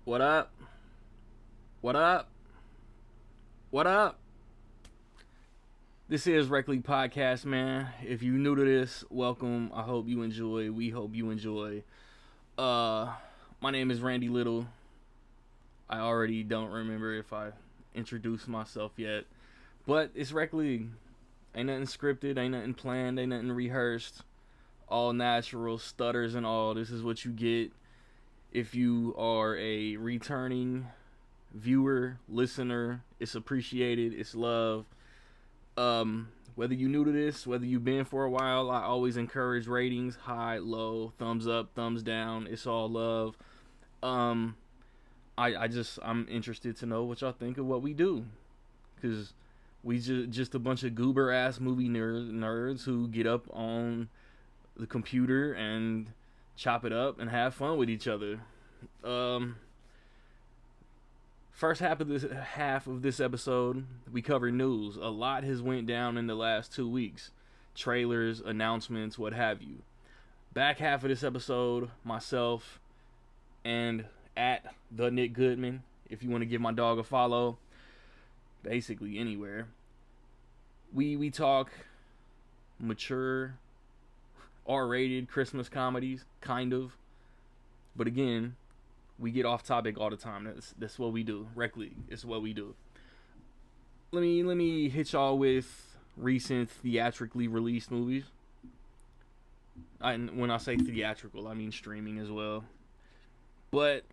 What up? What up? What up? This is Rec League Podcast, man. If you new to this, welcome. I hope you enjoy. We hope you enjoy. Uh, my name is Randy Little. I already don't remember if I introduced myself yet, but it's Rec League. Ain't nothing scripted, ain't nothing planned, ain't nothing rehearsed. All natural, stutters and all. This is what you get if you are a returning viewer, listener. It's appreciated, it's love. Whether you new to this, whether you've been for a while, I always encourage ratings: high, low, thumbs up, thumbs down. It's all love. um I'm interested to know what y'all think of what we do, because we just a bunch of goober ass movie nerds who get up on the computer and chop it up and have fun with each other. um First half of this episode, we cover news. A lot has went down in the last 2 weeks. Trailers, announcements, what have you. Back half of this episode, myself and at the Nick Goodman, if you want to give my dog a follow, basically anywhere. We talk mature, R-rated Christmas comedies, kind of. But again, we get off topic all the time. That's what we do. Rec League. It's what we do. Let me hit y'all with recent theatrically released movies. When I say theatrical, I mean streaming as well. But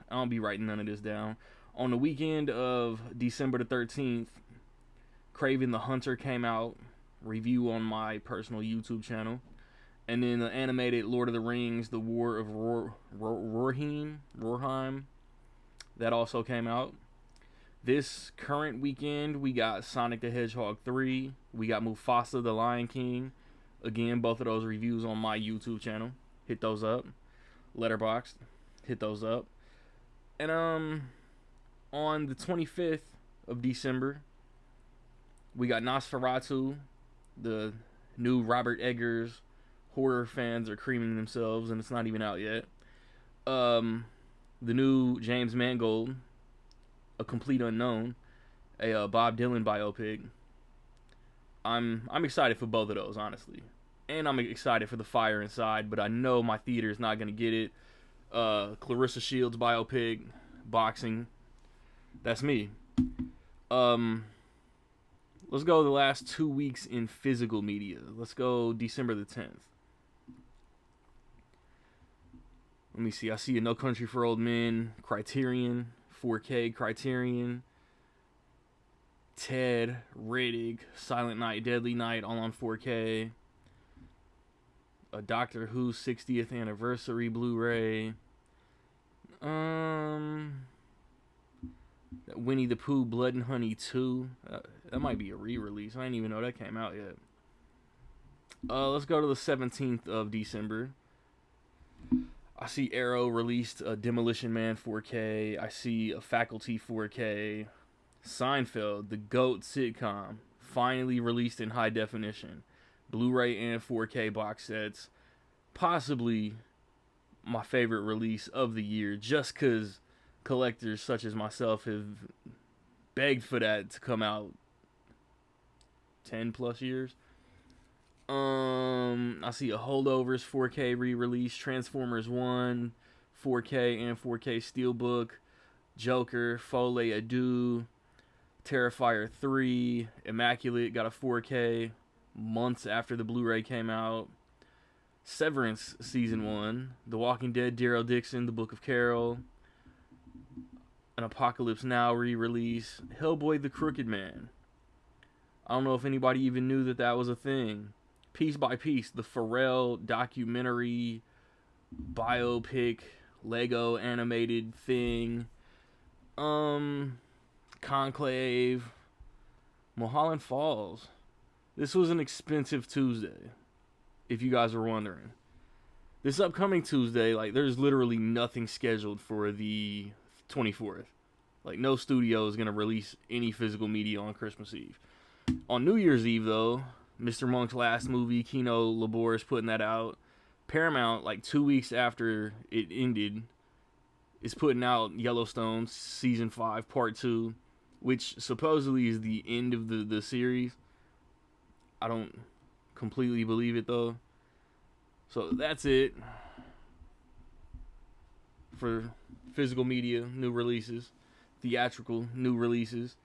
I don't be writing none of this down. On the weekend of December the 13th, Kraven the Hunter came out. Review on my personal YouTube channel. And then the animated Lord of the Rings, The War of Rohirrim, that also came out. This current weekend, we got Sonic the Hedgehog 3. We got Mufasa the Lion King. Again, both of those reviews on my YouTube channel. Hit those up. Letterboxd. Hit those up. And on the 25th of December, we got Nosferatu, the new Robert Eggers. Horror fans are creaming themselves, and it's not even out yet. The new James Mangold, A Complete Unknown, a Bob Dylan biopic. I'm excited for both of those, honestly, and I'm excited for The Fire Inside. But I know my theater is not gonna get it. Clarissa Shields biopic, boxing. That's me. Let's go the last 2 weeks in physical media. Let's go December the 10th. Let me see. I see a No Country for Old Men, Criterion, 4K Criterion, Ted, Riddick, Silent Night, Deadly Night, all on 4K. A Doctor Who 60th Anniversary Blu-ray. Winnie the Pooh Blood and Honey 2. That might be a re-release. I didn't even know that came out yet. Let's go to the 17th of December. I see Arrow released a Demolition Man 4K. I see a Faculty 4K. Seinfeld, the GOAT sitcom, finally released in high definition. Blu-ray and 4K box sets. Possibly my favorite release of the year, just because collectors such as myself have begged for that to come out 10 plus years. I see a Holdovers 4K re-release, Transformers 1 4K and 4K Steelbook, Joker, Folie à Deux, Terrifier 3, Immaculate got a 4K months after the Blu-ray came out. Severance Season 1, The Walking Dead, Daryl Dixon, The Book of Carol, an Apocalypse Now re-release, Hellboy the Crooked Man. I don't know if anybody even knew that was a thing. Piece by Piece, the Pharrell documentary, biopic, Lego animated thing. Conclave, Mulholland Falls. This was an expensive Tuesday, if you guys were wondering. This upcoming Tuesday, there's literally nothing scheduled for the 24th. No studio is going to release any physical media on Christmas Eve. On New Year's Eve, though, Mr. Monk's last movie, Kino Labor, is putting that out. Paramount, 2 weeks after it ended, is putting out Yellowstone season 5 part 2, which supposedly is the end of the series. I don't completely believe it though. So that's it for physical media new releases, theatrical new releases.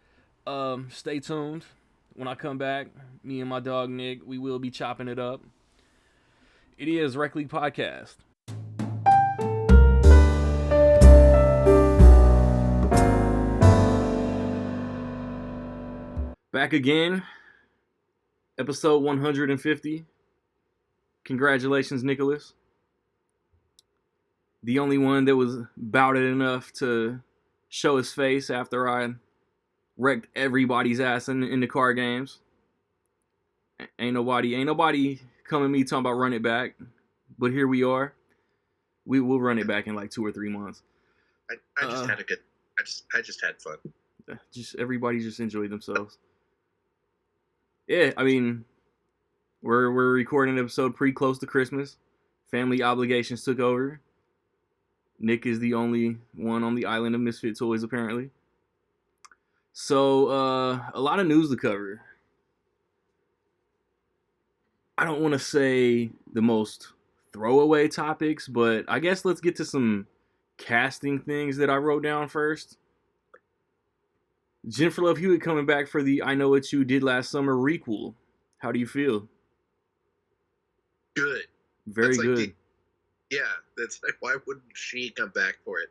Stay tuned. When I come back, me and my dog Nick, we will be chopping it up. It is Rec League Podcast. Back again. Episode 150. Congratulations, Nicholas. The only one that was about it enough to show his face after I wrecked everybody's ass in the car games. Ain't nobody coming to me talking about run it back. But here we are. We will run it back in like 2 or 3 months. I just had a good. I just had fun. Everybody just enjoyed themselves. Yeah, I mean, we're recording an episode pretty close to Christmas. Family obligations took over. Nick is the only one on the island of misfit toys, apparently. So, a lot of news to cover. I don't want to say the most throwaway topics, but I guess let's get to some casting things that I wrote down first. Jennifer Love Hewitt coming back for the I Know What You Did Last Summer requel. How do you feel? Good. Very good. That's like, why wouldn't she come back for it?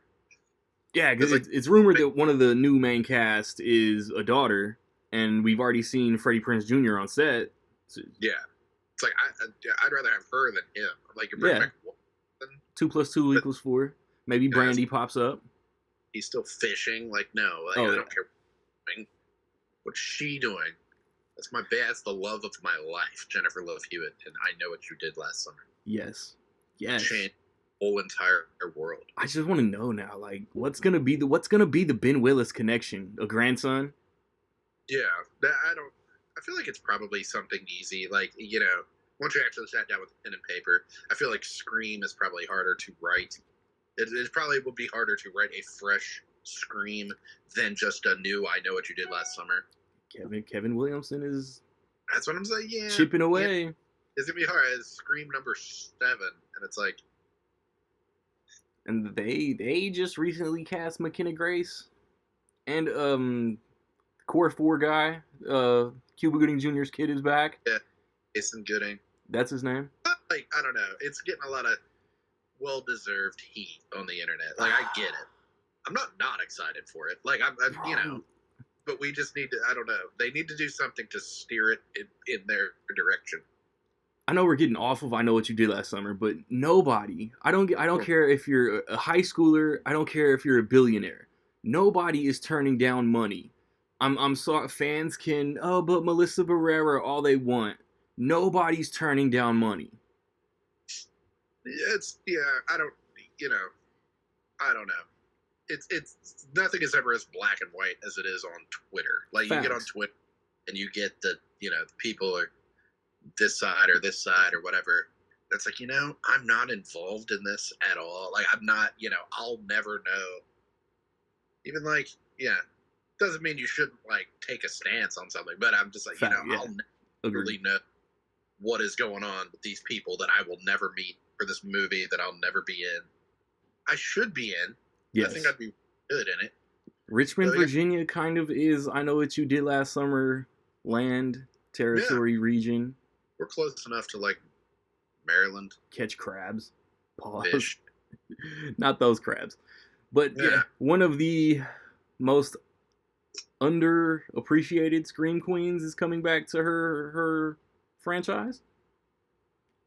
Yeah, because it's rumored that one of the new main cast is a daughter, and we've already seen Freddie Prinze Jr. on set. So, yeah. It's like, I'd rather have her than him. I'm like, you're back 2 + 2 = 4. Maybe Brandy pops up. He's still fishing. Like, no. Like, I don't care. What's she doing? That's the love of my life, Jennifer Love Hewitt, and I Know What You Did Last Summer. Yes. Changed the whole entire world. I just want to know now, like, what's gonna be the Ben Willis connection? A grandson? Yeah, I feel like it's probably something easy. Like, once you actually sat down with pen and paper, I feel like Scream is probably harder to write. It probably will be harder to write a fresh Scream than just a new I Know What You Did Last Summer. Kevin Williamson is. That's what I'm saying. Yeah, chipping away. Yeah. It's gonna be hard. It's Scream number 7, and it's like. And they just recently cast McKenna Grace, and Core 4 guy, Cuba Gooding Jr.'s kid is back. Yeah, Jason Gooding. That's his name. Like, I don't know. It's getting a lot of well-deserved heat on the internet. Like, I get it. I'm not excited for it. Like, I'm but we just need to, I don't know. They need to do something to steer it in their direction. I know we're getting off of I Know What You Did Last Summer, but nobody, I don't care if you're a high schooler, I don't care if you're a billionaire. Nobody is turning down money. I'm sorry, fans can, but Melissa Barrera, all they want. Nobody's turning down money. I don't know. It's nothing is ever as black and white as it is on Twitter. Like, Facts. You get on Twitter and you get the people are this side or whatever. That's like, I'm not involved in this at all. Like, I'm not, I'll never know. Even like, doesn't mean you shouldn't like take a stance on something, but I'm just like, I'll never really know what is going on with these people that I will never meet for this movie that I'll never be in. I should be in. Yes. I think I'd be good in it. Richmond, Virginia kind of is I Know What You Did Last Summer land, territory, region. We're close enough to, like, Maryland. Catch crabs. Pause. Fish. Not those crabs. But, one of the most underappreciated Scream Queens is coming back to her franchise.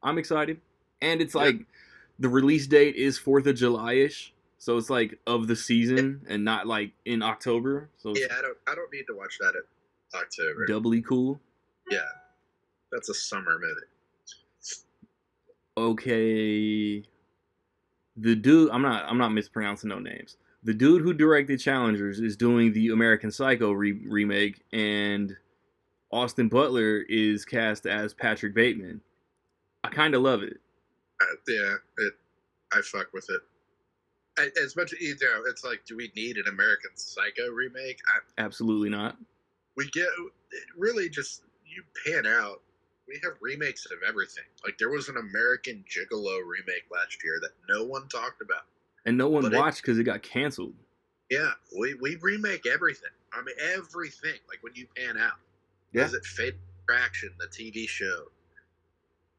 I'm excited. And it's like, the release date is 4th of July-ish. So it's like of the season and not like in October. So I don't need to watch that in October. Doubly cool. Yeah. That's a summer movie. Okay. The dude, I'm not mispronouncing no names. The dude who directed Challengers is doing the American Psycho remake, and Austin Butler is cast as Patrick Bateman. I kind of love it. I fuck with it. As much, it's like, do we need an American Psycho remake? Absolutely not. We get really just you pan out. We have remakes of everything. Like there was an American Gigolo remake last year that no one talked about, and no one watched because it got canceled. Yeah, we remake everything. I mean, everything. Like when you pan out, is it Fatal Attraction, the TV show?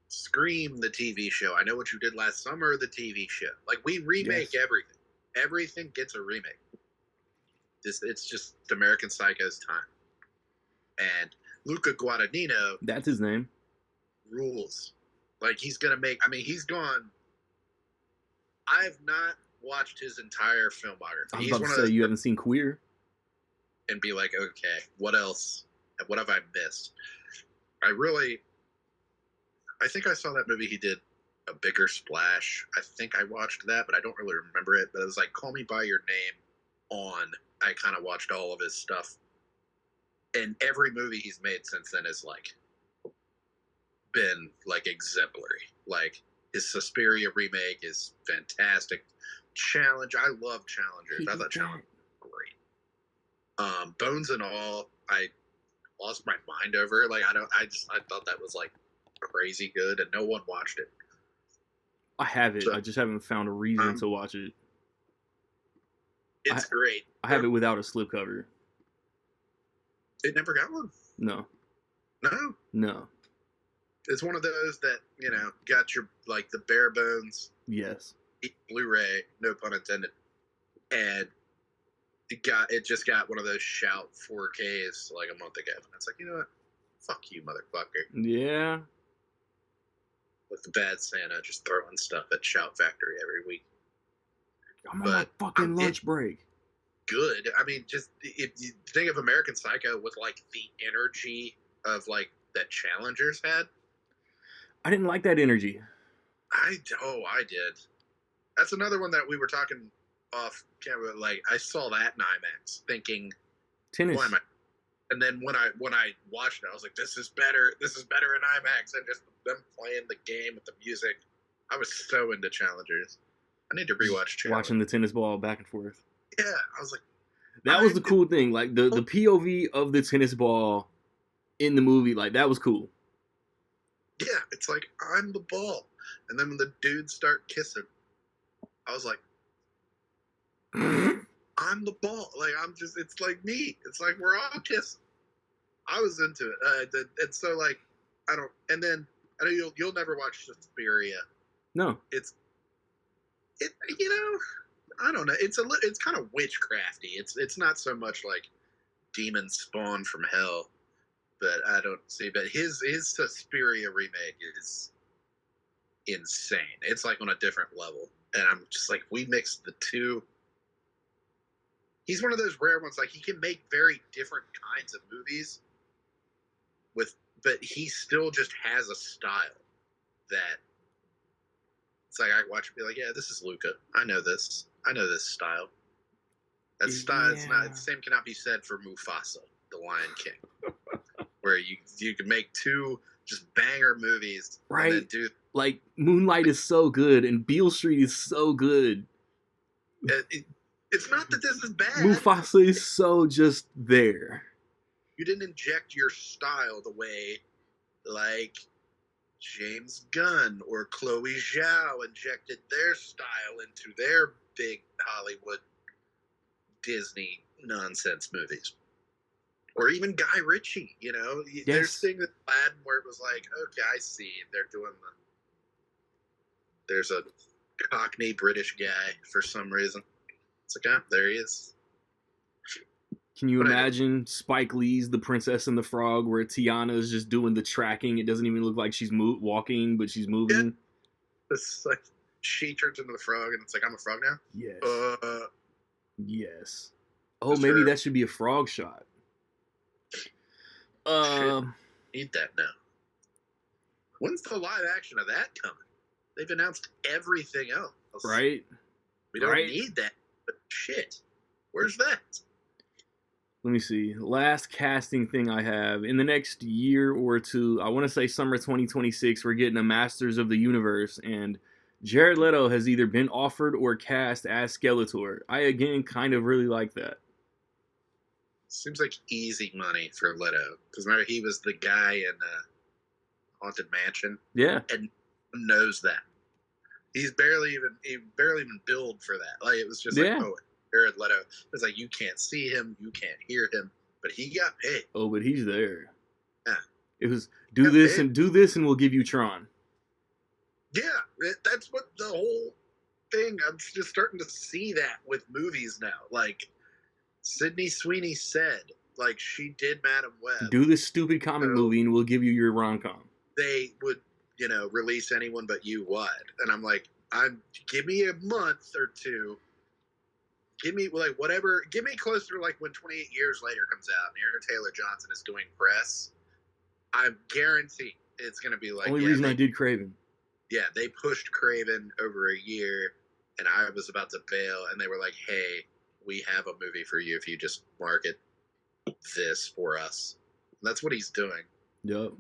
Scream, the TV show. I Know What You Did Last Summer, the TV show. Like we remake everything. Everything gets a remake. It's just American Psycho's time. And Luca Guadagnino, that's his name, rules. Like he's gonna make. I mean, he's gone. I've not watched his entire filmography. I was about to say, you haven't seen Queer? And be like, okay, what else? What have I missed? I think I saw that movie he did, A Bigger Splash. I think I watched that, but I don't really remember it. But it was like Call Me By Your Name on. I kind of watched all of his stuff. And every movie he's made since then has like been like exemplary. Like his Suspiria remake is fantastic. Challenge, I love Challengers. I thought Challenge was great. Bones and All, I lost my mind over. Like I thought that was like crazy good, and no one watched it. I have it. So, I just haven't found a reason to watch it. It's great. I have it without a slipcover. It never got one? No. No? It's one of those that, got your, like, the bare bones. Yes. Blu-ray, no pun intended. And it just got one of those Shout 4Ks, like, a month ago. And it's like, you know what? Fuck you, motherfucker. Yeah. With the bad Santa just throwing stuff at Shout Factory every week. I'm on my fucking lunch break. Good. I mean, just if you think of American Psycho with like the energy of like that Challengers had. I didn't like that energy. I did. That's another one that we were talking off camera. Like I saw that in IMAX, thinking, tennis. Why am I? And then when I watched it, I was like, this is better. This is better in IMAX, and just them playing the game with the music. I was so into Challengers. I need to rewatch Challengers. Watching the tennis ball back and forth. Yeah, I was like, that was the cool thing. Like the POV of the tennis ball in the movie, like that was cool. Yeah, it's like I'm the ball, and then when the dudes start kissing, I was like, I'm the ball. Like it's like me. It's like we're all kissing. I was into it, and so like I don't. And then I know you'll never watch Suspiria. No, it. I don't know. It's kind of witchcrafty. It's not so much like demons spawn from hell, but I don't see. But his Suspiria remake is insane. It's like on a different level, and I'm just like, we mixed the two. He's one of those rare ones. Like he can make very different kinds of movies, but he still just has a style that. It's like I watch and be like, yeah, this is Luca. I know this style. That style is not the same. Cannot be said for Mufasa, the Lion King, where you can make two just banger movies, right? And then like Moonlight is so good, and Beale Street is so good. It's not that this is bad. Mufasa is so just there. You didn't inject your style the way, like James Gunn or Chloe Zhao injected their style into their big Hollywood Disney nonsense movies. Or even Guy Ritchie, There's things with Aladdin where it was like, okay, I see. They're doing there's a Cockney British guy for some reason. It's like, there he is. Can you imagine Spike Lee's The Princess and the Frog, where Tiana is just doing the tracking? It doesn't even look like she's walking, but she's moving. Yeah. It's like she turns into the frog, and it's like, I'm a frog now? Yes. Yes. Oh, maybe that should be a frog shot. Need that now. When's the live action of that coming? They've announced everything else. Right? We don't need that. But shit. Where's that? Let me see. Last casting thing I have. In the next year or two, I want to say summer 2026, we're getting a Masters of the Universe, and Jared Leto has either been offered or cast as Skeletor. I again kind of really like that. Seems like easy money for Leto because remember he was the guy in Haunted Mansion. Yeah, and knows that he barely even billed for that. Like it was just like, oh, Jared Leto. It's like you can't see him, you can't hear him, but he got paid. Oh, but he's there. Yeah, it was do this and we'll give you Tron. Yeah, that's what the whole thing. I'm just starting to see that with movies now. Like Sydney Sweeney said, like she did Madam Web. Do this stupid comic movie and we'll give you your rom-com. They would, release Anyone But You would. And I'm like, give me a month or two. Give me whatever. Give me closer to like when 28 Years Later comes out and Aaron Taylor Johnson is doing press. I guarantee it's going to be like. Only reason I did Craven. Yeah, they pushed Craven over a year, and I was about to bail, and they were like, "Hey, we have a movie for you if you just market this for us." And that's what he's doing. Yep.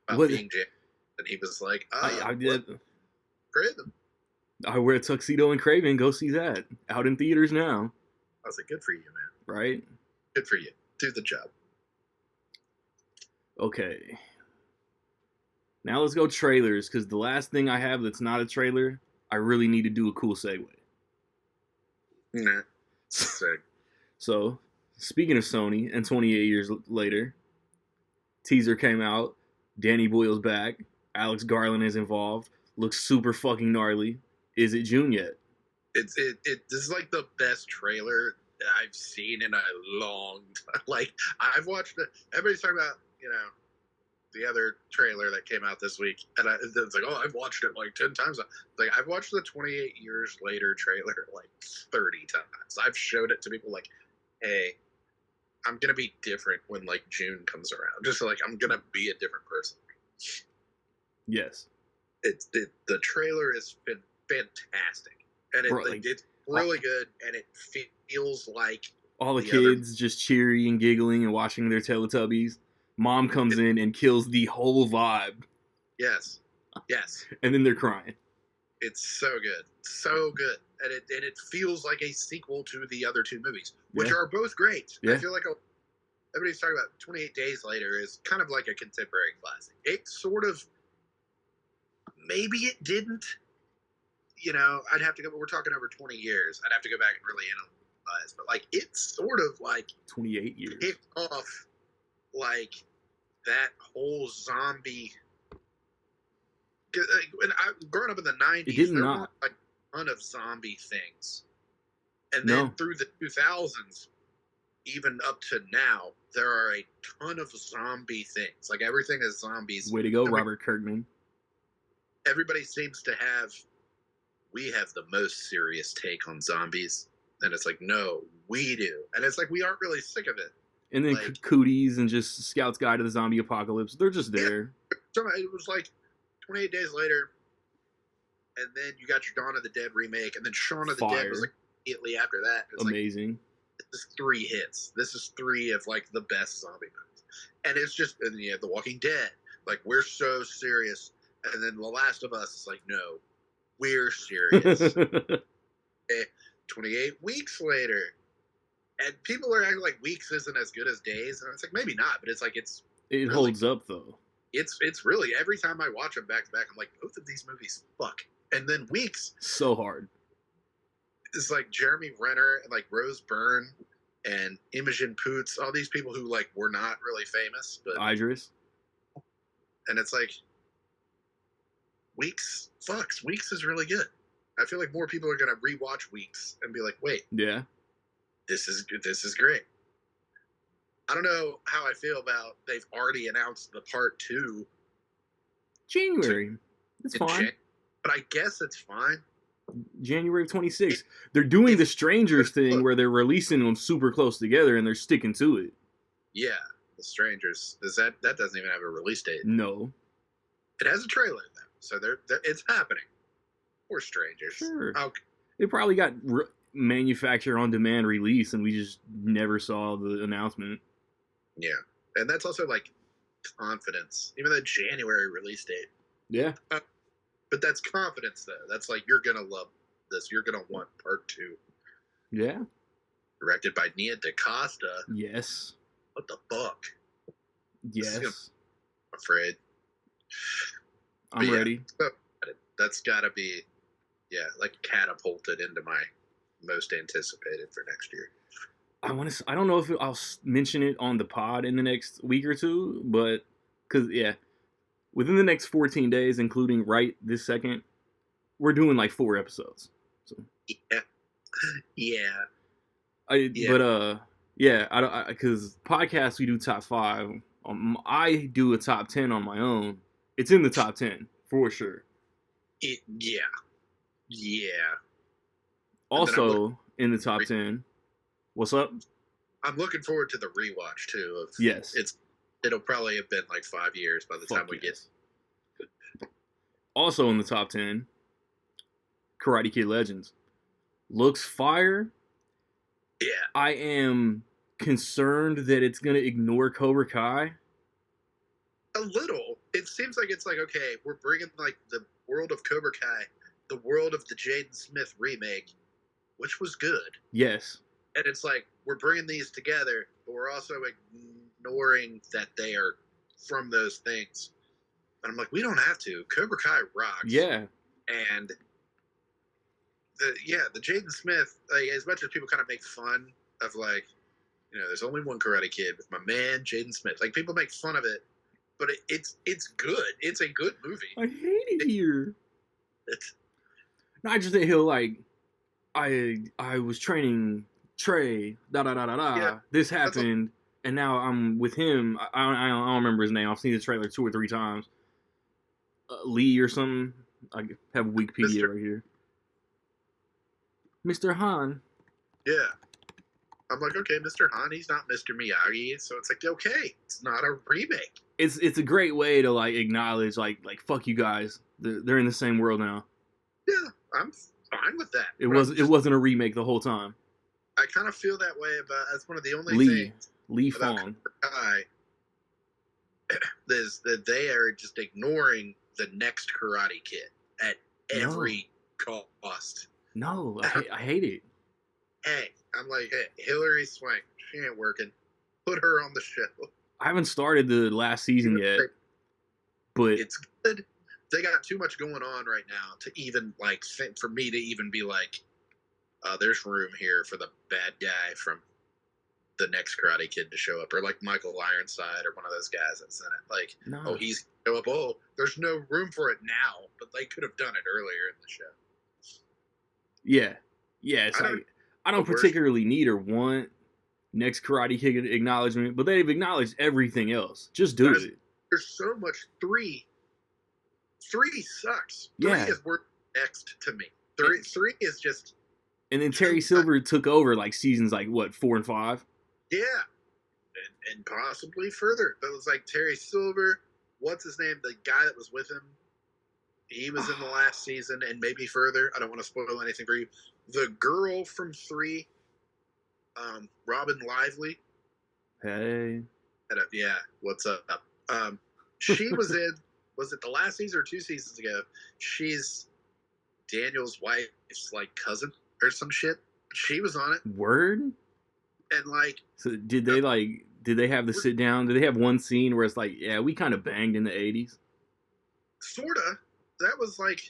About being Jim. And he was like, I did. Craven. I wear a tuxedo in Craven. Go see that. Out in theaters now. I was like, good for you, man. Right? Good for you. Do the job. Okay. Now let's go trailers, because the last thing I have that's not a trailer, I really need to do a cool segue. Nah. Sick. So, speaking of Sony, and 28 years later, teaser came out. Danny Boyle's back. Alex Garland is involved. Looks super fucking gnarly. Is it June yet? This is like the best trailer I've seen in a long time. Like, I've watched it. Everybody's talking about, the other trailer that came out this week. And it's like, oh, I've watched it like 10 times. Like, I've watched the 28 Years Later trailer like 30 times. I've showed it to people like, hey, I'm going to be different when like June comes around. Just like, I'm going to be a different person. Yes. The trailer has been fantastic. And it's really good. And it feels like all the kids just cheery and giggling and watching their Teletubbies. Mom comes in and kills the whole vibe. Yes. And then they're crying. It's so good. So good. And it feels like a sequel to the other two movies, which are both great. Yeah. I feel like everybody's talking about 28 Days Later is kind of like a contemporary classic. It sort of, maybe it didn't, I'd have to go, but we're talking over 20 years. I'd have to go back and really analyze. But like, it's sort of like 28 years. Kicked off like that whole zombie. When growing up in the 90s, there weren't like a ton of zombie things. And then through the 2000s, even up to now, there are a ton of zombie things. Like everything is zombies. Way to go, Robert Kirkman. Everybody seems to we have the most serious take on zombies. And it's like, no, we do. And it's like, we aren't really sick of it. And then like, Cooties and just Scout's Guide to the Zombie Apocalypse. They're just there. Yeah. It was like 28 Days Later. And then you got your Dawn of the Dead remake. And then Shaun of the Dead was like immediately after that. It's amazing. Like, this is 3 hits. This is 3 of like the best zombie movies. And it's just, and then you have The Walking Dead. Like, we're so serious. And then The Last of Us is like, no, we're serious. 28 weeks later. And people are acting like Weeks isn't as good as Days. And it's like, maybe not. But it's like, it really holds up, though. It's really, every time I watch them back to back, I'm like, both of these movies fuck. And then Weeks. So hard. It's like Jeremy Renner and like Rose Byrne and Imogen Poots. All these people who like were not really famous. But Idris. And it's like, Weeks fucks. Weeks is really good. I feel like more people are going to rewatch Weeks and be like, wait. Yeah. This is great. I don't know how I feel about they've already announced the part 2. January. It's fine. But I guess it's fine. January of 26th. They're doing the Strangers thing where they're releasing them super close together and they're sticking to it. Yeah. The Strangers. That doesn't even have a release date. No. It has a trailer though. So it's happening. Or Strangers. Sure. Okay. They probably got manufacturer on demand release and we just never saw the announcement. Yeah. And that's also like confidence. Even the January release date. Yeah. But that's confidence, though. That's like, you're gonna love this. You're gonna want part 2. Yeah. Directed by Nia DaCosta. Yes. What the fuck? Yes. I'm afraid. I'm ready. So, that's gotta be, like catapulted into my most anticipated for next year. I don't know if I'll mention it on the pod in the next week or two, but because within the next 14 days, including right this second, we're doing like 4 episodes. So. Yeah. But I don't, because podcasts we do top 5. I do a top 10 on my own. It's in the top 10 for sure. Yeah. Also in the top 10. What's up? I'm looking forward to the rewatch too. Yes. It'll probably have been like 5 years by the time we get. Also in the top 10, Karate Kid Legends. Looks fire. Yeah. I am concerned that it's going to ignore Cobra Kai. A little. It seems like it's like, okay, we're bringing like the world of Cobra Kai, the world of the Jaden Smith remake, which was good. Yes. And it's like, we're bringing these together, but we're also ignoring that they are from those things. And I'm like, we don't have to. Cobra Kai rocks. Yeah. And the Jaden Smith, like, as much as people kind of make fun of, like, there's only one Karate Kid with my man Jaden Smith. Like, people make fun of it, but it's good. It's a good movie. I hate it here. Not just that he'll like, I was training Trey, Yeah, this happened, and now I'm with him. I don't remember his name. I've seen the trailer 2 or 3 times. Lee or something. I have Wikipedia right here. Mr. Han. Yeah. I'm like, okay, Mr. Han, he's not Mr. Miyagi, so it's like, okay, it's not a remake. It's a great way to like acknowledge like fuck you guys. They're in the same world now. Yeah, I'm fine with that. It wasn't a remake the whole time. I kind of feel that way about. That's one of the only things Lee about Fong. Kai is that they are just ignoring the next Karate Kid at every cost. No, I hate it. Hey, I'm like, hey, Hilary Swank, she ain't working. Put her on the show. I haven't started the last season yet, but it's good. They got too much going on right now to even like for me to even be like, there's room here for the bad guy from the next Karate Kid to show up, or like Michael Ironside or one of those guys that's in it. Like, no. He's show up. Oh, there's no room for it now, but they could have done it earlier in the show. Yeah. It's I don't particularly need or want next Karate Kid acknowledgement, but they've acknowledged everything else. Just do it. There's so much. 3 sucks. 3 is worth next to me. 3 is just. And then Terry Silver took over like seasons like what 4 and 5. Yeah, and possibly further. But it was like Terry Silver. What's his name? The guy that was with him. He was in the last season and maybe further. I don't want to spoil anything for you. The girl from 3, Robin Lively. Hey. Yeah, what's up? She was in. Was it the last season or 2 seasons ago? She's Daniel's wife's like cousin or some shit. She was on it. Word? And like, so did they have the sit down? Did they have one scene where it's like, yeah, we kind of banged in the 80s? Sorta. That was like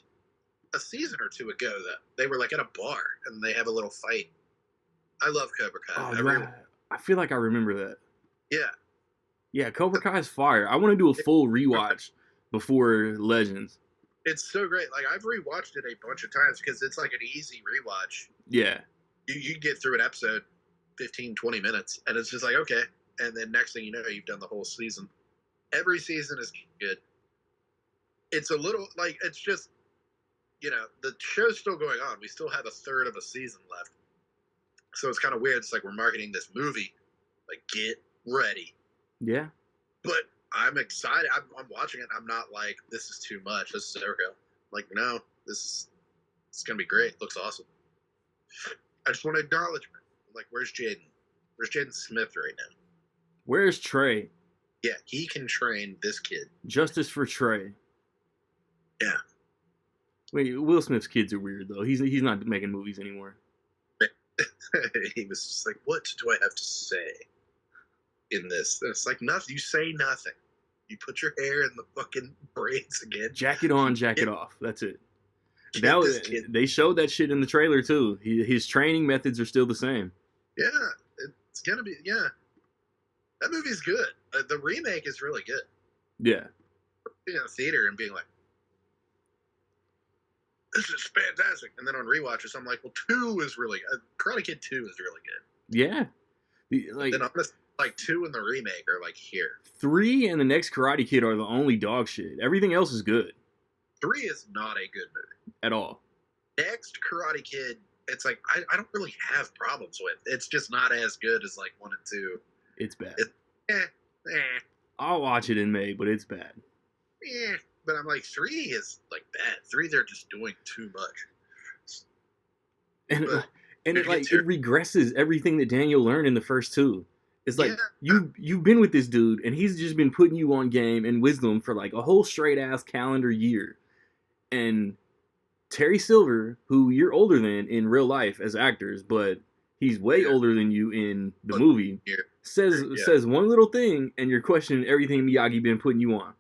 a season or 2 ago that they were like at a bar and they have a little fight. I love Cobra Kai. I feel like I remember that. Yeah. Yeah, Cobra Kai is fire. I want to do a full rewatch before Legends. It's so great. Like, I've rewatched it a bunch of times because it's like an easy rewatch. Yeah. You get through an episode 15, 20 minutes, and it's just like, okay. And then next thing you know, you've done the whole season. Every season is good. It's a little, like, it's just, the show's still going on. We still have a third of a season left. So it's kind of weird. It's like we're marketing this movie. Like, get ready. Yeah. But I'm excited. I'm watching it. I'm not like, this is too much. This is overkill. Like, no, it's going to be great. It looks awesome. I just want acknowledgement. Like, where's Jaden? Where's Jaden Smith right now? Where's Trey? Yeah, he can train this kid. Justice for Trey. Yeah. Wait, Will Smith's kids are weird though. He's not making movies anymore. He was just like, what do I have to say in this? And it's like, nothing. You say nothing. You put your hair in the fucking braids again. Jacket on, jacket off. That's it. That was, they showed that shit in the trailer too. His training methods are still the same. Yeah, it's gonna be. Yeah, that movie's good. The remake is really good. Yeah. Being in the theater and being like, this is fantastic. And then on rewatches, I'm like, well, 2 is really Karate Kid 2 is really good. Yeah. Then honestly, like 2 and the remake are like here. 3 and the next Karate Kid are the only dog shit. Everything else is good. 3 is not a good movie. At all. Next Karate Kid, it's like, I don't really have problems with. It's just not as good as like 1 and 2. It's bad. Eh. I'll watch it in May, but it's bad. Yeah. But I'm like, 3 is like bad. 3, they're just doing too much. And it regresses everything that Daniel learned in the first 2. It's like you've been with this dude, and he's just been putting you on game and wisdom for like a whole straight ass calendar year. And Terry Silver, who you're older than in real life as actors, but he's way older than you in the movie, says one little thing, and you're questioning everything Miyagi been putting you on.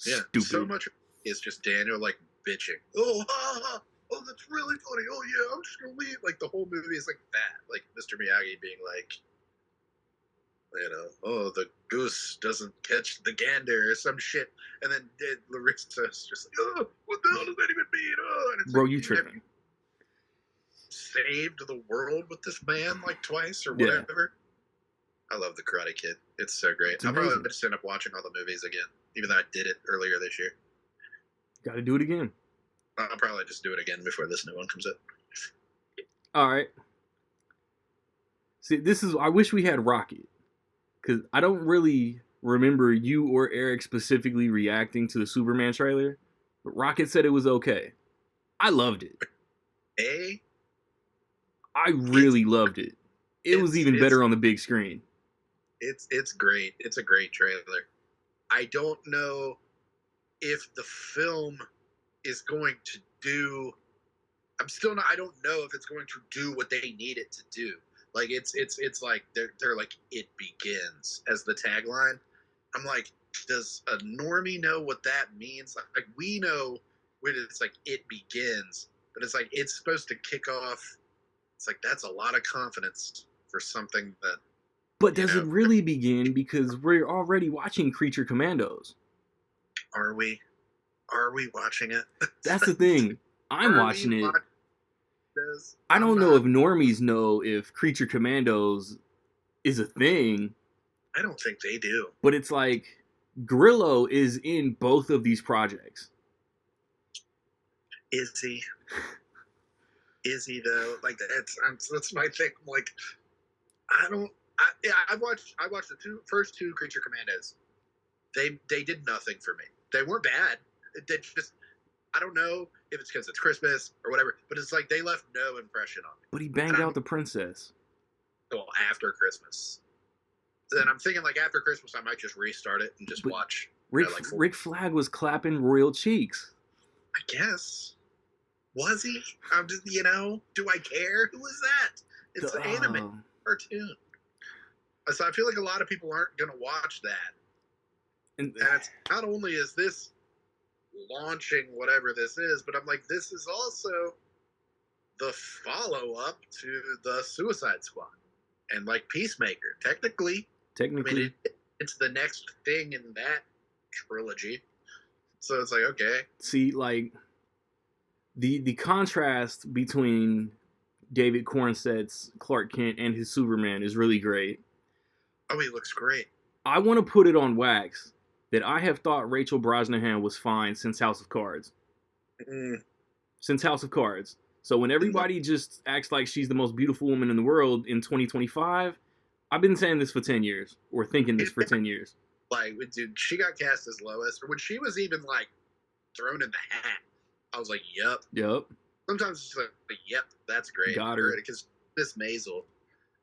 Yeah, Stupid. So much is just Daniel like bitching. Oh, that's really funny. Oh yeah, I'm just gonna leave. Like the whole movie is like that. Like Mr. Miyagi being like, oh, the goose doesn't catch the gander or some shit, and then Larissa's just like, oh, what the hell does that even mean? Oh, and it's bro, like, you tripping? Saved the world with this man like twice or whatever. I love the Karate Kid. It's so great. I'll probably just end up watching all the movies again, even though I did it earlier this year. Got to do it again. I'll probably just do it again before this new one comes out. All right. See, I wish we had Rocket, because I don't really remember you or Eric specifically reacting to the Superman trailer, but Rocket said it was okay. I loved it. I really loved it. It was even better on the big screen. It's great. It's a great trailer. I don't know if the film is going to do. I don't know if it's going to do what they need it to do. Like it's like they're like, it begins as the tagline. I'm like, does a normie know what that means? Like we know when it's like it begins, but it's like it's supposed to kick off. It's like that's a lot of confidence for something that. But does it really begin? Because we're already watching Creature Commandos. Are we? Are we watching it? That's the thing. I'm watching it. I don't know if normies know if Creature Commandos is a thing. I don't think they do. But it's like Grillo is in both of these projects. Is he? Is he though? Like that's my thing. Like I watched the first two Creature Commandos. They did nothing for me. They weren't bad. They just, I don't know if it's because it's Christmas or whatever, but it's like they left no impression on me. But he banged out the princess. Well, after Christmas. Then I'm thinking like after Christmas I might just restart it and just watch. Rick Flag was clapping royal cheeks. I guess. Was he? I'm just, do I care? Who is that? It's an anime cartoon. So I feel like a lot of people aren't going to watch that. And it's, not only is this launching whatever this is, but I'm like, this is also the follow-up to the Suicide Squad and like Peacemaker. Technically, I mean, it's the next thing in that trilogy. So it's like, okay. See, like the contrast between David Cornsett's Clark Kent and his Superman is really great. Oh, he looks great. I want to put it on wax that I have thought Rachel Brosnahan was fine since House of Cards. Since House of Cards. So when everybody just acts like she's the most beautiful woman in the world in 2025, I've been saying this for 10 years, or thinking this for 10 years. Like, dude, she got cast as Lois, or when she was even, like, thrown in the hat, I was like, yep. Sometimes it's like, yep, that's great. Got her. Because Miss Maisel,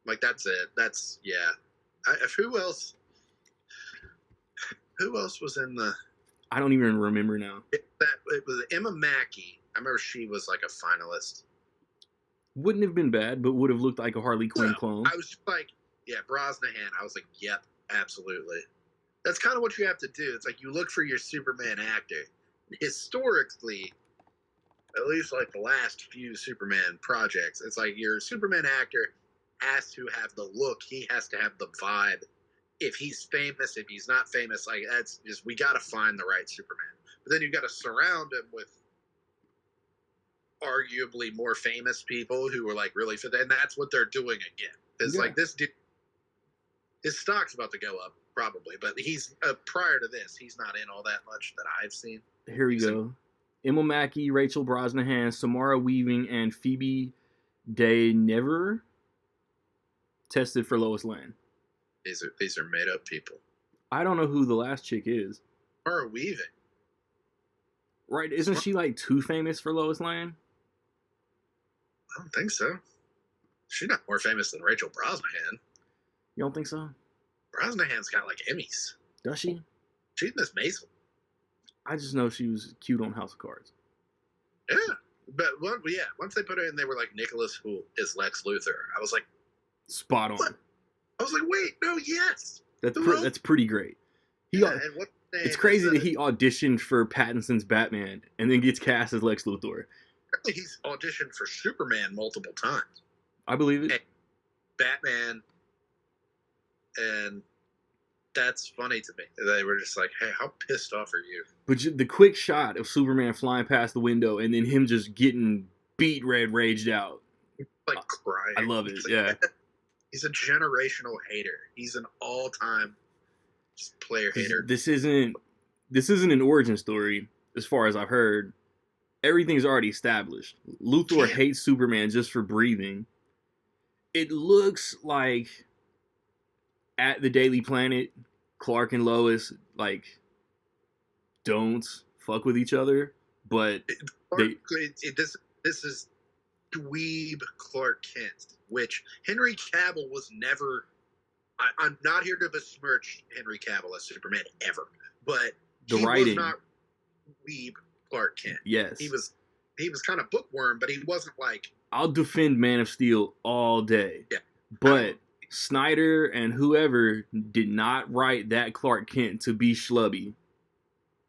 like, that's it. That's, yeah. Who else was in the... I don't even remember now. It was Emma Mackey I remember she was like a finalist. Wouldn't have been bad, but would have looked like a Harley Quinn clone. I was just like, yeah, Brosnahan. I was like, yep, absolutely. That's kind of what you have to do. It's like you look for your Superman actor. Historically, at least like the last few Superman projects, it's like your Superman actor has to have the look. He has to have the vibe. If he's famous, if he's not famous, like that's just we got to find the right Superman. But then you got to surround him with arguably more famous people who are like really fit, and that's what they're doing again. Because like this dude, his stock's about to go up probably, but he's prior to this, he's not in all that much that I've seen. Here we go. Emma Mackey, Rachel Brosnahan, Samara Weaving, and Phoebe Day-Never tested for Lois Lane. These are made up people. I don't know who the last chick is. Samara Weaving. Right? Isn't she like too famous for Lois Lane? I don't think so. She's not more famous than Rachel Brosnahan. You don't think so? Brosnahan's got like Emmys. Does she? She's Miss Maisel. I just know she was cute on House of Cards. Yeah. But once they put her in, they were like, Nicholas, who is Lex Luthor. I was like, spot on. What? I was like, wait, no, yes. That's pretty great. It's crazy that he auditioned for Pattinson's Batman and then gets cast as Lex Luthor. He's auditioned for Superman multiple times. I believe it. And Batman, and that's funny to me. They were just like, hey, how pissed off are you? But the quick shot of Superman flying past the window and then him just getting beat raged out. Like crying. I love it, yeah. He's a generational hater. He's an all-time player hater. This isn't an origin story, as far as I've heard. Everything's already established. Luthor hates Superman just for breathing. It looks like at the Daily Planet, Clark and Lois like don't fuck with each other, but this is dweeb Clark Kent, which Henry Cavill was never. I'm not here to besmirch Henry Cavill as Superman ever, but he was not dweeb Clark Kent. Yes, he was kind of bookworm, but he wasn't like. I'll defend Man of Steel all day. Yeah, but Snyder and whoever did not write that Clark Kent to be schlubby.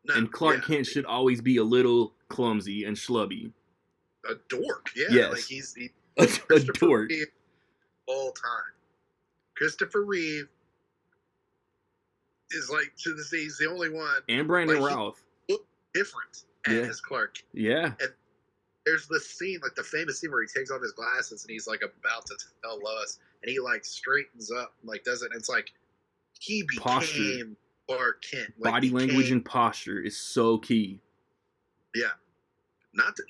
No, and Clark Kent should always be a little clumsy and schlubby. A dork, yeah. Yes. Like he's a dork. Reeve all time. Christopher Reeve is like to this day, he's the only one. And Brandon Routh. Look different as Clark. Yeah. And there's this scene, like the famous scene where he takes off his glasses and he's like about to tell Lois, and he like straightens up, like does it. And it's like he became Clark Kent. Like, body language and posture is so key. Yeah, not to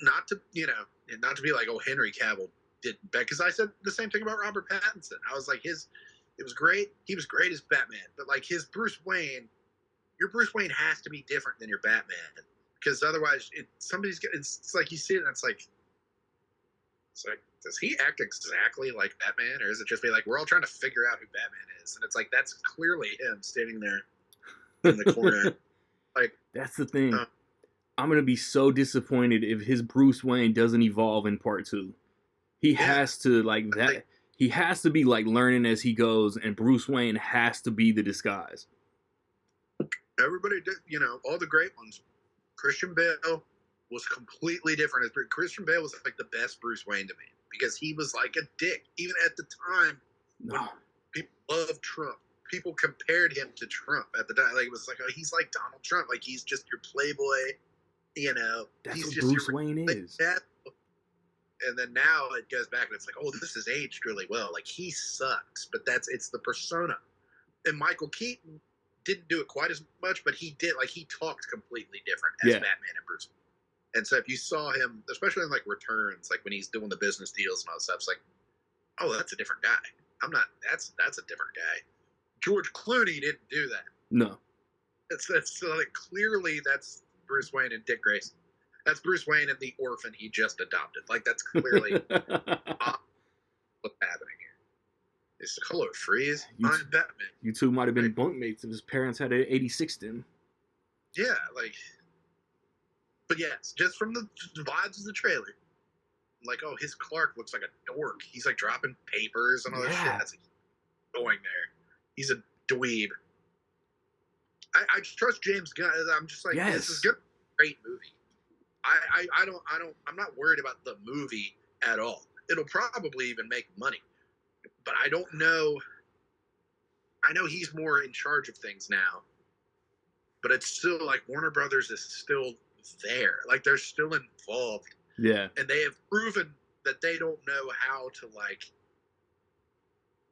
be like, oh, Henry Cavill did because I said the same thing about Robert Pattinson. I was like, it was great. He was great as Batman, but like his Bruce Wayne, your Bruce Wayne has to be different than your Batman. Because otherwise, it's like you see it and it's like, does he act exactly like Batman? Or is it just be like, we're all trying to figure out who Batman is? And it's like, that's clearly him standing there in the corner. Like, that's the thing. I'm going to be so disappointed if his Bruce Wayne doesn't evolve in part 2. He has to, like, that. He has to be, like, learning as he goes, and Bruce Wayne has to be the disguise. Everybody did, all the great ones. Christian Bale was completely different. Christian Bale was like the best Bruce Wayne to me because he was like a dick. Even at the time when people loved Trump, people compared him to Trump at the time. Like it was like, oh, he's like Donald Trump. Like he's just your playboy, That's he's what just Bruce Wayne is. And then now it goes back and it's like, oh, this has aged really well. Like he sucks, but it's the persona. And Michael Keaton didn't do it quite as much, but he did. Like he talked completely different as Batman and Bruce. And so if you saw him, especially in like Returns, like when he's doing the business deals and all that stuff, it's like, oh, that's a different guy. That's a different guy. George Clooney didn't do that. No. That's like clearly that's Bruce Wayne and Dick Grayson. That's Bruce Wayne and the orphan he just adopted. Like that's clearly what's happening here. Is the color freeze? I'm Batman. You two might have been bunkmates if his parents had an 86 then. Yeah, like But yes, just from the vibes of the trailer, like, oh, his Clark looks like a dork. He's like dropping papers and all that shit. That's like, going there. He's a dweeb. I trust James Gunn. I'm just like, this is good. Great movie. I'm not worried about the movie at all. It'll probably even make money, but I don't know. I know he's more in charge of things now, but it's still like Warner Brothers is still there. Like they're still involved. Yeah. And they have proven that they don't know how to like.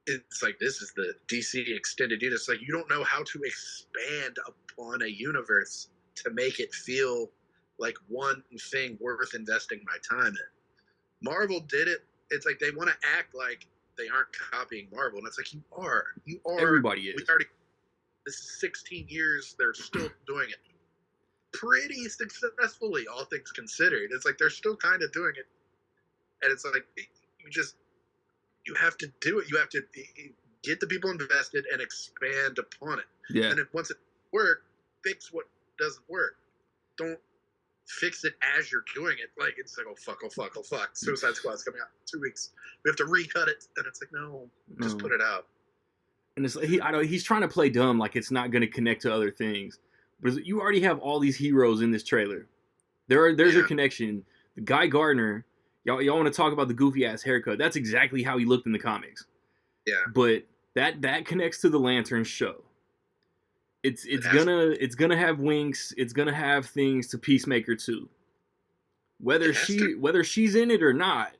It's like, this is the DC extended universe. It's like, you don't know how to expand upon a universe to make it feel like one thing worth investing my time in. Marvel did it. It's like they want to act like they aren't copying Marvel, and it's like, you are. Everybody is. This is 16 years. They're still doing it pretty successfully, all things considered. It's like they're still kind of doing it, and it's like you have to do it. You have to get the people invested and expand upon it. Yeah. And once it works, fix what doesn't work. Don't fix it as you're doing it. Like, it's like, oh fuck. Suicide Squad's coming out in 2 weeks. We have to recut it. And it's like, no, just put it out. And it's like, he's trying to play dumb, like it's not going to connect to other things. But you already have all these heroes in this trailer. There's a connection. Guy Gardner, y'all want to talk about the goofy ass haircut? That's exactly how he looked in the comics. Yeah. But that connects to the Lantern show. It's gonna have winks. It's gonna have things to Peacemaker too. Whether she's in it or not,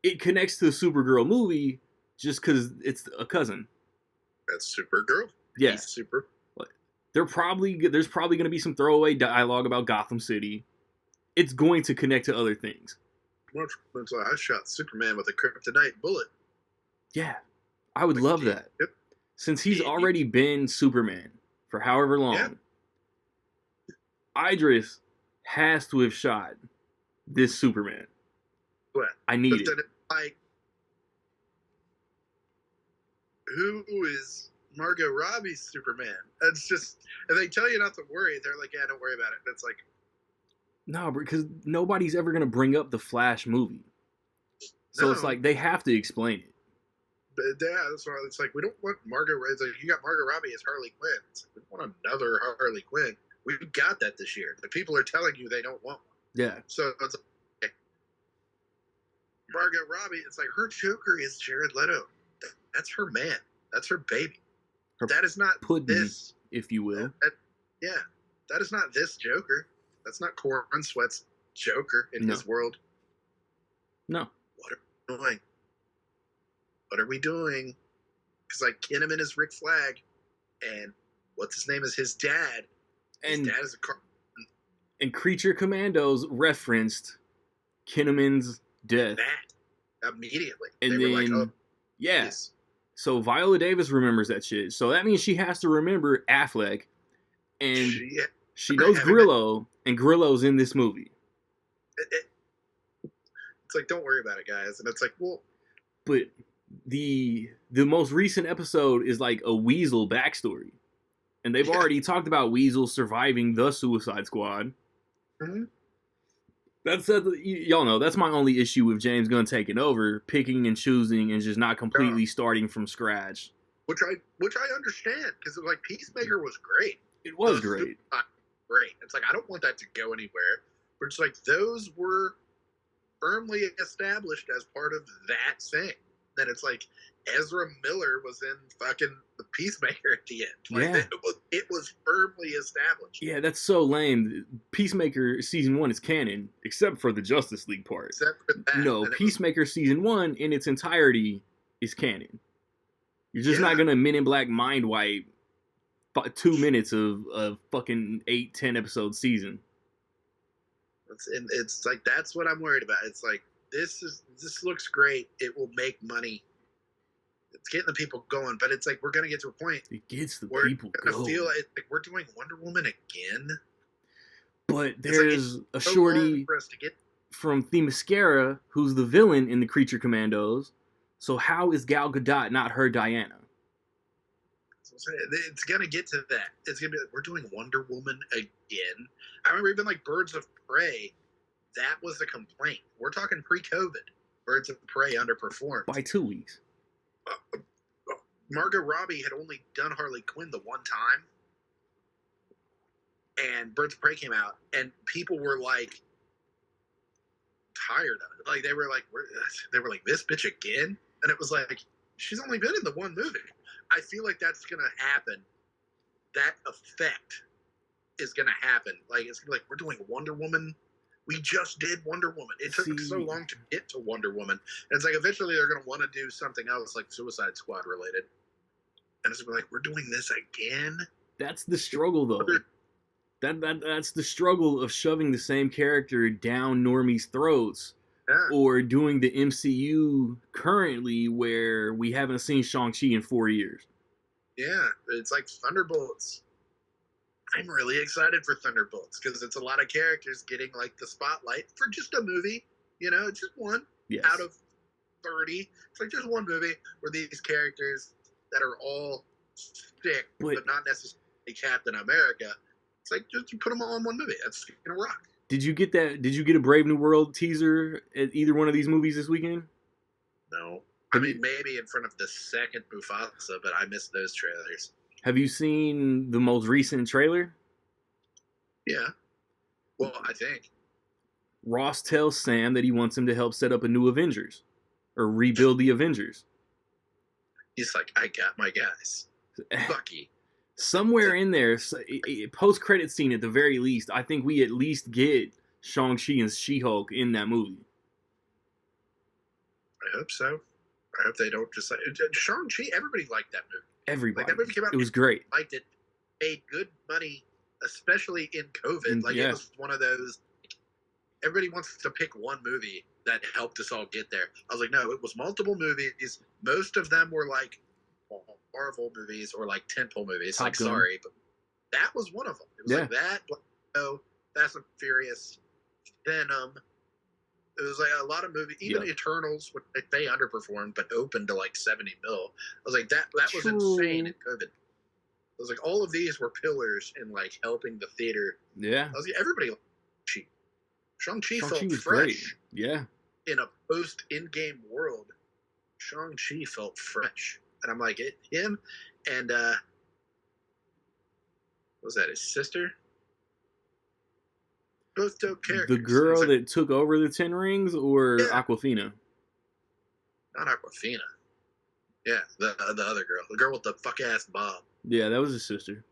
it connects to the Supergirl movie just because it's a cousin. That's Supergirl. Yeah. He's super. There's probably going to be some throwaway dialogue about Gotham City. It's going to connect to other things. I shot Superman with a kryptonite bullet. Yeah, I would love that. Yep. Since he's already been Superman for however long, Idris has to have shot this Superman. What? I need it. Like, who is Margot Robbie's Superman? That's just, if they tell you not to worry, they're like, yeah, don't worry about it. That's like, no, because nobody's ever going to bring up the Flash movie. So it's like, they have to explain it. But yeah, that's why it's like, we don't want Margot Robbie. It's like, you got Margot Robbie as Harley Quinn. It's like, we want another Harley Quinn. We got that this year. The people are telling you they don't want one. Yeah. So it's like, Margot Robbie, it's like, her Joker is Jared Leto. That's her man. That's her baby. That is not this, if you will. That is not this Joker. That's not Corn Sweat's Joker in his world. No. What are we doing? What are we doing? Because like Kinnaman is Rick Flag, and what's his name is his dad. His dad is a car. And Creature Commandos referenced Kinnaman's death. That immediately. And they were like, oh, yeah. Yes. So Viola Davis remembers that shit. So that means she has to remember Affleck, and she knows Grillo, and Grillo's in this movie. It's like, don't worry about it, guys. And it's like, well, but the most recent episode is like a Weasel backstory, and they've already talked about Weasel surviving the Suicide Squad. Mm-hmm. Y'all know that's my only issue with James Gunn taking over, picking and choosing, and just not completely starting from scratch. Which I understand, because like Peacemaker was great. It was great. Great. It's like, I don't want that to go anywhere. But it's like, those were firmly established as part of that thing. That it's like, Ezra Miller was in fucking the Peacemaker at the end. Like, it was firmly established. Yeah, that's so lame. Peacemaker Season 1 is canon, except for the Justice League part. Except for that. No, Peacemaker Season 1 in its entirety is canon. You're just not going to Men in Black mind wipe 2 minutes of a fucking 8-10 episode season. It's like, that's what I'm worried about. It's like, this looks great. It will make money. It's getting the people going, but it's like, we're gonna get to a point. It gets the people going. going. Feel like we're doing Wonder Woman again. But there's a shorty from Themyscira who's the villain in the Creature Commandos. So how is Gal Gadot not her Diana? It's gonna get to that. It's gonna be like, we're doing Wonder Woman again. I remember even like Birds of Prey. That was a complaint. We're talking pre-COVID. Birds of Prey underperformed by 2 weeks. Margot Robbie had only done Harley Quinn the one time, and Birds of Prey came out, and people were like tired of it. Like they were like, this bitch again, and it was like, she's only been in the one movie. I feel like that's gonna happen. That effect is gonna happen. Like it's gonna be like, we're doing Wonder Woman. We just did Wonder Woman. It took so long to get to Wonder Woman. And it's like eventually they're gonna want to do something else like Suicide Squad related. And it's gonna be like, we're doing this again. That's the struggle though. That's the struggle of shoving the same character down normies' throats. Yeah. Or doing the MCU currently where we haven't seen Shang-Chi in 4 years. Yeah, it's like Thunderbolts. I'm really excited for Thunderbolts because it's a lot of characters getting like the spotlight for just a movie. You know, just one out of 30. It's like just one movie where these characters that are all sick, but not necessarily Captain America. It's like just put them all in one movie. That's gonna rock. Did you get that? Did you get a Brave New World teaser at either one of these movies this weekend? No. I mean, maybe in front of the second Mufasa, but I missed those trailers. Have you seen the most recent trailer? Yeah. Well, I think. Ross tells Sam that he wants him to help set up a new Avengers. Or rebuild the Avengers. He's like, I got my guys. Bucky. Somewhere in there, post-credit scene at the very least, I think we at least get Shang-Chi and She-Hulk in that movie. I hope so. I hope they don't just like Shang-Chi. Everybody liked that movie. Everybody. Like, that movie came out. It was great. Liked it. Made good money, especially in COVID. Like it was one of those. Everybody wants to pick one movie that helped us all get there. I was like, no, it was multiple movies. Most of them were like Marvel movies or like tentpole movies. Top Gun. Sorry, but that was one of them. It was like that. Fast and Furious, Venom. It was like a lot of movies, even Eternals, which they underperformed, but opened to like 70 mil. I was like, that was insane in COVID. I was like, all of these were pillars in like helping the theater. Yeah. I was like, everybody liked Shang-Chi felt was fresh. Great. Yeah. In a post-in-game world, Shang-Chi felt fresh. And I'm like, him and, what was that, his sister? Both dope characters. The girl that took over the Ten Rings or Awkwafina? Not Awkwafina. Yeah, the other girl. The girl with the fuck-ass bob. Yeah, that was his sister.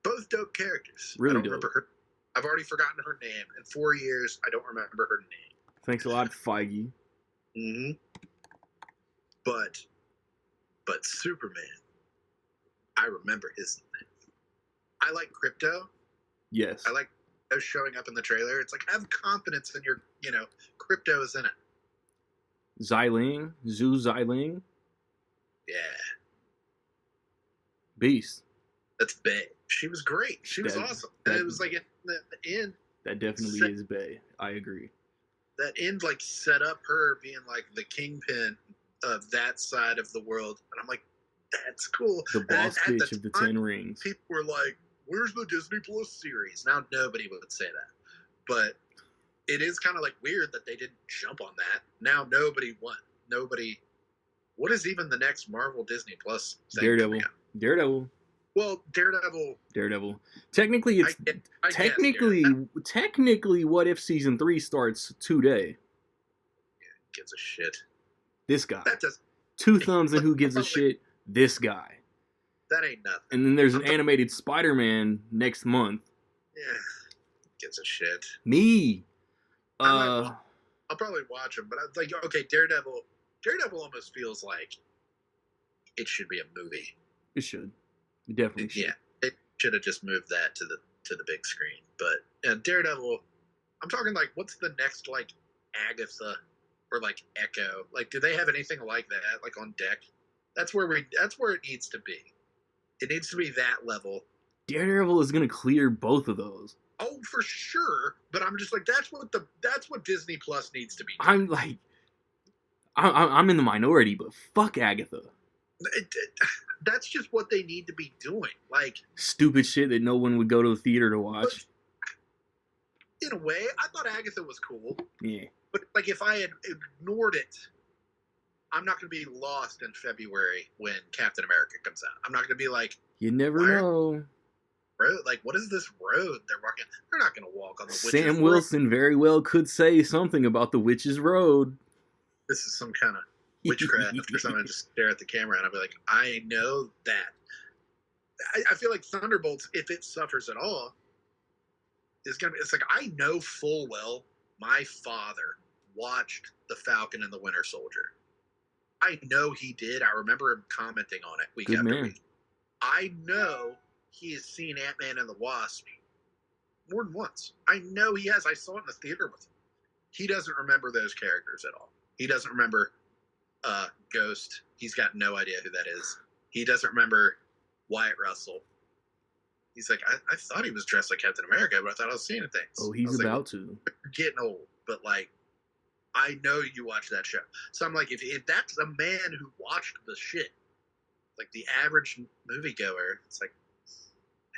Both dope characters. Really I don't dope. remember her. I've already forgotten her name. In 4 years, I don't remember her name. Thanks a lot, Feige. Mm-hmm. But Superman, I remember his name. I like Crypto. Yes. I like showing up in the trailer. It's like, have confidence in your, Crypto is in it. Zhu Xiling. Yeah. Beast. That's Bae. She was great. She was awesome. And it was like at the end. That definitely is Bae. I agree. That end like set up her being like the kingpin of that side of the world. And I'm like, that's cool. The boss bitch of the Ten Rings. People were like, where's the Disney Plus series? Now nobody would say that. But it is kind of like weird that they didn't jump on that. Now nobody. What is even the next Marvel Disney Plus thing? Daredevil. Well, Daredevil. Technically, it's technically. What if season 3 starts today? Yeah, gives a shit. This guy. That does. 2 thumbs and who gives a shit? This guy. That ain't nothing. And then there's an animated Spider-Man next month. Yeah, gives a shit. Me. I'll probably watch him, but I'm like, okay, Daredevil almost feels like it should be a movie. It should. It definitely should. Yeah, it should have just moved that to the big screen. But Daredevil, I'm talking like, what's the next like Agatha or like Echo? Like, do they have anything like that like on deck? That's where it needs to be. It needs to be that level. Daredevil is gonna clear both of those. Oh, for sure. But I'm just like, that's what Disney Plus needs to be. I'm like, I'm in the minority, but fuck Agatha. That's just what they need to be doing. Like stupid shit that no one would go to the theater to watch. In a way, I thought Agatha was cool. Yeah. But like if I had ignored it, I'm not going to be lost in February when Captain America comes out. I'm not going to be like, you never know. Road? Like, what is this road they're walking? They're not going to walk on the Witch's Sam Wilson road. very well could say something about the Witch's Road. This is some kind of witchcraft or something. I just stare at the camera and I'll be like, I know that. I feel like Thunderbolts, if it suffers at all, is gonna be. It's like I know full well my father watched The Falcon and the Winter Soldier. I know he did. I remember him commenting on it week after week. I know he has seen Ant-Man and the Wasp more than once. I know he has. I saw it in the theater with him. He doesn't remember those characters at all. He doesn't remember Ghost. He's got no idea who that is. He doesn't remember Wyatt Russell. He's like, I thought he was dressed like Captain America, but I thought I was seeing things. Oh, he's about to. You're getting old, but like, I know you watch that show. So I'm like, if that's a man who watched the shit, like the average moviegoer, it's like,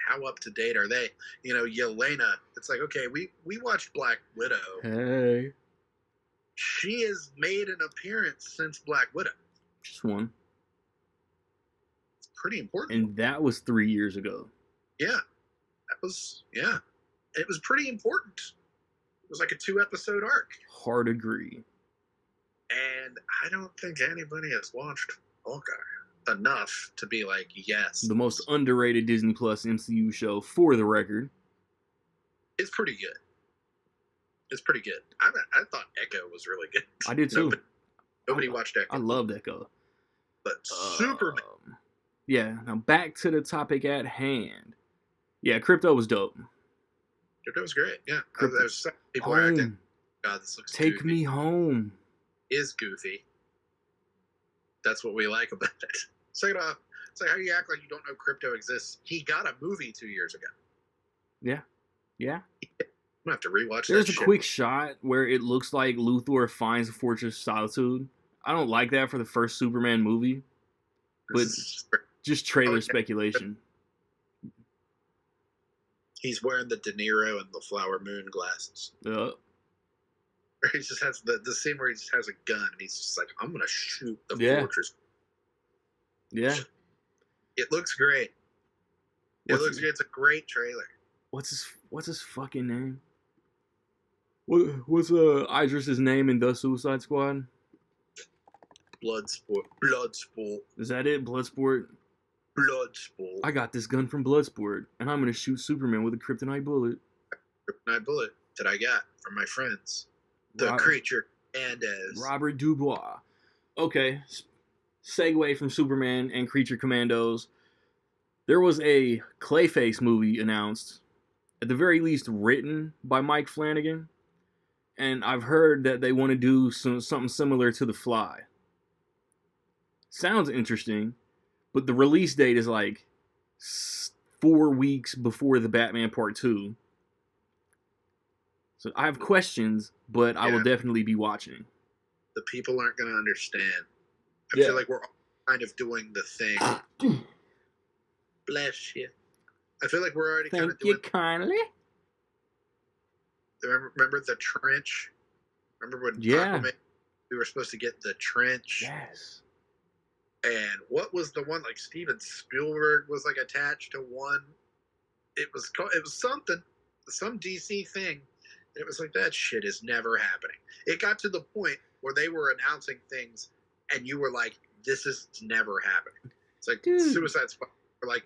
how up to date are they? You know, Yelena, it's like, okay, we watched Black Widow. Hey. She has made an appearance since Black Widow. Just one. It's pretty important. And that was 3 years ago. Yeah. It was pretty important. It was like a 2-episode arc. Hard agree. And I don't think anybody has watched Hawkeye enough to be like, yes. The most underrated Disney Plus MCU show, for the record. It's pretty good. It's pretty good. I thought Echo was really good. I did too. Nobody watched Echo. I loved Echo. But Superman. Yeah, now back to the topic at hand. Yeah, Crypto was dope. Crypto was great, yeah. There's people home. acting, God, this looks Take goofy. me home. Is goofy. That's what we like about it. Second off, it's like how you act like you don't know Crypto exists. He got a movie 2 years ago. Yeah. Yeah. I'm going to have to rewatch There's that a quick shot where it looks like Luthor finds a Fortress of Solitude. I don't like that for the first Superman movie. But just trailer speculation. He's wearing the De Niro and the Flower Moon glasses. He just has the scene where he just has a gun and he's just like, I'm going to shoot the fortress. Yeah. It looks great. Looks good. It's a great trailer. What's his fucking name? What's Idris's name in The Suicide Squad? Bloodsport. Is that it? Bloodsport? Bloodsport. I got this gun from Bloodsport, and I'm gonna shoot Superman with a kryptonite bullet. Kryptonite bullet that I got from my friends. The creature and as Robert Dubois. Okay, segue from Superman and Creature Commandos. There was a Clayface movie announced, at the very least written by Mike Flanagan, and I've heard that they want to do something similar to The Fly. Sounds interesting, but the release date is like 4 weeks before the Batman Part 2. So I have questions, but I will definitely be watching. The people aren't going to understand. I feel like we're all kind of doing the thing. Bless you. I feel like we're already kind of doing... Thank you kindly. Remember the trench? Remember when Aquaman, we were supposed to get the trench? Yes. And what was the one, like Steven Spielberg was like attached to one? It was something, some DC thing. And it was like, that shit is never happening. It got to the point where they were announcing things and you were like, this is never happening. It's like Suicide Squad.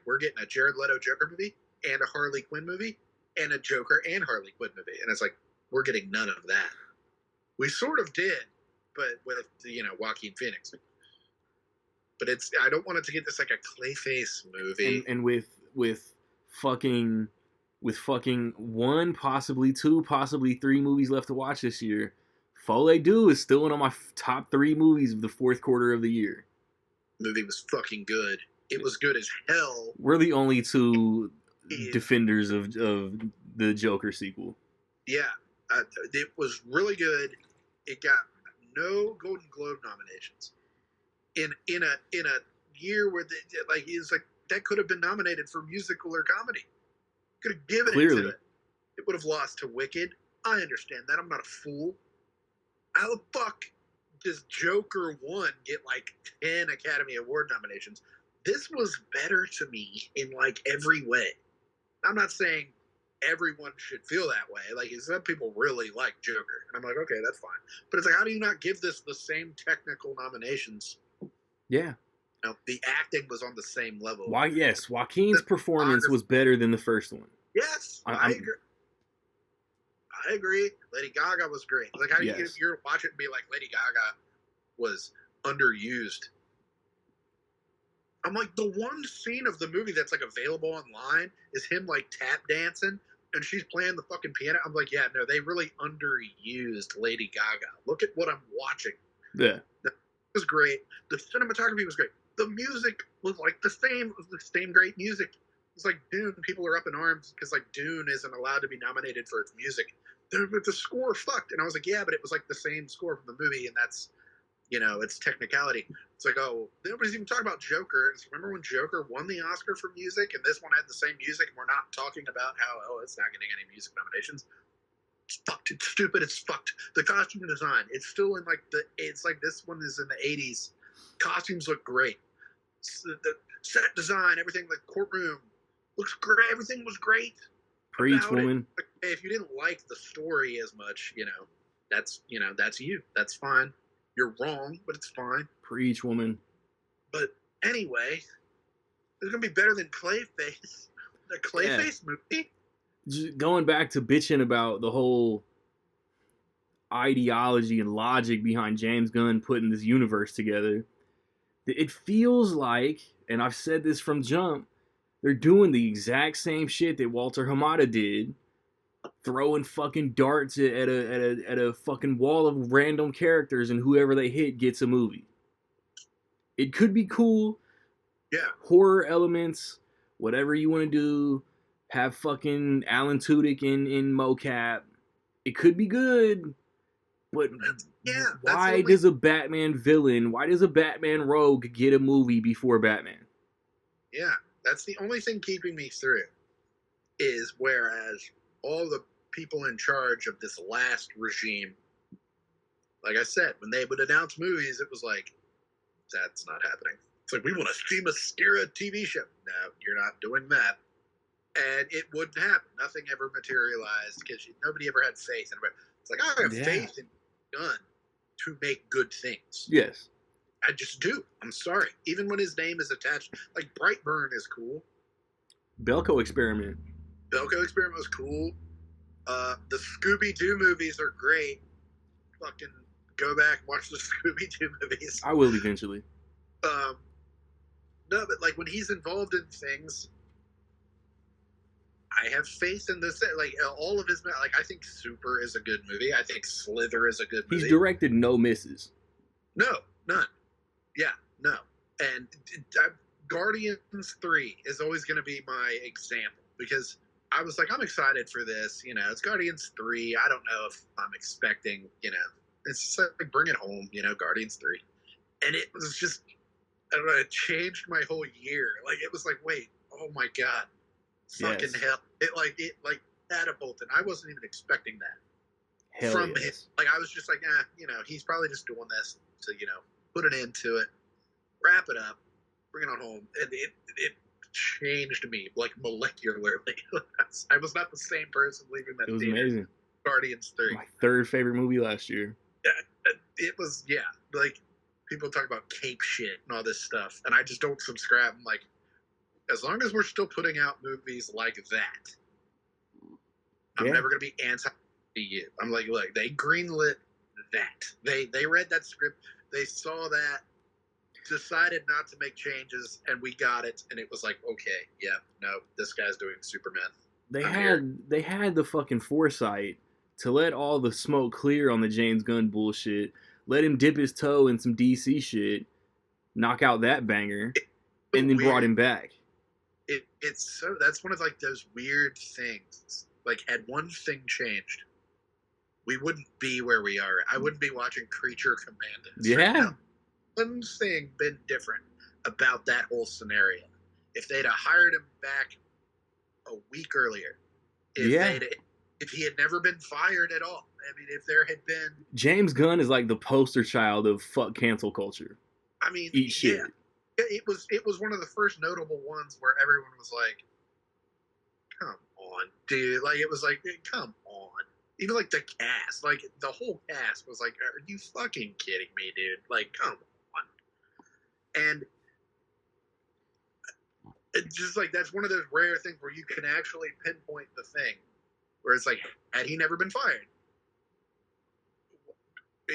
We're getting a Jared Leto Joker movie and a Harley Quinn movie and a Joker and Harley Quinn movie. And it's like, we're getting none of that. We sort of did, but with, Joaquin Phoenix. But I don't want it to get this like a Clayface movie. And with fucking 1, possibly 2, possibly 3 movies left to watch this year. All they do is still one of my top 3 movies of the fourth quarter of the year. The movie was fucking good. It was good as hell. We're the only 2 defenders of the Joker sequel. Yeah, it was really good. It got no Golden Globe nominations. In a year where like he's like that could have been nominated for musical or comedy. Could have given it to it. It would have lost to Wicked. I understand that. I'm not a fool. How the fuck does Joker 1 get like 10 Academy Award nominations? This was better to me in like every way. I'm not saying everyone should feel that way. Like some people really like Joker, and I'm like, okay, that's fine. But it's like, how do you not give this the same technical nominations? Yeah. No, the acting was on the same level. Why? Yes, Joaquin's performance was better than the first one. Yes, I agree. I agree. Lady Gaga was great. Like, how do you watch it and be like, Lady Gaga was underused? I'm like, the one scene of the movie that's like available online is him like tap dancing and she's playing the fucking piano. I'm like, yeah, no, they really underused Lady Gaga. Look at what I'm watching. Yeah. It was great. The cinematography was great. The music was like the same great music. It's like Dune. People are up in arms because like Dune isn't allowed to be nominated for its music. But the score fucked. And I was like, yeah, but it was like the same score from the movie, and that's, you know, it's technicality. It's like, oh, nobody's even talking about Joker. Remember when Joker won the Oscar for music, and this one had the same music, and we're not talking about how, oh, it's not getting any music nominations. It's fucked. It's stupid. It's fucked. The costume design, it's still in like it's like this one is in the 80s. Costumes look great. The set design, everything, like courtroom, looks great. Everything was great. Preach, woman. If you didn't like the story as much, that's you. That's fine. You're wrong, but it's fine. Preach, woman. But anyway, it's gonna be better than Clayface. The Clayface movie. Just going back to bitching about the whole ideology and logic behind James Gunn putting this universe together, it feels like, and I've said this from jump, they're doing the exact same shit that Walter Hamada did, throwing fucking darts at a fucking wall of random characters, and whoever they hit gets a movie. It could be cool. Yeah. Horror elements, whatever you want to do. Have fucking Alan Tudyk in mocap. It could be good. But why does a Batman villain, why does a Batman rogue get a movie before Batman? Yeah, that's the only thing keeping me through. Is whereas all the people in charge of this last regime, like I said, when they would announce movies, it was like, that's not happening. It's like, we want a Steve Mascara TV show. No, you're not doing that. And it wouldn't happen. Nothing ever materialized because nobody ever had faith in it. It's like, I have faith in Gunn to make good things. Yes. I just do. I'm sorry. Even when his name is attached, like Brightburn is cool. Belko Experiment. Belko Experiment was cool. The Scooby-Doo movies are great. Fucking go back and watch the Scooby-Doo movies. I will eventually. No, but like when he's involved in things, I have faith in this. Like all of his, like I think Super is a good movie. I think Slither is a good movie. He's directed no misses. No, none. Yeah, no. And Guardians 3 is always going to be my example because I was like, I'm excited for this. You know, it's Guardians 3. I don't know if I'm expecting, it's just like bring it home, Guardians 3. And it was just, I don't know, it changed my whole year. Like, it was like, wait, oh my God. Fucking hell. It catapulted. I wasn't even expecting that. Hell from yes. him. Like, I was just like, he's probably just doing this to, put an end to it, wrap it up, bring it on home. And it changed me, like, molecularly. I was not the same person leaving that theater. It was amazing. Guardians 3. My third favorite movie last year. It was, like, people talk about cape shit and all this stuff, and I just don't subscribe. I'm like, as long as we're still putting out movies like that, I'm never going to be anti-EU. I'm like, look, they greenlit that. They read that script. They saw that, decided not to make changes, and we got it. And it was like, okay, this guy's doing Superman. They had the fucking foresight to let all the smoke clear on the James Gunn bullshit. Let him dip his toe in some DC shit, knock out that banger, and then brought him back. That's one of like those weird things. Like, had one thing changed, we wouldn't be where we are. I wouldn't be watching Creature Commanders. Yeah. Right now. One thing been different. about that whole scenario. If they'd have hired him back a week earlier, if he had never been fired at all, I mean, if there had been... James Gunn is like the poster child of fuck cancel culture. I mean, eat shit. It was one of the first notable ones where everyone was like, come on, dude. Like, it was like, come on. Even like the cast, like the whole cast was like, are you fucking kidding me, dude? Like, come on. And it's just like, that's one of those rare things where you can actually pinpoint the thing where it's like, had he never been fired,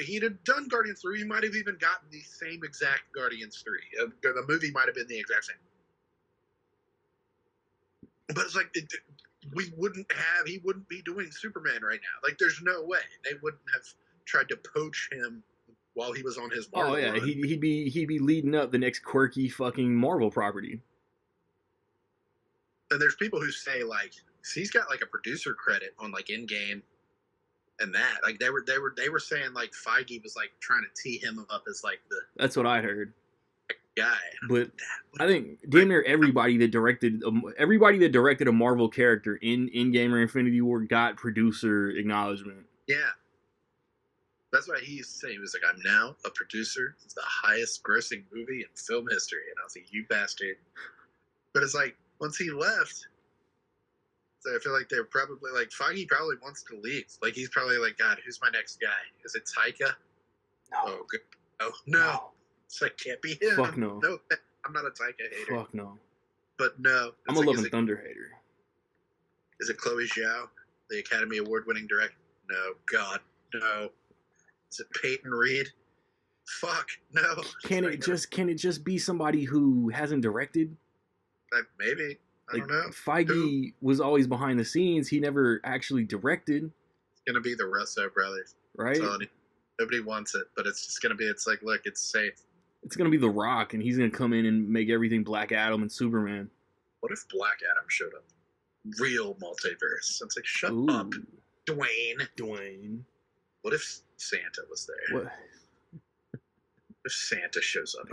he'd have done Guardians 3. He might have even gotten the same exact Guardians 3. The movie might have been the exact same. But it's like, he wouldn't be doing Superman right now. Like, there's no way. They wouldn't have tried to poach him while he was on his Marvel run. He'd be leading up the next quirky fucking Marvel property. And there's people who say, like, he's got like a producer credit on like Endgame and that. Like, they were saying like Feige was like trying to tee him up as like the... That's what I heard. Guy. But I think damn near everybody that directed a Marvel character in Endgame or Infinity War got producer acknowledgement. Yeah. That's why he used to say, he was like, I'm now a producer. It's the highest grossing movie in film history. And I was like, you bastard. But it's like, once he left, so I feel like they're probably like, Feige probably wants to leave. Like, he's probably like, God, who's my next guy? Is it Taika? No. Oh, good. Oh, no. It's like, can't be him. Fuck no. No, I'm not a Taika hater. Fuck no. But no. I'm a Love and Thunder hater. Is it Chloe Zhao, the Academy Award-winning director? No. God, no. Is it Peyton Reed? Fuck, no. Can it just be somebody who hasn't directed? Maybe. I don't know. Feige was always behind the scenes. He never actually directed. It's going to be the Russo brothers. Right? Nobody wants it, but it's just going to be, it's like, look, it's safe. It's going to be The Rock, and he's going to come in and make everything Black Adam and Superman. What if Black Adam showed up? Real multiverse. It's like, shut up, Dwayne. What if Santa was there? What if Santa shows up?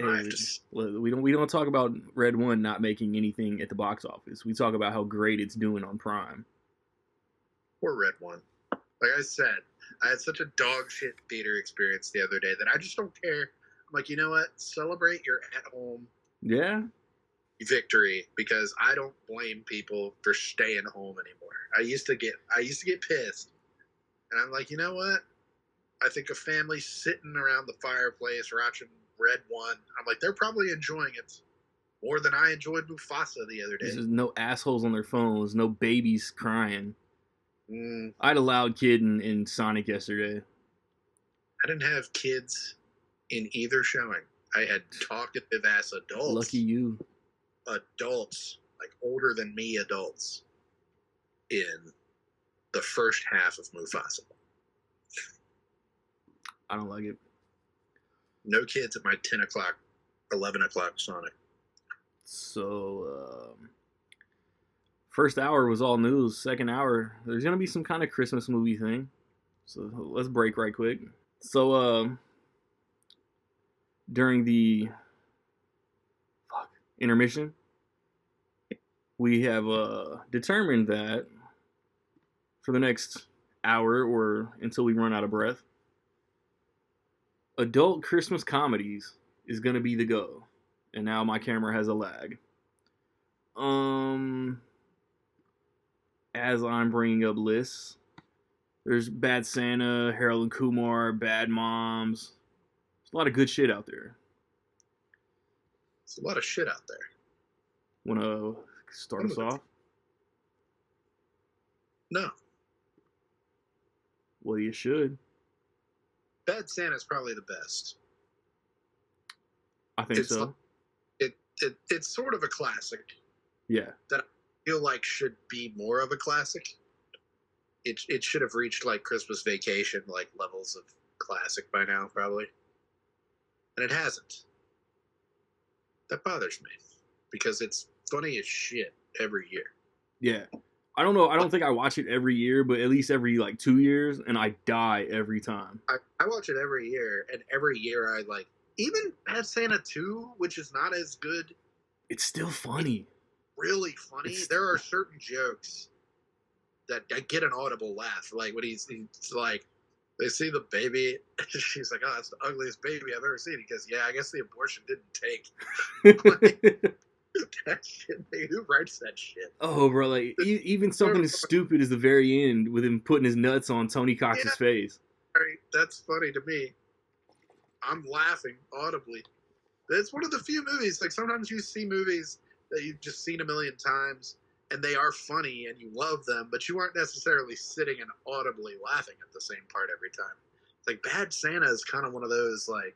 We don't talk about Red One not making anything at the box office. We talk about how great it's doing on Prime. Poor Red One. Like I said, I had such a dog shit theater experience the other day that I just don't care. I'm like, you know what? Celebrate your at-home victory, because I don't blame people for staying home anymore. I used to get pissed, and I'm like, you know what? I think a family sitting around the fireplace watching Red One, I'm like, they're probably enjoying it more than I enjoyed Mufasa the other day. There's no assholes on their phones, no babies crying. I had a loud kid in Sonic yesterday. I didn't have kids in either showing. I had talkative ass adults. Lucky you. Adults, like older than me adults, in the first half of Mufasa. I don't like it. No kids at my 10 o'clock, 11 o'clock Sonic. So, first hour was all news. Second hour, there's going to be some kind of Christmas movie thing. So, let's break right quick. So, during the intermission, we have determined that for the next hour or until we run out of breath, adult Christmas comedies is going to be the go. And now my camera has a lag. As I'm bringing up lists, there's Bad Santa, Harold and Kumar, Bad Moms. There's a lot of good shit out there. There's a lot of shit out there. Want to start us off? No. Well, you should. Bad Santa's probably the best. I think so. It's sort of a classic. Yeah. That I feel like should be more of a classic. It should have reached like Christmas Vacation like levels of classic by now, probably. And it hasn't. That bothers me because it's funny as shit every year. Yeah. I don't know. I don't think I watch it every year, but at least every like 2 years, and I die every time. I watch it every year, and every year I like even Bad Santa 2, which is not as good, it's still funny. Really funny. There are certain jokes that get an audible laugh. Like when he's like, they see the baby, and she's like, "Oh, that's the ugliest baby I've ever seen." He goes, "Yeah, I guess the abortion didn't take." Like, that shit, who writes that shit? Oh, bro, like even something as stupid as the very end with him putting his nuts on Tony Cox's face. Right, that's funny to me. I'm laughing audibly. It's one of the few movies. Like sometimes you see movies that you've just seen a million times, and they are funny and you love them, but you aren't necessarily sitting and audibly laughing at the same part every time. Like Bad Santa is kind of one of those like,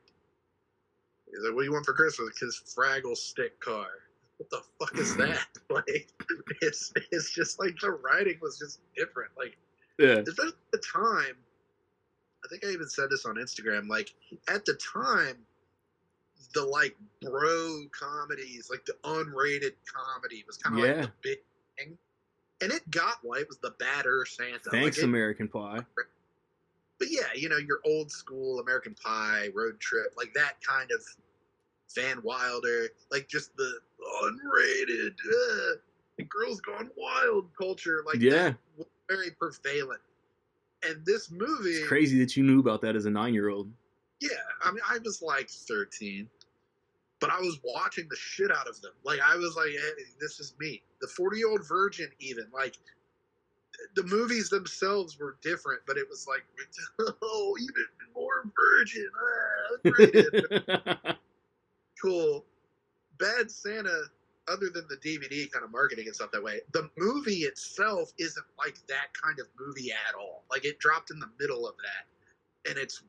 he's like, "What do you want for Christmas?" His Fraggle stick car. What the fuck is that? Like, it's just like the writing was just different. Like, yeah, especially at the time. I think I even said this on Instagram. Like at the time, the like bro comedies, like the unrated comedy, was kind of like the big thing, and it got one. It was the Badder Santa. Thanks, like American Pie. But yeah, your old school American Pie, Road Trip, like that kind of Van Wilder, like just the unrated, girls gone wild culture, like that was very prevalent. And this movie, it's crazy that you knew about that as a 9-year-old. Yeah, I mean, I was like 13, but I was watching the shit out of them. Like, I was like, hey, this is me. The 40-Year-Old Virgin, even. Like, the movies themselves were different, but it was like, oh, even more virgin. Cool. Bad Santa, other than the DVD kind of marketing and stuff that way, the movie itself isn't like that kind of movie at all. Like, it dropped in the middle of that. And it's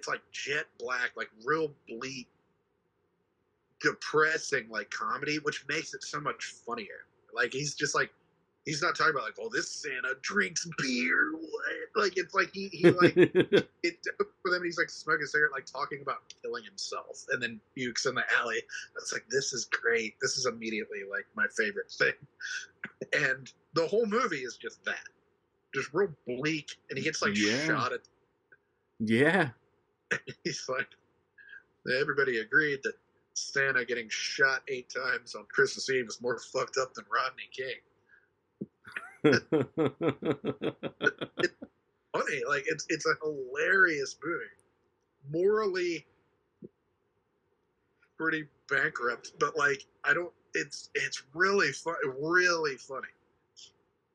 like jet black, like real bleak, depressing, like comedy, which makes it so much funnier. Like, he's just like, he's not talking about like, oh, this Santa drinks beer. What? Like, it's like he like it for them. He's like smoking a cigarette, like talking about killing himself, and then pukes in the alley. It's like, this is great. This is immediately like my favorite thing. And the whole movie is just that, just real bleak, and he gets like shot at. Yeah. He's like, everybody agreed that Santa getting shot 8 times on Christmas Eve is more fucked up than Rodney King. It's funny, like it's a hilarious movie, morally pretty bankrupt, but like it's really fun, really funny,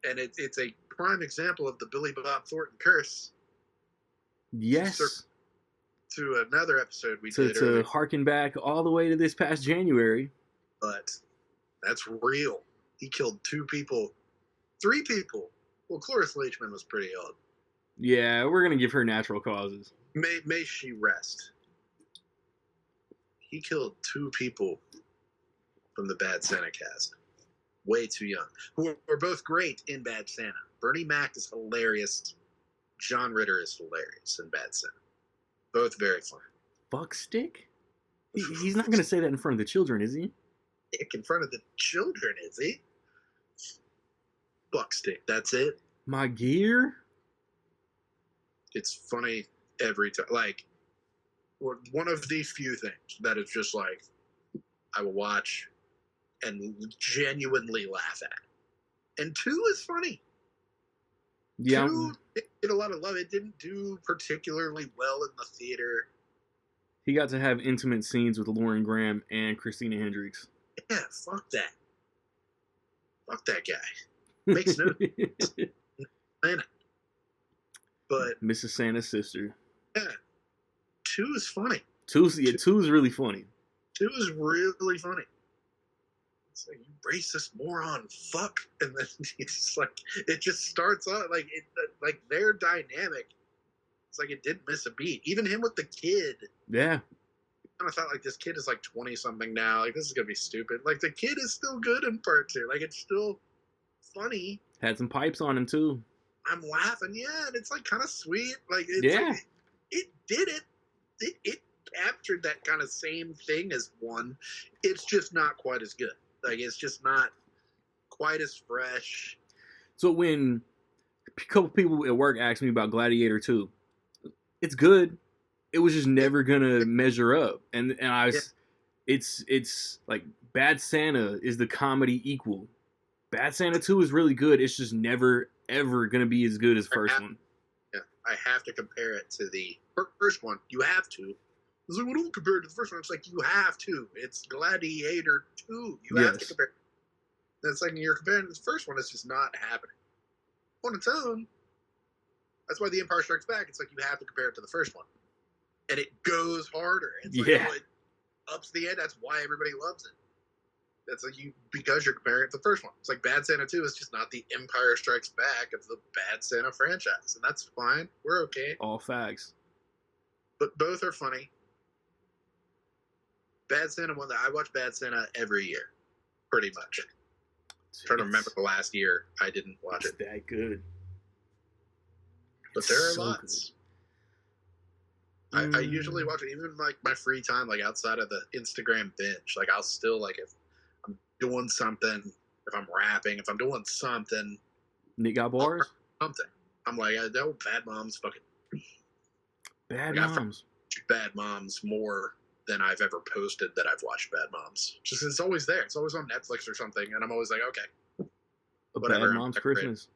and it's a prime example of the Billy Bob Thornton curse. Yes. To another episode we did to harken back all the way to this past January, but that's real. He killed 2 people. 3 people. Well, Cloris Leachman was pretty old. Yeah, we're gonna give her natural causes. May she rest. He killed 2 people from the Bad Santa cast. Way too young. Who are both great in Bad Santa. Bernie Mac is hilarious. John Ritter is hilarious in Bad Santa. Both very funny. Fuckstick? He's not gonna say that in front of the children, is he? In front of the children, is he? Buckstick, that's it. My gear? It's funny every time. Like, one of the few things that is just like, I will watch and genuinely laugh at. And 2 is funny. Yeah. 2 did a lot of love. It didn't do particularly well in the theater. He got to have intimate scenes with Lauren Graham and Christina Hendricks. Yeah, fuck that. Fuck that guy. Makes no sense. But Mrs. Santa's sister. Yeah. 2 is funny. 2 is really funny. 2 is really funny. It's like, you racist moron, fuck. And then it's like, it just starts off like their dynamic. It's like it didn't miss a beat. Even him with the kid. Yeah. I thought like this kid is like 20 something now. Like, this is gonna be stupid. Like, the kid is still good in part 2. Like, it's still funny. Had some pipes on him too. I'm laughing, yeah, and it's like kind of sweet. Like, yeah, like, it did it. It captured that kind of same thing as 1. It's just not quite as good. Like, it's just not quite as fresh. So when a couple people at work asked me about Gladiator 2, it's good. it was just never gonna measure up. And I was, it's like Bad Santa is the comedy equal. Bad Santa 2 is really good. It's just never ever gonna be as good as first one. Yeah, I have to compare it to the first one. You have to. It's like, well, don't compare it to the first one. It's like, you have to. It's Gladiator 2. You have to compare. It's like, you're comparing to the first one. It's just not happening on its own. That's why The Empire Strikes Back. It's like, you have to compare it to the first one, and it goes harder. It's like, oh, it ups the end. That's why everybody loves it. That's like, because you're comparing it to the first one. It's like Bad Santa 2 is just not the Empire Strikes Back of the Bad Santa franchise, and that's fine. We're okay. All facts. But both are funny. Bad Santa one, I watch Bad Santa every year, pretty much. I'm trying to remember the last year I didn't watch it. That good. But there are lots. I usually watch it, even like my free time, like outside of the Instagram binge. Like, I'll still, like, if I'm doing something, if I'm rapping, if I'm doing something. Nick got bars? Something. I'm like, I know Bad Moms fucking. Bad Moms. Bad Moms more than I've ever posted that I've watched Bad Moms. Just, it's always there. It's always on Netflix or something, and I'm always like, okay. Whatever. Bad Moms Christmas.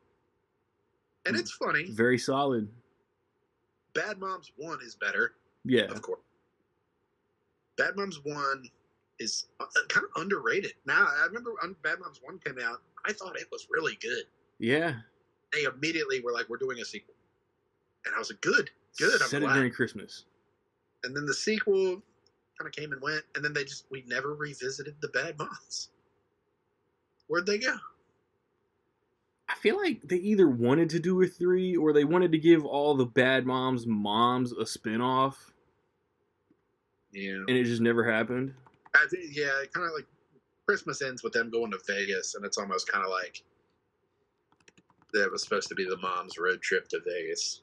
And it's funny. Very solid. Bad Moms 1 is better. Yeah. Of course. Bad Moms 1 is kind of underrated. Now, I remember when Bad Moms 1 came out, I thought it was really good. Yeah. They immediately were like, we're doing a sequel. And I was like, good. I'm Set glad. it during Christmas. And then the sequel kind of came and went, and then we never revisited the Bad Moms. Where'd they go? I feel like they either wanted to do a 3 or they wanted to give all the Bad Moms a spinoff. Yeah. And it just never happened. I think, yeah, kind of like Christmas ends with them going to Vegas, and it's almost kind of like that was supposed to be the mom's road trip to Vegas.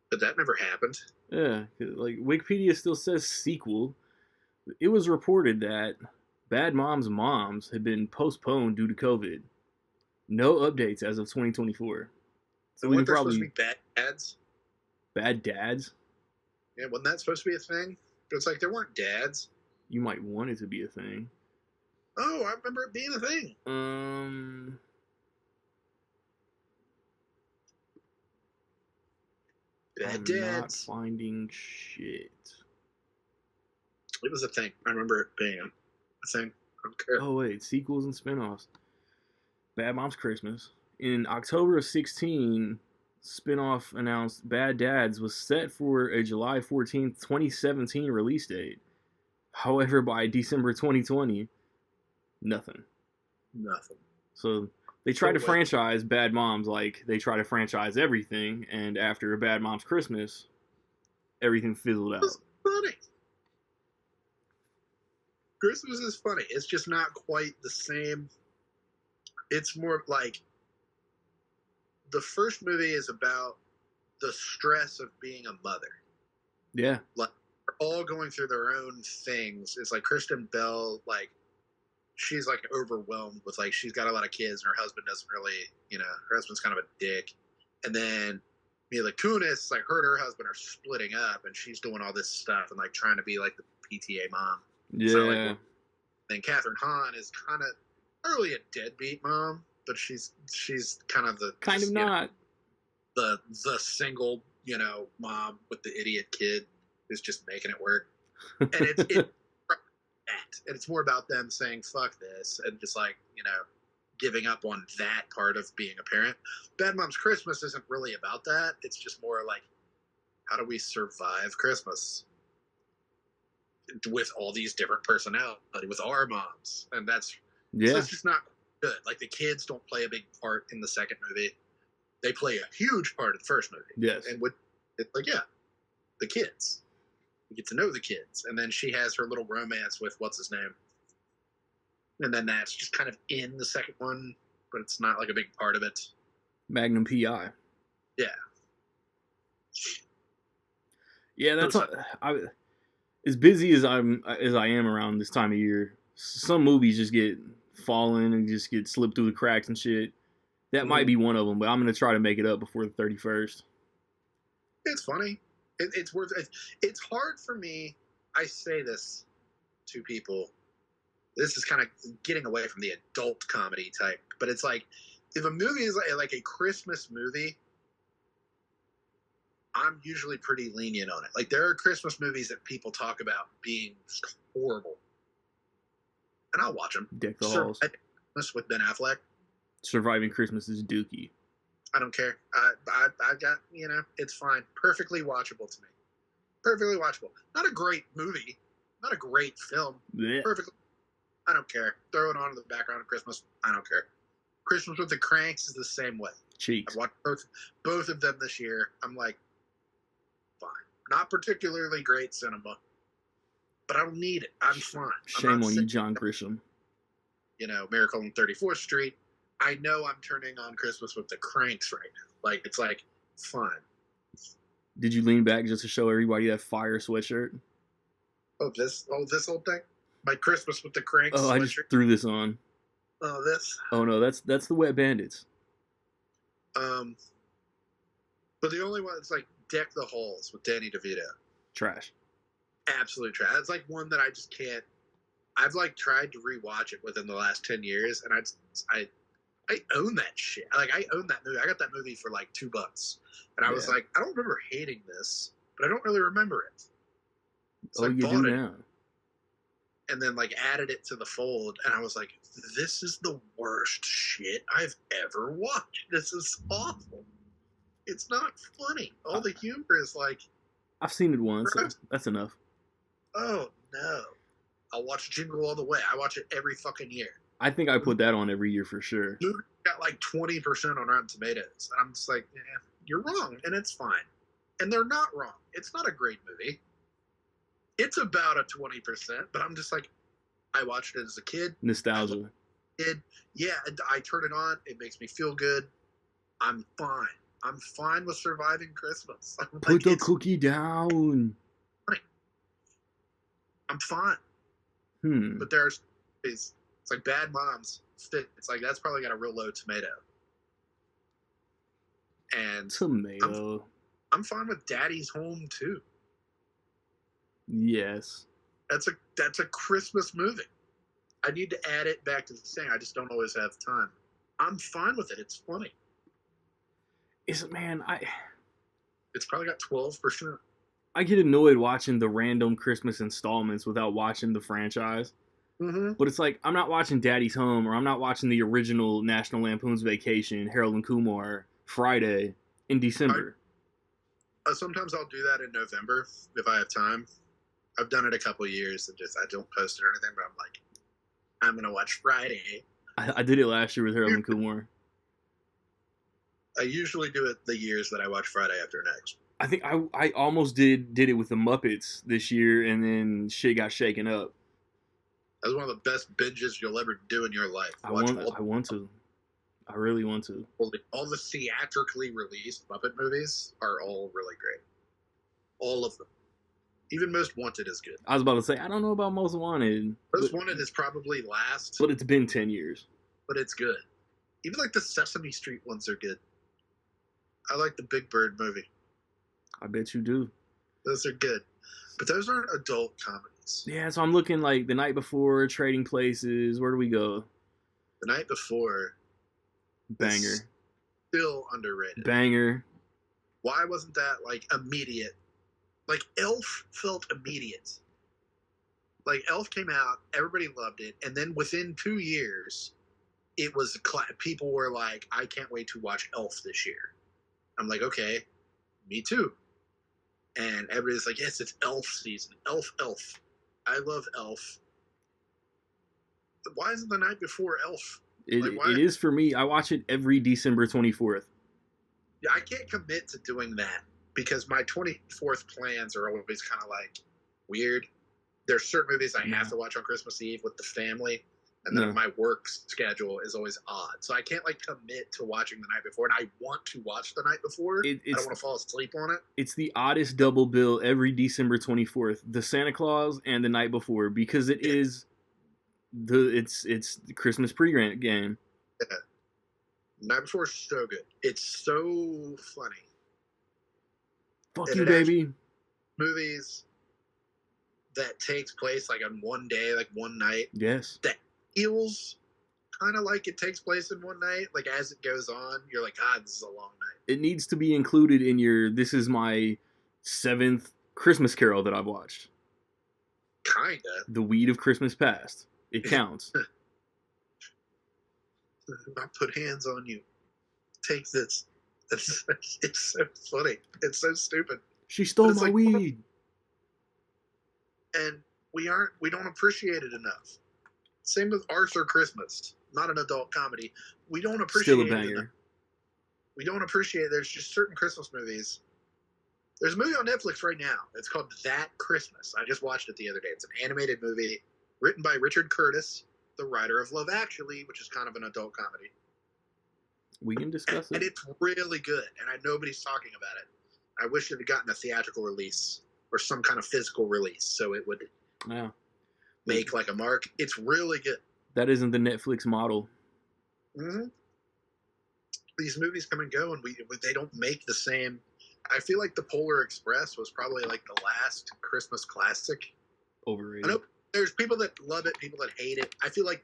But that never happened. Yeah, like Wikipedia still says sequel. It was reported that Bad Moms had been postponed due to COVID. No updates as of 2024. So weren't there supposed to be bad dads? Bad dads? Yeah, wasn't that supposed to be a thing? But it's like, there weren't dads. You might want it to be a thing. Oh, I remember it being a thing. Bad dads. I'm not finding shit. It was a thing. I remember it being a thing. Okay. Oh wait, sequels and spinoffs. Bad Moms Christmas. In October of 2016, spinoff announced Bad Dads was set for a July 14th, 2017 release date. However, by December 2020, nothing. So they tried to franchise Bad Moms like they try to franchise everything, and after Bad Moms Christmas, everything fizzled out. It's funny. Christmas is funny. It's just not quite the same. It's more like the first movie is about the stress of being a mother. Yeah. Like, they're all going through their own things. It's like Kristen Bell, like, she's like overwhelmed with, like, she's got a lot of kids and her husband doesn't really, her husband's kind of a dick. And then Mila Kunis, like, her and her husband are splitting up and she's doing all this stuff and, like, trying to be like the PTA mom. Yeah. So, like, then Catherine Hahn is kind of really a deadbeat mom, but she's kind of the not the single mom with the idiot kid who's just making it work, and it's more about them saying fuck this and just like giving up on that part of being a parent. Bad Moms Christmas isn't really about that. It's just more like, how do we survive Christmas with all these different personalities with our moms? And that's just not good. Like, the kids don't play a big part in the second movie. They play a huge part in the first movie. Yes. And it's like, the kids. You get to know the kids. And then she has her little romance with what's his name. And then that's just kind of in the second one, but it's not like a big part of it. Magnum P.I. Yeah. Yeah, that's as busy as I am around this time of year. Some movies just get fallen and just get slipped through the cracks and shit. That might be one of them, but I'm gonna try to make it up before the 31st. It's funny. It's worth it. It's hard for me. I say this to people. This is kind of getting away from the adult comedy type, but it's like if a movie is like a Christmas movie, I'm usually pretty lenient on it. Like there are Christmas movies that people talk about being horrible, and I'll watch them. Deck the halls. With Ben Affleck. Surviving Christmas is dookie. I don't care. I got, it's fine. Perfectly watchable to me. Perfectly watchable. Not a great movie. Not a great film. Yeah. Perfectly. I don't care. Throw it on in the background of Christmas. I don't care. Christmas with the Cranks is the same way. Cheeks. I watched both of them this year. I'm like, fine. Not particularly great cinema, but I don't need it. I'm fine. Shame on you, John Grisham. Miracle on 34th Street. I know I'm turning on Christmas with the Cranks right now. Like, it's like, fun. Did you lean back just to show everybody that fire sweatshirt? Oh, this whole thing? My Christmas with the Cranks sweatshirt? I just threw this on. Oh, this? Oh, no, that's the Wet Bandits. But the only one that's like Deck the Halls with Danny DeVito. Trash. Absolute trash. That's like one that I just can't. I've like tried to rewatch it within the last 10 years, and I own that shit. Like, I own that movie. I got that movie for like $2, and I was like, I don't remember hating this, but I don't really remember it. So you do now. And then like added it to the fold, and I was like, this is the worst shit I've ever watched. This is awful. It's not funny. All the humor is like, I've seen it once. So that's enough. Oh no. I'll watch Jingle All the Way. I watch it every fucking year. I think I put that on every year for sure. Movie got like 20% on Rotten Tomatoes. And I'm just like, you're wrong, and it's fine. And they're not wrong. It's not a great movie. It's about a 20%, but I'm just like, I watched it as a kid. Nostalgia. Yeah, I turn it on. It makes me feel good. I'm fine. I'm fine with surviving Christmas. Put the cookie down. I'm fine. But it's like Bad Moms. It's like that's probably got a real low tomato. And tomato. I'm fine with Daddy's Home too. Yes. That's a Christmas movie. I need to add it back to the thing. I just don't always have time. I'm fine with it. It's funny. It's probably got 12%. I get annoyed watching the random Christmas installments without watching the franchise. Mm-hmm. But it's like, I'm not watching Daddy's Home, or I'm not watching the original National Lampoon's Vacation, Harold and Kumar, Friday, in December. Sometimes I'll do that in November if I have time. I've done it a couple years and I don't post it or anything, but I'm like, I'm going to watch Friday. I did it last year with Harold and Kumar. I usually do it the years that I watch Friday After Next. I think I almost did it with the Muppets this year, and then shit got shaken up. That's one of the best binges you'll ever do in your life. I want to. I really want to. All the theatrically released Muppet movies are all really great. All of them. Even Most Wanted is good. I was about to say, I don't know about Most Wanted. Most Wanted is probably last. But it's been 10 years. But it's good. Even like the Sesame Street ones are good. I like the Big Bird movie. I bet you do. Those are good. But those aren't adult comedies. Yeah, so I'm looking like The Night Before, Trading Places. Where do we go? The Night Before. Banger. Still underrated. Banger. Why wasn't that like immediate? Like Elf felt immediate. Like Elf came out, everybody loved it, and then within 2 years, it was people were like, "I can't wait to watch Elf this year." I'm like, okay, me too. And everybody's like, yes, it's Elf season. Elf. I love Elf. But why isn't The Night Before Elf? It is for me. I watch it every December 24th. Yeah, I can't commit to doing that because my 24th plans are always kind of like weird. There's certain movies I have to watch on Christmas Eve with the family. And then my work schedule is always odd. So I can't like commit to watching The Night Before. And I want to watch The Night Before. I don't want to fall asleep on it. It's the oddest double bill every December 24th. The Santa Claus and The Night Before. Because it is it's the Christmas pre-game. Yeah. The Night Before is so good. It's so funny. Fuck you, baby. movies that takes place like on one day, like one night. Yes. That feels kind of like it takes place in one night. Like as it goes on, you're like, God, this is a long night. It needs to be included in your. This is my 7th Christmas Carol that I've watched. Kinda. The Weed of Christmas Past. It counts. I put hands on you. Take this. It's so funny. It's so stupid. She stole my weed. And we don't appreciate it enough. Same with Arthur Christmas. Not an adult comedy. We don't appreciate Still a it banger. enough. We don't appreciate it. There's just certain Christmas movies. There's a movie on Netflix right now. It's called That Christmas. I just watched it the other day. It's an animated movie written by Richard Curtis, the writer of Love Actually, which is kind of an adult comedy. We can discuss it. And it's really good, and nobody's talking about it. I wish it had gotten a theatrical release or some kind of physical release so it would make like a mark. It's really good. That isn't the Netflix model. Mm-hmm. These movies come and go, and they don't make the same. I feel like The Polar Express was probably like the last Christmas classic. Overrated. I know there's people that love it, people that hate it. I feel like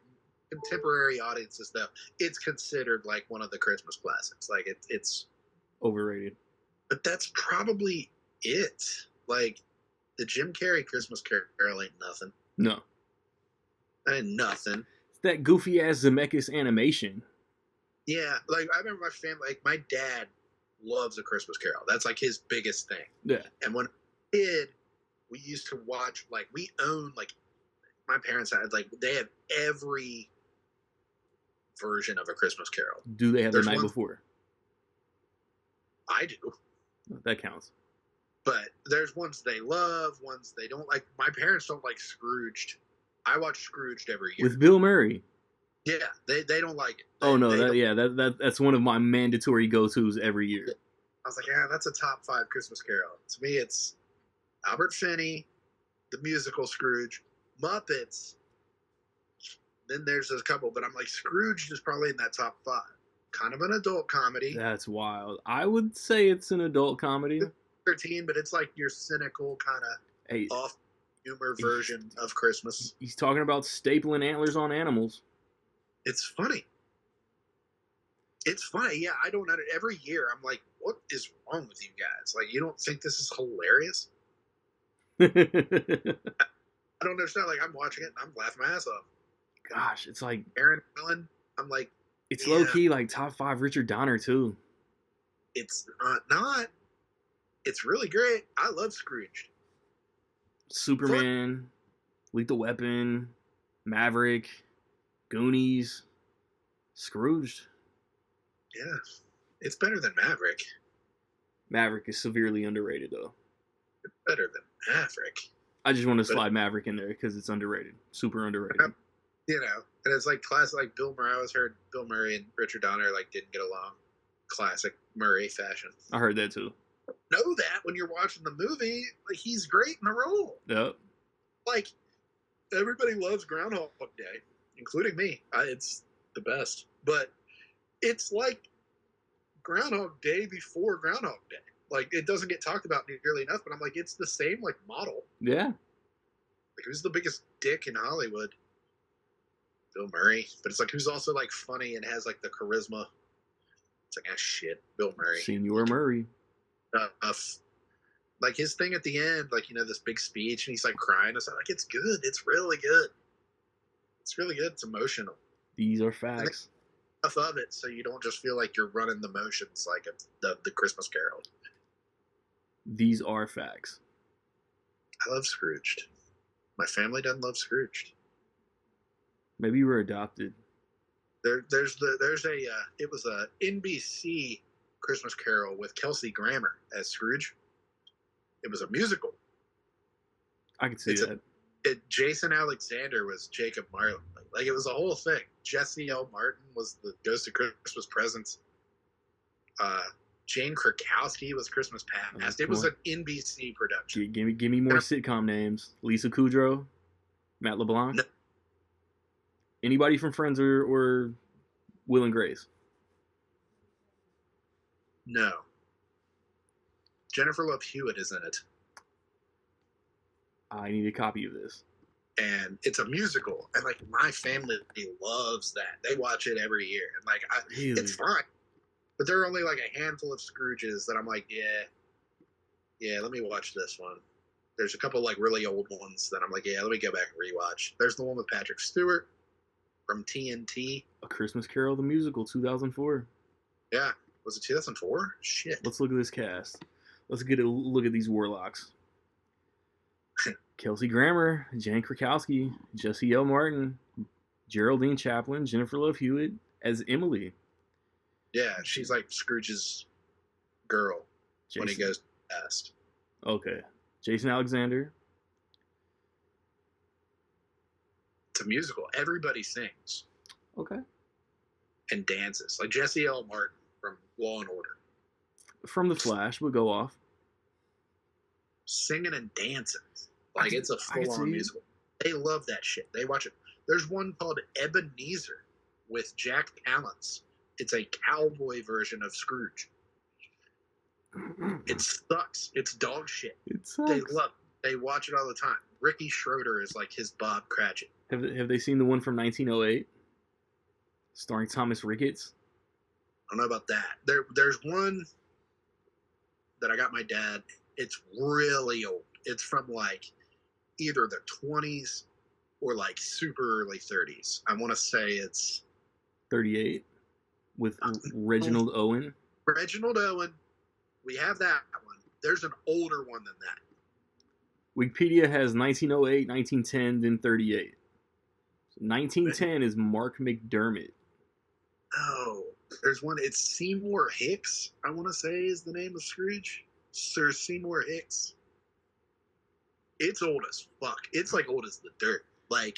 contemporary audiences, though, it's considered like one of the Christmas classics. Like it's overrated. But that's probably it. Like the Jim Carrey Christmas Carol ain't nothing. No. That ain't nothing. It's that goofy ass Zemeckis animation. Yeah, like I remember my family, like my dad loves A Christmas Carol. That's like his biggest thing. Yeah. And when I was a kid, we used to watch, like we own, like my parents had, like they have every version of A Christmas Carol. Do they have The Night Before? I do. That counts. But there's ones they love, ones they don't like. My parents don't like Scrooged. I watch Scrooged every year. With Bill Murray. Yeah, they don't like it. Oh no, that's one of my mandatory go-tos every year. I was like, yeah, that's a top 5 Christmas Carol. To me, it's Albert Finney, the musical Scrooge, Muppets. Then there's a couple, but I'm like, Scrooge is probably in that top 5. Kind of an adult comedy. That's wild. I would say it's an adult comedy. 13, but it's like your cynical kind of off humor version of Christmas. He's talking about stapling antlers on animals. It's funny. It's funny. Yeah, I don't know. Every year, I'm like, what is wrong with you guys? Like, you don't think this is hilarious? I don't understand. Like, I'm watching it and I'm laughing my ass off. Gosh, it's like Aaron Allen. I'm like, it's low key like top 5 Richard Donner too. It's not. It's really great. I love Scrooge. Superman, Lethal Weapon, Maverick, Goonies, Scrooged. Yeah, it's better than Maverick. Maverick is severely underrated though. It's better than Maverick. I just want to slide Maverick in there because it's underrated, super underrated. You know, and it's like classic, like Bill Murray. I always heard Bill Murray and Richard Donner like didn't get along. Classic Murray fashion. I heard that too. Know that when you're watching the movie, like he's great in the role. Yep. Like everybody loves Groundhog Day, including me. It's the best, but it's like Groundhog Day before Groundhog Day. Like it doesn't get talked about nearly enough, but I'm like, it's the same like model. Yeah. Like who's the biggest dick in Hollywood? Bill Murray, but it's like who's also like funny and has like the charisma. It's like shit, Bill Murray. Senor Murray. Like his thing at the end, like this big speech, and he's like crying. It's like it's good. It's really good. It's really good. It's emotional. These are facts. Enough of it, so you don't just feel like you're running the motions like the Christmas Carol. These are facts. I love Scrooged. My family doesn't love Scrooged. Maybe you were adopted. There's it was a NBC Christmas Carol with Kelsey Grammer as Scrooge. It was a musical. I can see that. Jason Alexander was Jacob Marley. Like it was a whole thing. Jesse L. Martin was the Ghost of Christmas Presents. Jane Krakowski was Christmas Past. It was an NBC production. Give me more sitcom names. Lisa Kudrow, Matt LeBlanc. No. Anybody from Friends or Will and Grace? No. Jennifer Love Hewitt is in it. I need a copy of this. And it's a musical, and like my family loves that. They watch it every year, and like Really? it's fine. But there are only like a handful of Scrooges that I'm like, yeah, let me watch this one. There's a couple like really old ones that I'm like, yeah, let me go back and rewatch. There's the one with Patrick Stewart from TNT. A Christmas Carol, the musical, 2004. Yeah, was it 2004? Shit. Let's look at this cast. Let's get a look at these warlocks. Kelsey Grammer, Jan Krakowski, Jesse L. Martin, Geraldine Chaplin, Jennifer Love Hewitt as Emily. Yeah, she's like Scrooge's girl when he goes past. Okay. Jason Alexander. It's a musical. Everybody sings. Okay. And dances. Like Jesse L. Martin from Law and Order. From The Flash, would go off. Singing and dancing. Like, it's a full-on musical. They love that shit. They watch it. There's one called Ebenezer with Jack Palance. It's a cowboy version of Scrooge. It sucks. It's dog shit. It sucks. They love it. They watch it all the time. Ricky Schroeder is like his Bob Cratchit. Have they seen the one from 1908? Starring Thomas Ricketts? I don't know about that. There's one that I got my dad. It's really old. It's from like either the 20s or like super early 30s. I want to say it's 38 with Reginald Owen. Reginald Owen. We have that one. There's an older one than that. Wikipedia has 1908, 1910, then 38. 1910 is Mark McDermott. Oh, there's one. It's Seymour Hicks, I want to say is the name of Scrooge. Sir Seymour Hicks. It's old as fuck. It's like old as the dirt. Like,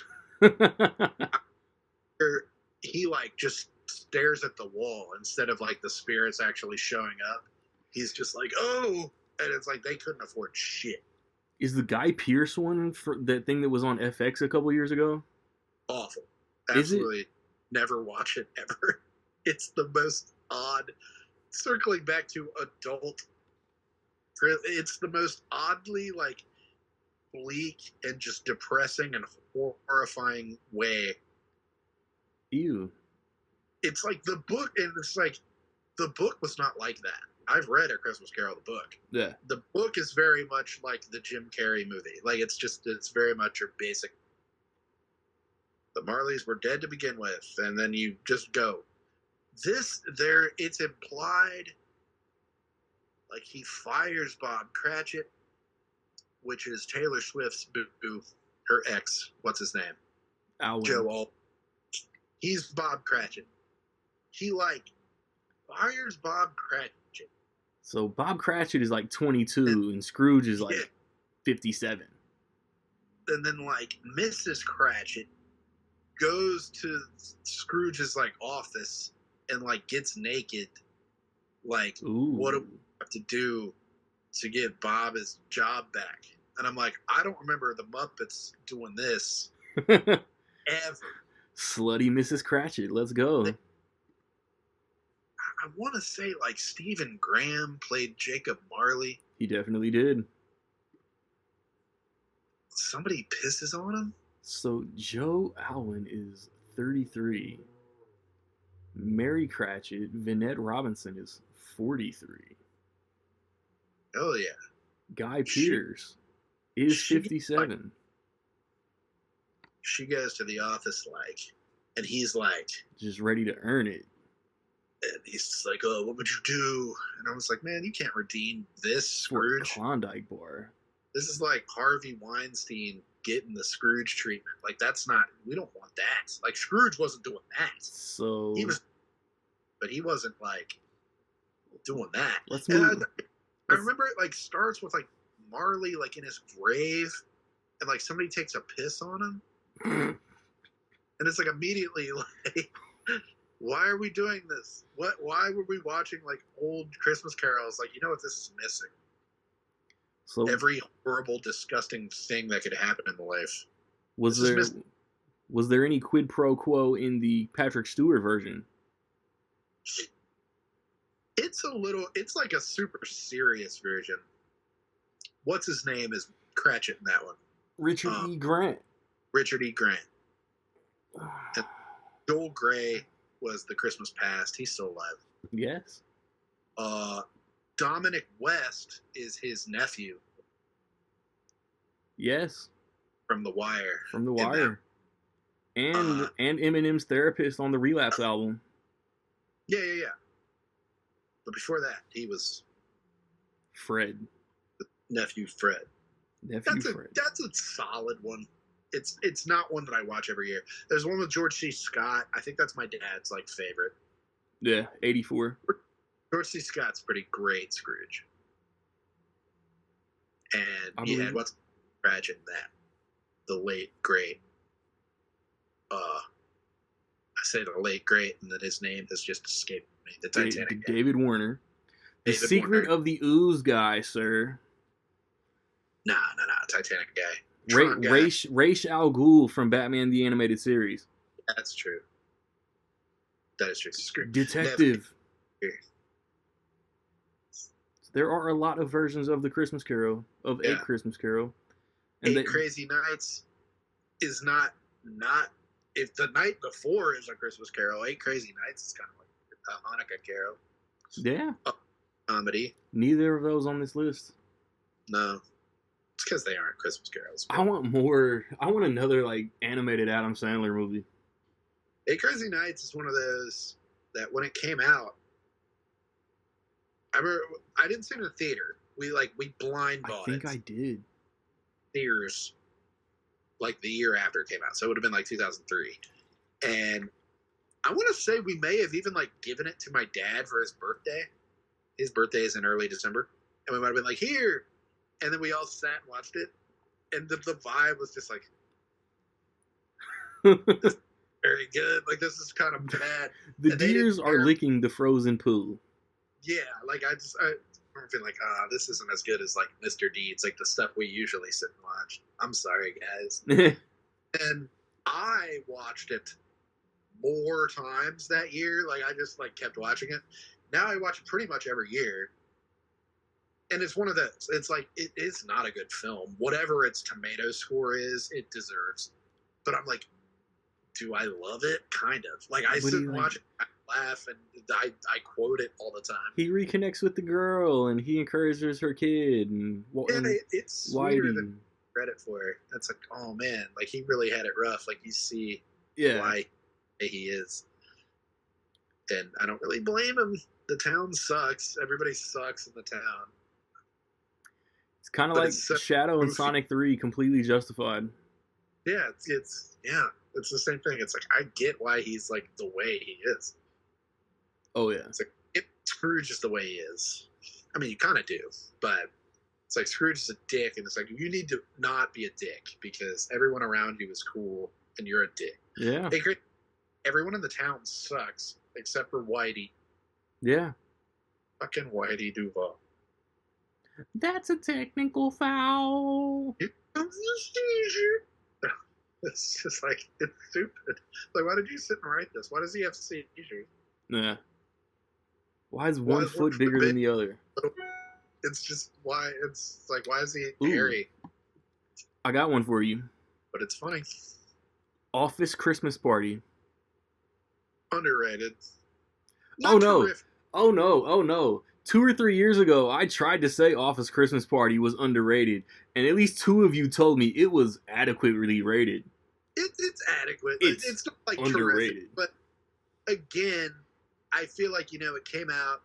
he like just stares at the wall instead of like the spirits actually showing up. He's just like, oh, and it's like they couldn't afford shit. Is the Guy Pearce one for that thing that was on FX a couple years ago? Awful. Absolutely. Never watch it ever. It's the most odd. Circling back to adult, it's the most oddly like bleak and just depressing and horrifying way. Ew. It's like the book, and it's like the book was not like that. I've read A Christmas Carol, the book. Yeah. The book is very much like the Jim Carrey movie. Like it's very much your basic. The Marleys were dead to begin with, and then you just go. It's implied like he fires Bob Cratchit, which is Taylor Swift's boo, her ex. What's his name? Alwyn. Joe Alt. He's Bob Cratchit. He like fires Bob Cratchit. So Bob Cratchit is like 22, and Scrooge is like 57. And then like Mrs. Cratchit goes to Scrooge's like office and like gets naked. Like, ooh, what do we have to do to get Bob his job back? And I'm like, I don't remember the Muppets doing this ever. Slutty Mrs. Cratchit, let's go. I want to say like Stephen Graham played Jacob Marley. He definitely did. Somebody pisses on him? So Joe Alwyn is 33. Mary Cratchit, Vinette Robinson is 43. Oh yeah. Guy Pearce is 57. She goes to the office like, and he's like, just ready to earn it. And he's just like, oh, what would you do? And I was like, man, you can't redeem this, Scrooge. For a Klondike bar. This is like Harvey Weinstein getting the Scrooge treatment. Like, that's not, we don't want that. Like, Scrooge wasn't doing that. So. But he wasn't like doing that. Let's move. I remember it like starts with like Marley like in his grave and like somebody takes a piss on him. And it's like immediately like, why are we doing this? Why were we watching like old Christmas carols? Like, you know what this is missing? So every horrible, disgusting thing that could happen in the life. Was there any quid pro quo in the Patrick Stewart version? It's like a super serious version. What's his name is Cratchit in that one? Richard E. Grant. Richard E. Grant. And Joel Grey was the Christmas Past. He's still alive. Yes. Dominic West is his nephew. Yes. From The Wire. From The Wire. And Eminem's therapist on the Relapse album. Yeah. But before that, he was Fred. Nephew Fred. Fred. That's a solid one. It's not one that I watch every year. There's one with George C. Scott. I think that's my dad's favorite. Yeah, 84. George C. Scott's pretty great Scrooge. And he had what's tragic in that. The late great. I say the late great, and then his name has just escaped me. The Titanic guy. David Warner. The Secret of the Ooze guy, sir. Nah. Titanic guy. Ra's al Ghul from Batman the Animated Series. That's true. That is true. Detective. There are a lot of versions of the Christmas Carol, of A Christmas Carol. And Crazy Nights is not if the night before is a Christmas Carol, Eight Crazy Nights is kind of like a Hanukkah Carol. Yeah. Comedy. Neither of those on this list. No. It's because they aren't Christmas carols. I want more. I want another animated Adam Sandler movie. Eight Crazy Nights is one of those that when it came out, I didn't see it in the theater. We blind bought it. I think I did. Theaters, the year after it came out, so it would have been 2003. And I want to say we may have even given it to my dad for his birthday. His birthday is in early December, and we might have been here. And then we all sat and watched it, and the vibe was just this is very good. This is kind of bad. The deers are licking the frozen poo. Yeah, I'm feeling this isn't as good as Mr. Deeds, the stuff we usually sit and watch. I'm sorry, guys. And I watched it more times that year. I just kept watching it. Now I watch it pretty much every year. And it's one of those. It's it is not a good film. Whatever its tomato score is, it deserves. But I'm do I love it? Kind of. I sit and watch it, I laugh, and I quote it all the time. He reconnects with the girl, and he encourages her kid. And it's sweeter than credit for it. That's oh man, he really had it rough. You see why he is. And I don't really blame him. The town sucks. Everybody sucks in the town. It's kind of Shadow and Sonic 3 completely justified. Yeah, it's the same thing. It's I get why he's the way he is. Oh yeah. It's Scrooge is the way he is. I mean, you kind of do, but it's Scrooge is a dick, and it's you need to not be a dick because everyone around you is cool, and you're a dick. Yeah. Everyone in the town sucks except for Whitey. Yeah. Fucking Whitey Duvall. That's a technical foul. Here comes the seizure. It's just it's stupid. Why did you sit and write this? Why does he have seizures? Yeah. Why is one foot bigger than the other? It's just why. It's why is he hairy? I got one for you. But it's funny. Office Christmas Party. Underrated. Oh no. 2 or 3 years ago, I tried to say Office Christmas Party was underrated, and at least 2 of you told me it was adequately rated. It's adequate. It's not underrated. Terrific, but again, I feel it came out,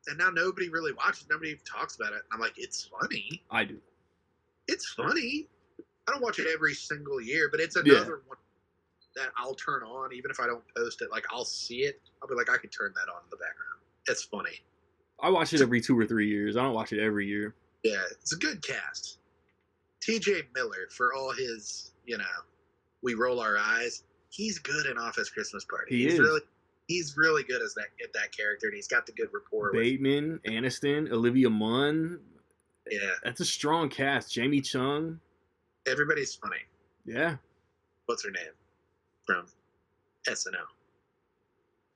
and now nobody really watches. Nobody even talks about it. I'm it's funny. I do. It's funny. I don't watch it every single year, but it's another one that I'll turn on, even if I don't post it. I'll see it. I'll be I could turn that on in the background. It's funny. I watch it every 2 or 3 years. I don't watch it every year. Yeah, it's a good cast. T.J. Miller, for all his, we roll our eyes, he's good in Office Christmas Party. He's really good as that character, and he's got the good rapport. Bateman, Aniston, Olivia Munn. Yeah. That's a strong cast. Jamie Chung. Everybody's funny. Yeah. What's her name? From SNL.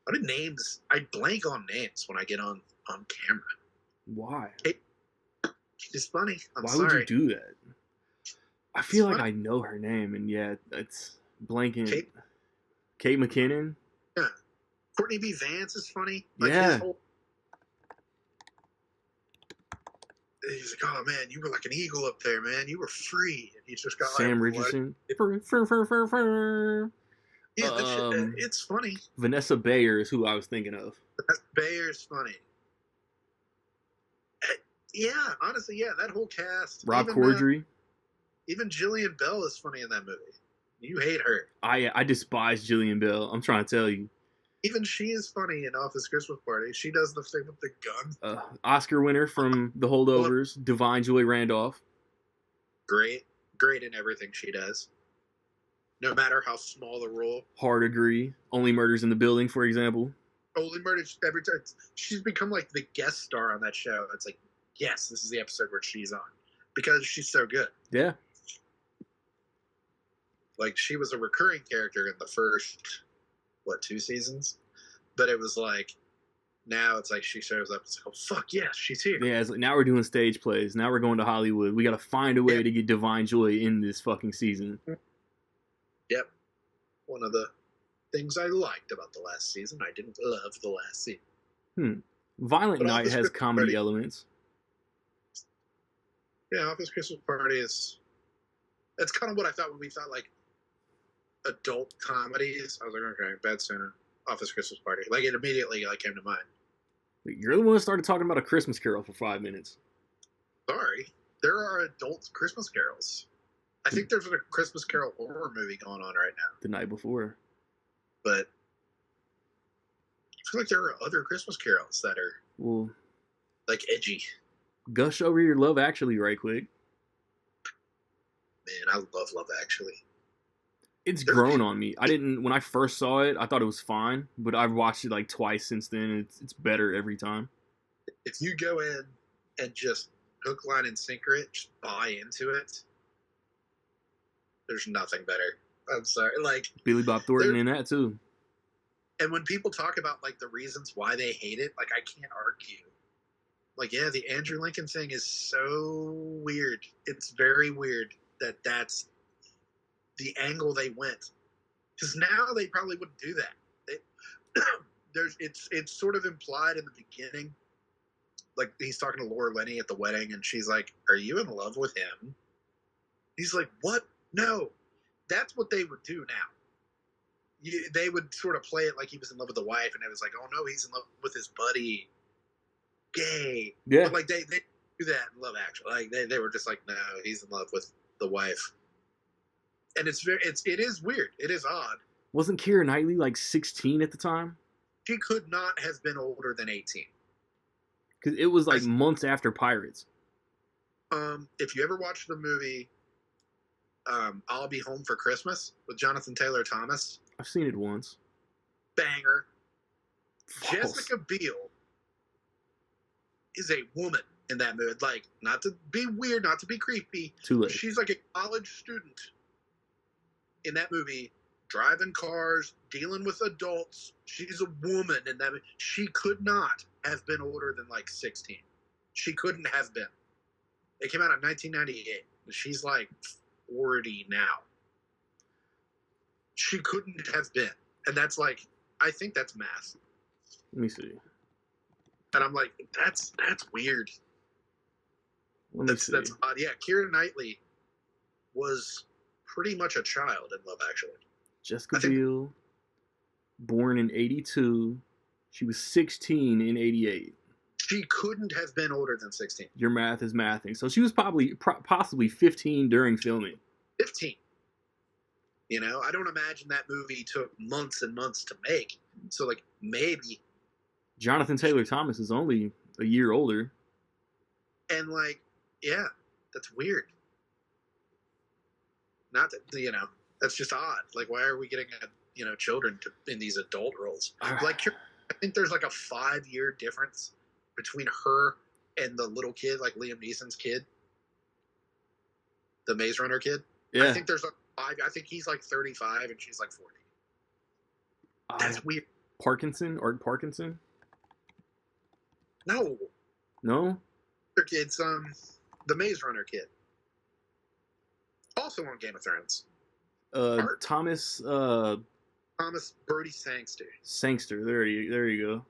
What are names? I blank on names when I get on camera. Why? She's funny. Why would you do that? I It's feel like funny. I know her name, and yeah, it's blanking. Kate, Kate McKinnon. yeah. Courtney B. Vance is funny. Like his Yeah. whole. He's like, oh man, you were like an eagle up there, man. You were free, and he's just got like Sam what? Richardson. Fur. Yeah, that shit. It's funny. Vanessa Bayer is who I was thinking of. Bayer's funny. Yeah, honestly, yeah, that whole cast. Rob Corddry. Even Jillian Bell is funny in that movie. You hate her. I despise Jillian Bell. I'm trying to tell you. Even she is funny in Office Christmas Party. She does the thing with the gun. Oscar winner from The Holdovers, Divine Joy Randolph. Great in everything she does. No matter how small the role. Hard agree. Only Murders in the Building, for example. Only Murders every time. She's become like the guest star on that show. It's like, yes, this is the episode where she's on. Because she's so good. Yeah. Like, she was a recurring character in the first, 2 seasons? But it was like, now it's like she shows up. It's like, oh, fuck, yes, she's here. Yeah, it's like, now we're doing stage plays. Now we're going to Hollywood. We got to find a way to get Divine Joy in this fucking season. Yep. One of the things I liked about the last season. I didn't love the last season. Violent Night has comedy elements. Yeah, Office Christmas Party is... That's kind of what I thought when we thought, like, adult comedies. I was like, okay, Bad Santa, Office Christmas Party. Like, it immediately came to mind. You're the one who started talking about A Christmas Carol for 5 minutes. Sorry. There are adult Christmas carols. I think there's a Christmas Carol horror movie going on right now. The night before. But I feel like there are other Christmas carols that are, like, edgy. Gush over your Love Actually right quick. Man, I love Love Actually. It's grown on me. When I first saw it, I thought it was fine, but I've watched it like twice since then, and it's better every time. If you go in and just hook, line, and sinker it, just buy into it, there's nothing better. I'm sorry. Like, Billy Bob Thornton in that, too. And when people talk about, like, the reasons why they hate it, like, I can't argue. Like, yeah, the Andrew Lincoln thing is so weird. It's very weird that that's the angle they went. Because now they probably wouldn't do that. It's sort of implied in the beginning. Like, he's talking to Laura Linney at the wedding, and she's like, are you in love with him? He's like, what? No. That's what they would do now. They would sort of play it like he was in love with the wife, and it was like, oh no, he's in love with his buddy. Gay. Yeah. But like they do that in Love Actually. Like they were just like, no, he's in love with the wife. And it is weird. It is odd. Wasn't Keira Knightley like 16 at the time? She could not have been older than 18. Because it was like months after Pirates. If you ever watch the movie I'll Be Home for Christmas with Jonathan Taylor Thomas. I've seen it once. Banger. False. Jessica Biel is a woman in that movie. Like, not to be weird, not to be creepy. Too late. She's like a college student in that movie, driving cars, dealing with adults. She's a woman in that movie. She could not have been older than like 16. She couldn't have been. It came out in 1998. She's like 40 now. She couldn't have been. And that's like, I think that's math. Let me see. And I'm like, that's weird. That's odd. Yeah, Keira Knightley was pretty much a child in Love Actually. Jessica Biel, born in 82. She was 16 in 88. She couldn't have been older than 16. Your math is mathing. So she was possibly 15 during filming. 15. You know, I don't imagine that movie took months and months to make. So, like, maybe. Jonathan Taylor Thomas is only a year older. And, like, yeah, that's weird. Not that, you know, that's just odd. Like, why are we getting, children in these adult roles? Like, I think there's, like, a 5-year difference between her and the little kid, like Liam Neeson's kid. The Maze Runner kid. Yeah. I think there's I think he's like 35 and she's like 40. That's weird. Art Parkinson? No. No? It's the Maze Runner kid. Also on Game of Thrones. Thomas Birdie Sangster. Sangster. There you go.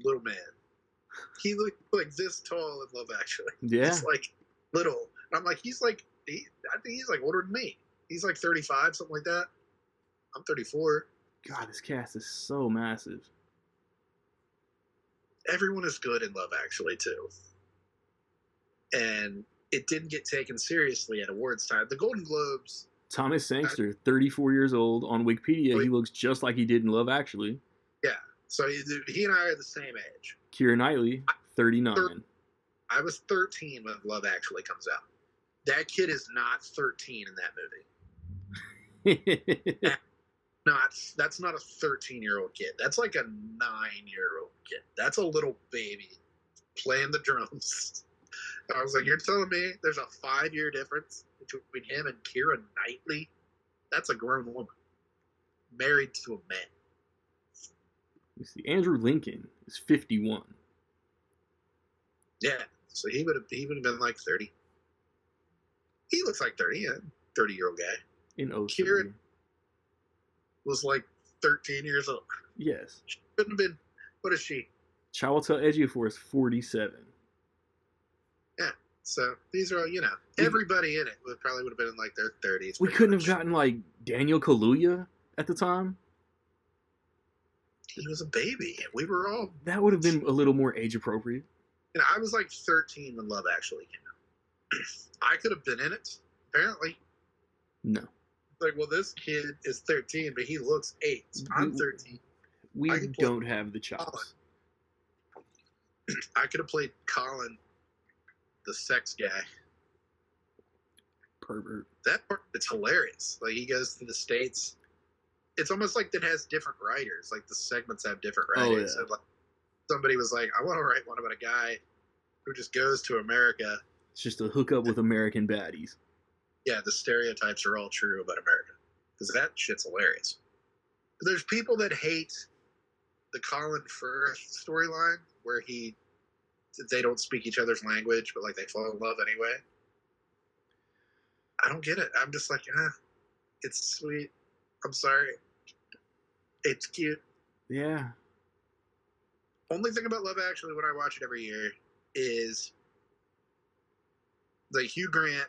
Little man. He looked like this tall in Love Actually. Yeah. He's like little. And I'm like, I think he's like older than me. He's like 35, something like that. I'm 34. God, this cast is so massive. Everyone is good in Love Actually, too. And it didn't get taken seriously at awards time. The Golden Globes. Thomas Sangster, 34 years old. On Wikipedia, he looks just like he did in Love Actually. Yeah. So he and I are the same age. Keira Knightley, 39. I was 13 when Love Actually comes out. That kid is not 13 in that movie. That's not a 13-year-old kid. That's like a 9-year-old kid. That's a little baby playing the drums. I was like, you're telling me there's a 5-year difference between him and Keira Knightley? That's a grown woman married to a man. You see, Andrew Lincoln is 51. Yeah, so he would have been like 30. He looks like 30, yeah, 30-year-old guy. In 03. Keira was like 13 years old. Yes. She couldn't have been. What is she? Chiwetel Ejiofor is 47. Yeah. So these are, everybody in it would have been in like their 30s. We couldn't have gotten like Daniel Kaluuya at the time. He was a baby, and we were all. That would have been a little more age appropriate. I was like 13 when Love Actually came out. I could have been in it. Apparently. No. Like, well, this kid is 13, but he looks 8. So I'm 13. We don't have the chops. I could have played Colin, the sex guy. Pervert. That part, it's hilarious. Like, he goes to the States. It's almost like that has different writers. Like, the segments have different writers. Oh, yeah. So, like, somebody was like, I want to write one about a guy who just goes to America. It's just a hookup with American baddies. Yeah, the stereotypes are all true about America. Because that shit's hilarious. But there's people that hate the Colin Firth storyline where they don't speak each other's language, but like they fall in love anyway. I don't get it. I'm just like, it's sweet. I'm sorry. It's cute. Yeah. Only thing about Love Actually when I watch it every year is the Hugh Grant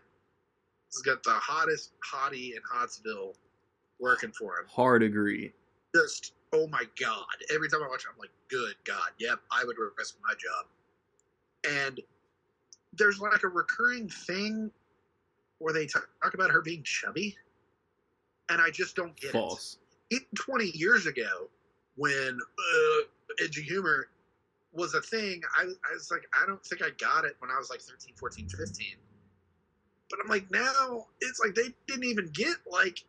has got the hottest hottie in Hodgsville working for him. Hard agree. Just, oh my God. Every time I watch it, I'm like, good God. Yep, I would risk my job. And there's like a recurring thing where they talk about her being chubby. And I just don't get False. it. Even 20 years ago, when edgy humor was a thing, I was like, I don't think I got it when I was like 13, 14, 15. But I'm like, now, it's like they didn't even get like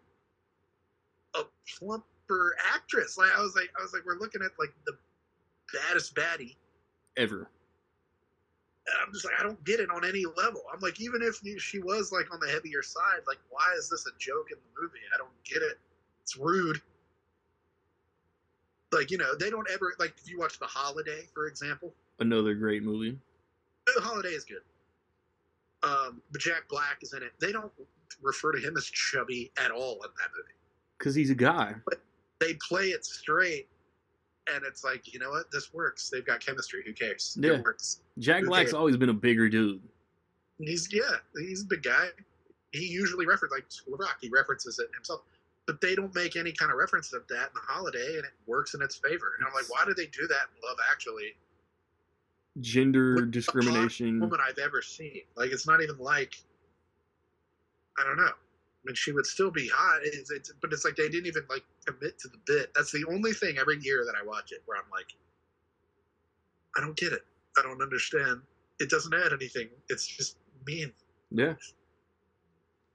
a plumper actress. Like I was like, we're looking at like the baddest baddie ever. And I'm just like, I don't get it on any level. I'm like, even if she was like on the heavier side, like, why is this a joke in the movie? I don't get it. It's rude. Like, they don't ever, like, if you watch The Holiday, for example. Another great movie. The Holiday is good. But Jack Black is in it. They don't refer to him as chubby at all in that movie. Because he's a guy. But they play it straight. And it's like, you know what? This works. They've got chemistry. Who cares? Yeah. It works. Jack Black's always been a bigger dude. He's a big guy. He usually references, like School of Rock, he references it himself. But they don't make any kind of reference of that in The Holiday, and it works in its favor. And I'm like, why do they do that in Love Actually? Gender discrimination. Woman I've ever seen. Like, it's not even like, I don't know. I mean, she would still be hot, but it's like they didn't even like commit to the bit. That's the only thing every year that I watch it where I'm like, I don't get it. I don't understand. It doesn't add anything. It's just mean. Yeah.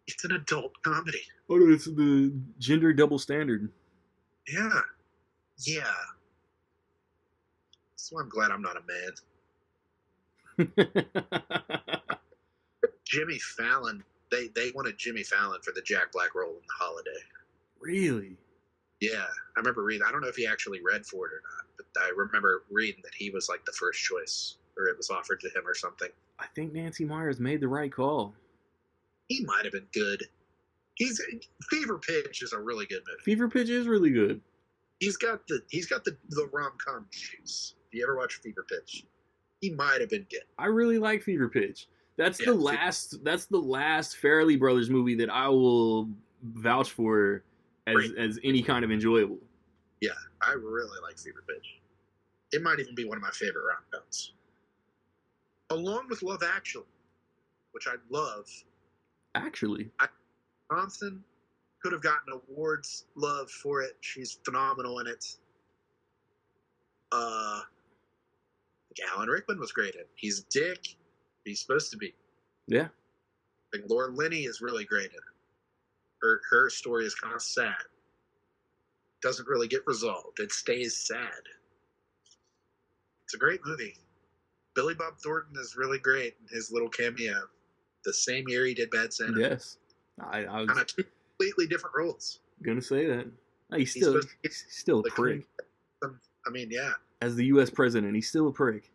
It's an adult comedy. Oh, no, it's the gender double standard. Yeah. Yeah. So I'm glad I'm not a man. Jimmy Fallon. They wanted Jimmy Fallon for the Jack Black role in The Holiday. Really? Yeah. I remember reading. I don't know if he actually read for it or not, but I remember reading that he was like the first choice, or it was offered to him or something. I think Nancy Meyers made the right call. He might have been good. Fever Pitch is a really good movie. Fever Pitch is really good. He's got the rom-com juice. If you ever watch Fever Pitch, he might have been good. I really like Fever Pitch. That's the last Farrelly Brothers movie that I will vouch for as any kind of enjoyable. Yeah, I really like Fever Pitch. It might even be one of my favorite rom-coms. Along with Love Actually, which I love. Actually. Thompson could have gotten awards love for it. She's phenomenal in it. Alan Rickman was great in it. He's a dick. He's supposed to be. Yeah. I think Laura Linney is really great in it. Her story is kind of sad. Doesn't really get resolved. It stays sad. It's a great movie. Billy Bob Thornton is really great in his little cameo. The same year he did Bad Santa. Yes. I was kind of two completely different roles. Gonna say that. He's still a prick. I mean, yeah. As the U.S. president, he's still a prick.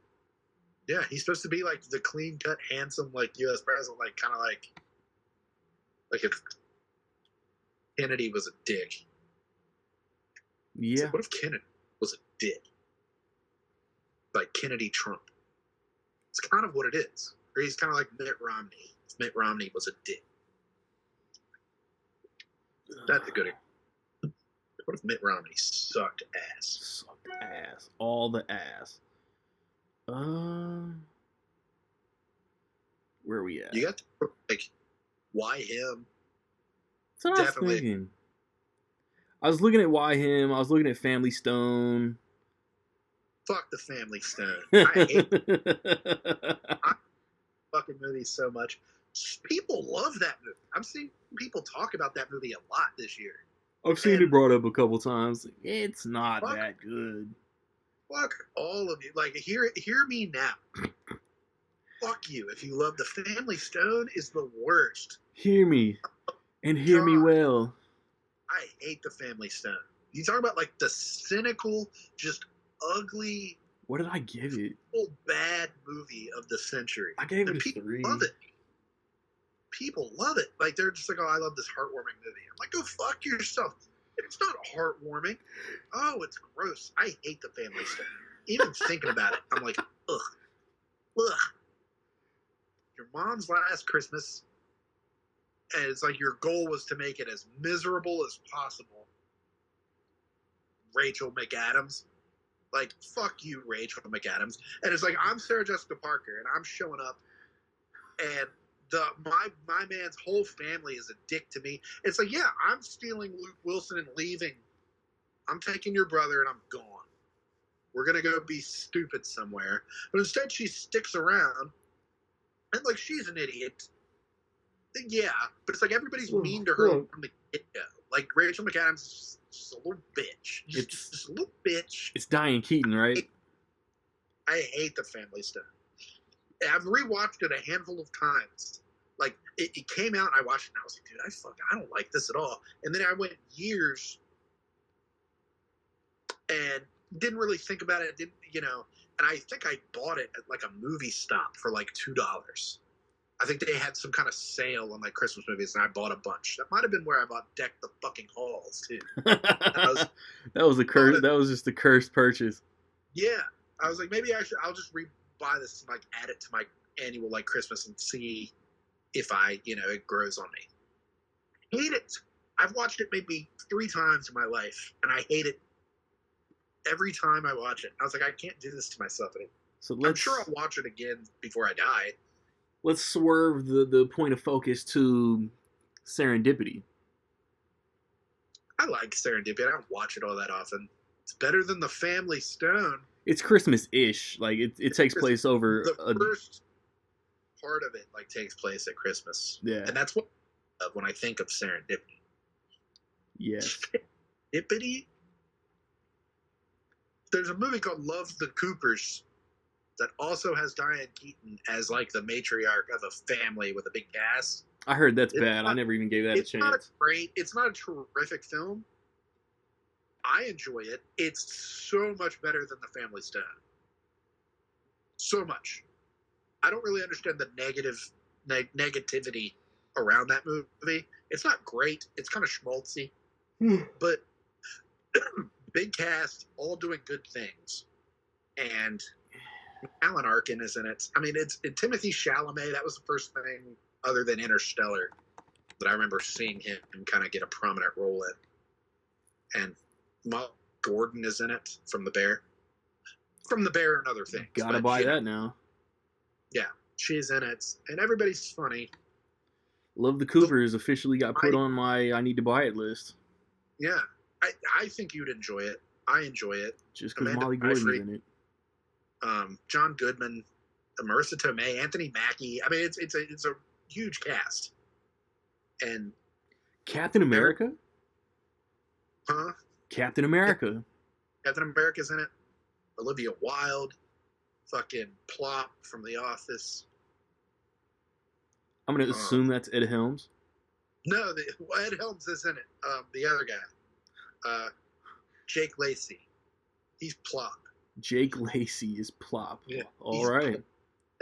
Yeah, he's supposed to be like the clean-cut, handsome, like U.S. president, like kind of like if Kennedy was a dick. Yeah. Like, what if Kennedy was a dick? Like Kennedy Trump. It's kind of what it is. Or he's kind of like Mitt Romney. If Mitt Romney was a dick. That's a good example. What if Mitt Romney sucked ass? Sucked ass. All the ass. Where are we at? You got to, like, why him? That's what I was thinking. I was looking at Why Him. I was looking at Family Stone. Fuck the Family Stone. I hate fucking movies so much. People love that movie. I've seen people talk about that movie a lot this year. I've seen it brought up a couple times. It's not that good. Fuck all of you. Like, hear me now. Fuck you. If you love The Family Stone, is the worst. Hear me. And hear me well. I hate The Family Stone. You talk about, like, the cynical, just ugly... What did I give it? Bad movie of the century. I gave it a people 3. Love it. People love it. Like, they're just like, oh, I love this heartwarming movie. I'm like, go fuck yourself. It's not heartwarming. Oh, it's gross. I hate The Family Stone. Even thinking about it, I'm like, ugh. Ugh. Your mom's last Christmas, and it's like your goal was to make it as miserable as possible. Rachel McAdams. Like, fuck you, Rachel McAdams. And it's like, I'm Sarah Jessica Parker, and I'm showing up, and my man's whole family is a dick to me. It's like, yeah, I'm stealing Luke Wilson and leaving. I'm taking your brother, and I'm gone. We're going to go be stupid somewhere. But instead, she sticks around, and, like, she's an idiot. Yeah, but it's like everybody's mean to her from the get-go. Like, Rachel McAdams is just a little bitch. Just a little bitch. It's Diane Keaton, right? I hate The Family Stone. I've rewatched it a handful of times. Like, it came out, and I watched it, and I was like, dude, I don't like this at all. And then I went years and didn't really think about it. And I think I bought it at, like, a movie stop for, like, $2. I think they had some kind of sale on, like, Christmas movies, and I bought a bunch. That might have been where I bought Deck the Fucking Halls, too. that was a curse. That was just a cursed purchase. Yeah. I was like, maybe I'll just buy this and, like, add it to my annual, like, Christmas and see if it grows on me. Hate it. I've watched it maybe 3 times in my life, and I hate it every time I watch it. I was like, I can't do this to myself anymore. So I'm sure I'll watch it again before I die. Let's swerve the point of focus to Serendipity. I like Serendipity. I don't watch it all that often. It's better than The Family Stone. It's Christmas-ish. Like, it takes place over... The first part of it, like, takes place at Christmas. Yeah. And that's what when I think of Serendipity. Yeah. Serendipity? There's a movie called Love the Coopers that also has Diane Keaton as, like, the matriarch of a family with a big cast. I heard that's bad. I never even gave that a chance. It's not a terrific film. I enjoy it. It's so much better than The Family Stone. So much. I don't really understand the negativity around that movie. It's not great. It's kind of schmaltzy, but big cast, all doing good things, and Alan Arkin is in it. I mean, it's Timothy Chalamet. That was the first thing other than Interstellar that I remember seeing him kind of get a prominent role in. And Molly Gordon is in it from The Bear. From The Bear and other things. Gotta buy that now. Yeah, she's in it, and everybody's funny. Love the Coopers officially got put on my I need to buy it list. Yeah, I think you'd enjoy it. I enjoy it. Just because Molly Gordon's in it. John Goodman, Marissa Tomei, Anthony Mackie. I mean, it's a huge cast. And Captain America? Huh? Captain America. Captain America's in it. Olivia Wilde. Fucking Plop from The Office. I'm going to assume that's Ed Helms. No, Ed Helms is in it. The other guy. Jake Lacey. He's Plop. Jake Lacey is Plop. Yeah, all right.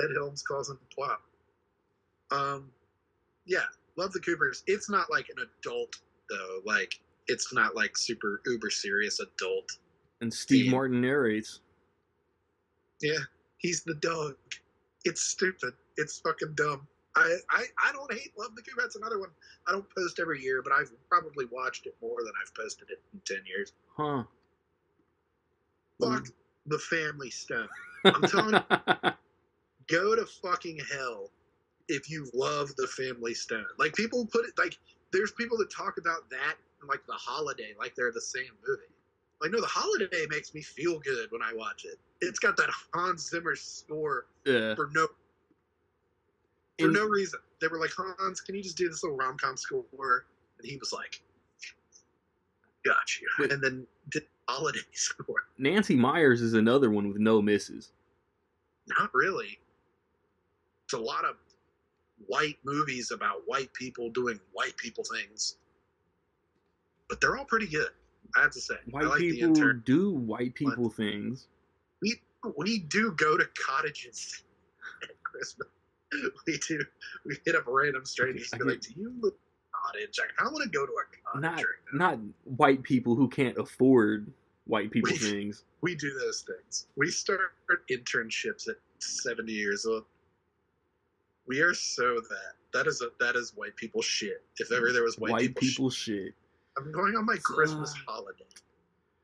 Ed Helms calls him Plop. Yeah, love the Coopers. It's not like an adult though. Like it's not like super uber serious adult. And Steve Martin narrates. Yeah, he's the dog. It's stupid. It's fucking dumb. I don't hate Love the Coopers. That's another one I don't post every year, but I've probably watched it more than I've posted it in 10 years. Huh. Fuck the Family Stone. I'm telling you, go to fucking hell if you love the Family Stone. Like people put it like there's people that talk about that and like The Holiday like they're the same movie. Like no, The Holiday makes me feel good when I watch it. It's got that Hans Zimmer score for no reason. They were like, Hans, can you just do this little rom-com score? And he was like, got you. And then did Holiday score. Nancy Meyers is another one with no misses. Not really. It's a lot of white movies about white people doing white people things. But they're all pretty good, I have to say. White people do white people things. We do go to cottages at Christmas. We do. We hit up random strangers and be like, do you live in a cottage? I want to go to a cottage. Not white people who can't afford white people things. We do those things. We start internships at 70 years old. We are so that. That is white people shit. If ever there was white people shit. I'm going on my Christmas holiday.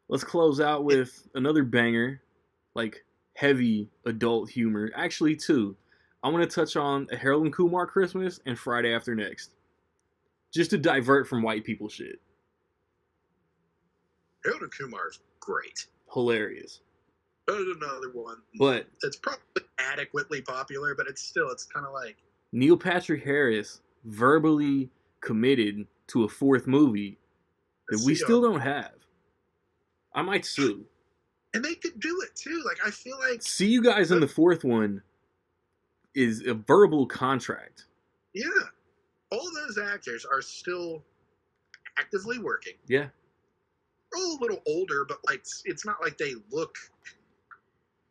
Let's close out with another banger, like heavy adult humor. Actually, two. I want to touch on A Harold and Kumar Christmas and Friday After Next. Just to divert from white people shit. Harold and Kumar's great. Hilarious. Another one. But it's probably adequately popular, but it's kind of like... Neil Patrick Harris verbally committed to a fourth movie that we still don't have. I might sue. And they could do it too. Like, I feel like... See you guys in the fourth one is a verbal contract. Yeah. All those actors are still actively working. Yeah. They're all a little older, but like it's not like they look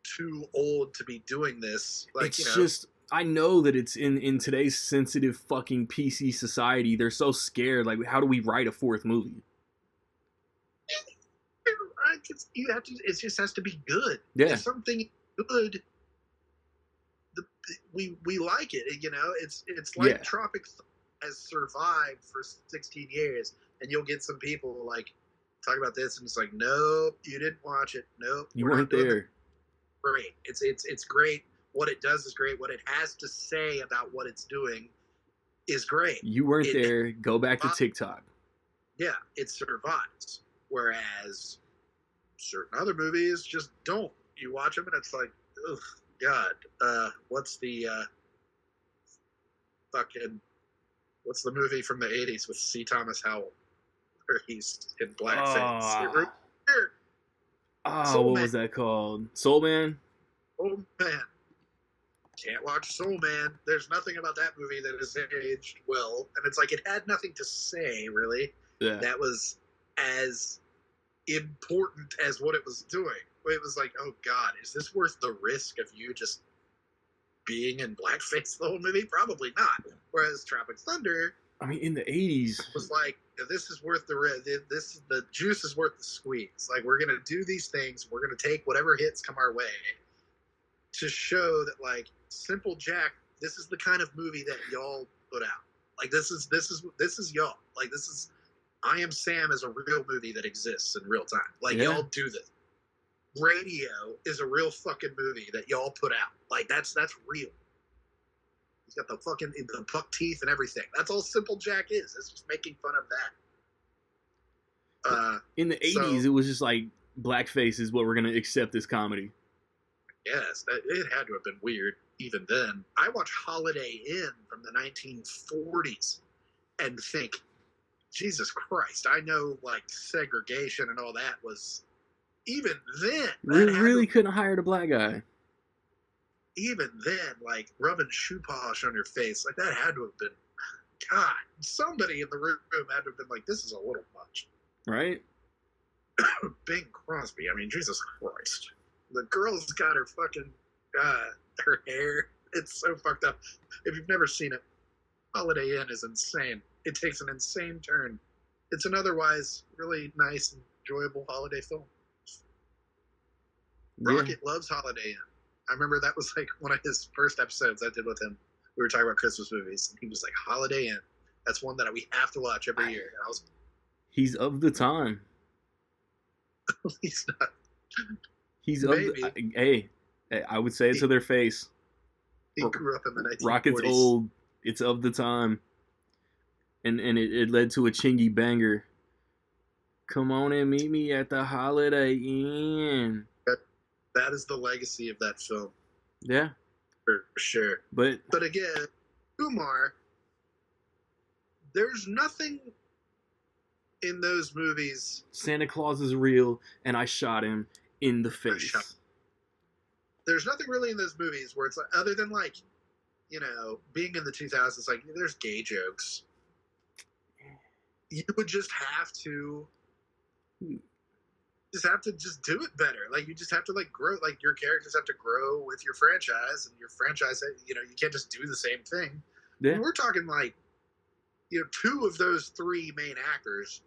too old to be doing this. Like, it's just... I know that it's in today's sensitive fucking PC society. They're so scared. Like, how do we write a fourth movie? It just has to be good. Yeah. If something good, we like it. It's like Tropic has survived for 16 years, and you'll get some people like talk about this, and it's like, nope, you didn't watch it. Nope, you weren't there. Great. It's great. What it does is great. What it has to say about what it's doing is great. You weren't there. Go back to TikTok. Yeah, it survives. Whereas certain other movies just don't. You watch them and it's like, ugh, God. What's the movie from the 80s with C. Thomas Howell where he's in blackface? What was that called? Soul Man? Oh, man. Can't watch Soul Man. There's nothing about that movie that has aged well. And it's like, it had nothing to say, really. Yeah. That was as important as what it was doing. It was like, oh God, is this worth the risk of you just being in blackface the whole movie? Probably not. Whereas Tropic Thunder, I mean, in the 80s, was like, this is worth the juice is worth the squeeze. Like, we're gonna do these things. We're gonna take whatever hits come our way to show that, like, Simple Jack, this is the kind of movie that y'all put out. Like, this is y'all. Like, this is I Am Sam is a real movie that exists in real time. Like, y'all do this. Radio is a real fucking movie that y'all put out. Like, that's real. He's got the fucking the buck teeth and everything. That's all Simple Jack is. It's just making fun of that. In the 80s, it was just like blackface is what we're gonna accept as comedy. Yes, it had to have been weird even then. I watch Holiday Inn from the 1940s and think, Jesus Christ, I know, like, segregation and all that was, even then. Really couldn't hire a black guy. Even then, like, rubbing shoe polish on your face, like, that had to have been, God, somebody in the room had to have been like, this is a little much. Right? Bing Crosby, I mean, Jesus Christ. The girl's got her fucking, her hair. It's so fucked up. If you've never seen it, Holiday Inn is insane. It takes an insane turn. It's an otherwise really nice and enjoyable holiday film. Rocket loves Holiday Inn. I remember that was like one of his first episodes I did with him. We were talking about Christmas movies, and he was like, Holiday Inn. That's one that we have to watch every year. And he's of the time. He's not. He's hey, I would say it to their face. He grew up in the 1940s. Rocket's old. It's of the time. And it led to a chingy banger. Come on and meet me at the Holiday Inn. That is the legacy of that film. Yeah. For sure. But again, Kumar, there's nothing in those movies. Santa Claus is real, and I shot him in the face. There's nothing really in those movies where it's like, other than, like, you know, being in the 2000s, like, there's gay jokes. You would just have to just do it better. Like, you just have to, like, grow. Like, your characters have to grow with your franchise, and your franchise, you know, you can't just do the same thing. Yeah. And we're talking, like, you know, 2 of those 3 main actors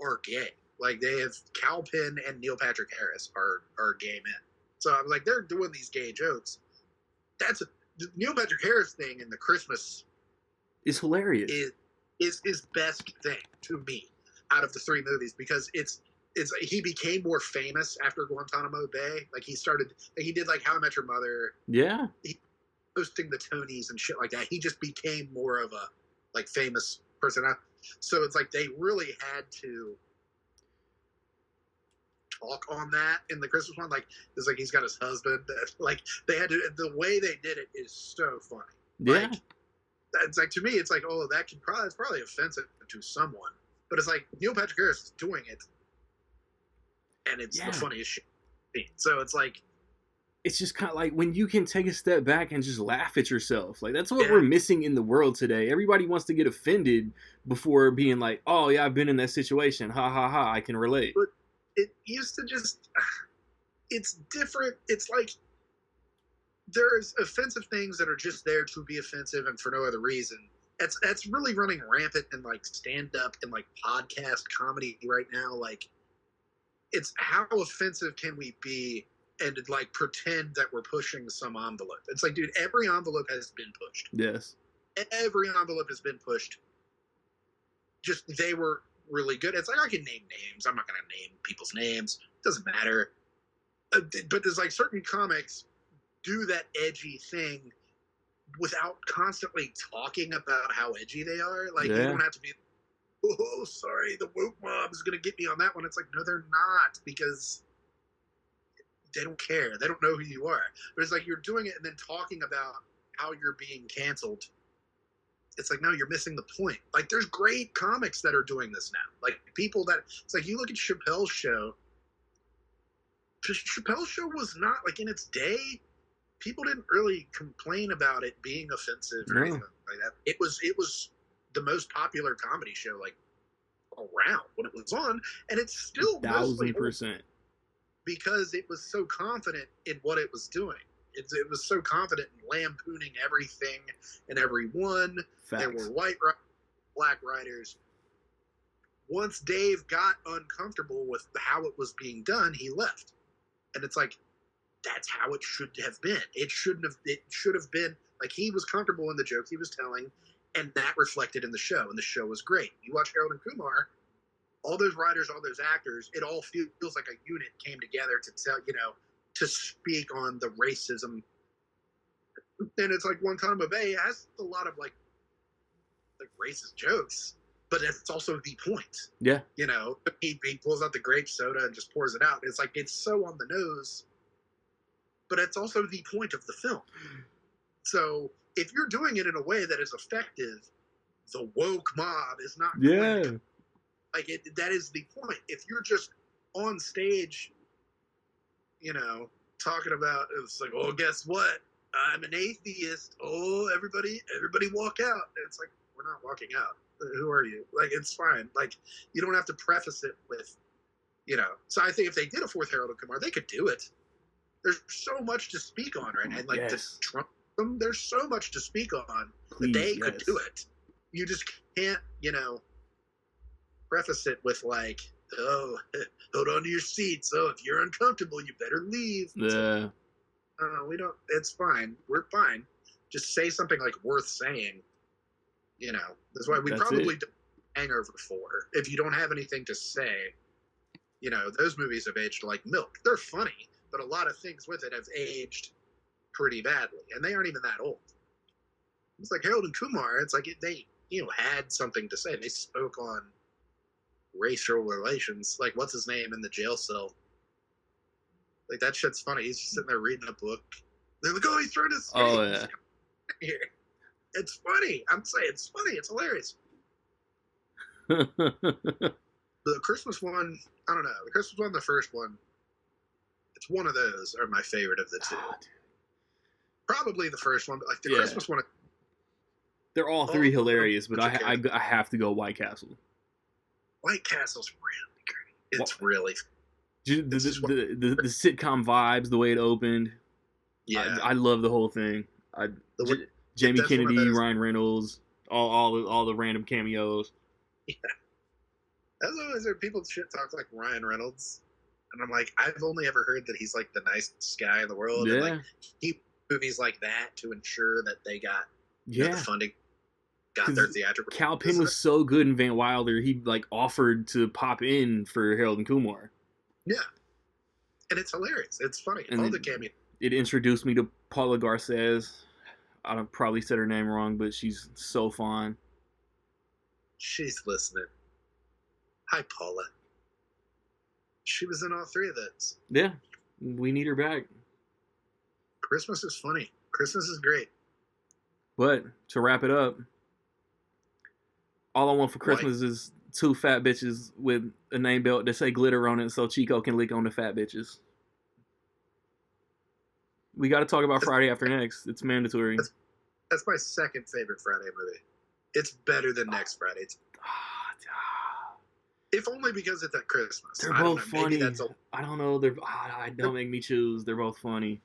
are gay. Like, they have Kal Penn and Neil Patrick Harris are gay men. So I'm like, they're doing these gay jokes. That's the Neil Patrick Harris thing in the Christmas is hilarious. Is his best thing to me out of the 3 movies, because it's he became more famous after Guantanamo Bay. Like, he did like How I Met Your Mother. Yeah. He hosting the Tonys and shit like that. He just became more of a, like, famous person. So it's like they really had to talk on that in the Christmas one. Like, it's like he's got his husband. Like, they had to. The way they did it is so funny. Yeah. Like, it's like, to me, it's like, oh, it's probably offensive to someone, but it's like Neil Patrick Harris is doing it, and it's the funniest shit. So it's like, it's just kind of like when you can take a step back and just laugh at yourself. Like, that's what we're missing in the world today. Everybody wants to get offended before being like, oh yeah, I've been in that situation. Ha ha ha, I can relate. But it used to just, it's different. It's like, there's offensive things that are just there to be offensive and for no other reason. That's really running rampant in, like, stand-up and, like, podcast comedy right now. Like, it's how offensive can we be and, like, pretend that we're pushing some envelope. It's like, dude, every envelope has been pushed. Yes. Every envelope has been pushed. Just, they were really good. It's like, I can name names. I'm not going to name people's names. It doesn't matter. But there's, like, certain comics do that edgy thing without constantly talking about how edgy they are. Like, you don't have to be, oh, sorry, the woke mob is going to get me on that one. It's like, no, they're not, because they don't care. They don't know who you are. But it's like, you're doing it and then talking about how you're being canceled. It's like, no, you're missing the point. Like, there's great comics that are doing this now. Like, people that, it's like, you look at Chappelle's show. Chappelle's show was not, like, in its day, people didn't really complain about it being offensive or anything like that. It was the most popular comedy show, like, around when it was on, and it's still 1,000%, because it was so confident in what it was doing. It was so confident in lampooning everything and everyone. Facts. There were white riders, black riders. Once Dave got uncomfortable with how it was being done, he left. And it's like, that's how it should have been. It should have been like he was comfortable in the jokes he was telling, and that reflected in the show, and the show was great. You watch Harold and Kumar, all those writers, all those actors, it all feels like a unit came together to tell, to speak on the racism. And it's like Guantanamo Bay has a lot of like racist jokes, but it's also the point. Yeah. He pulls out the grape soda and just pours it out. It's like, it's so on the nose, but it's also the point of the film. So if you're doing it in a way that is effective, the woke mob is not going to, that is the point. If you're just on stage, talking about, it's like, oh, guess what? I'm an atheist. Oh, everybody walk out. And it's like, we're not walking out. Who are you? Like, it's fine. Like, you don't have to preface it with, So I think if they did a fourth Harold and Kumar, they could do it. There's so much to speak on, right? And like to Trump, there's so much to speak on that they could do it. You just can't, preface it with like, oh, hold on to your seats. Oh, if you're uncomfortable, you better leave. Yeah. We don't. It's fine. We're fine. Just say something like worth saying. That's why we probably don't Hangover 4. If you don't have anything to say, those movies have aged like milk. They're funny, but a lot of things with it have aged pretty badly, and they aren't even that old. It's like Harold and Kumar. It's like they, had something to say. They spoke on racial relations. Like, what's his name in the jail cell? Like, that shit's funny. He's just sitting there reading a book. They're like, oh, he's throwing his face. Oh, yeah. Here. It's funny. I'm saying it's funny. It's hilarious. The Christmas one, I don't know. The Christmas one, the first one, it's one of those are my favorite of the two. Oh, probably the first one, but like the Christmas one. They're all three hilarious, but I have to go White Castle. White Castle's really great. It's really the sitcom vibes, the way it opened. Yeah, I love the whole thing. Jamie Kennedy, Ryan Reynolds, all the random cameos. Yeah, as always, there people shit talk like Ryan Reynolds, and I'm like, I've only ever heard that he's like the nicest guy in the world. Yeah, and like he movies like that to ensure that they got the funding. Got their theatrical. Cal Penn was so good in Van Wilder, he like offered to pop in for Harold and Kumar. Yeah, and it's hilarious. It's funny. And all the cameos. It introduced me to Paula Garces. I don't probably said her name wrong, but she's so fun. She's listening. Hi, Paula. She was in all three of those. Yeah, we need her back. Christmas is funny. Christmas is great. But to wrap it up, all I want for Christmas is 2 fat bitches with a name belt that say glitter on it so Chico can lick on the fat bitches. We got to talk about Friday After Next. It's mandatory. That's my second favorite Friday movie. It's better than Next Friday. If only because it's at Christmas. They're both funny. I don't know. Don't make me choose. They're both funny.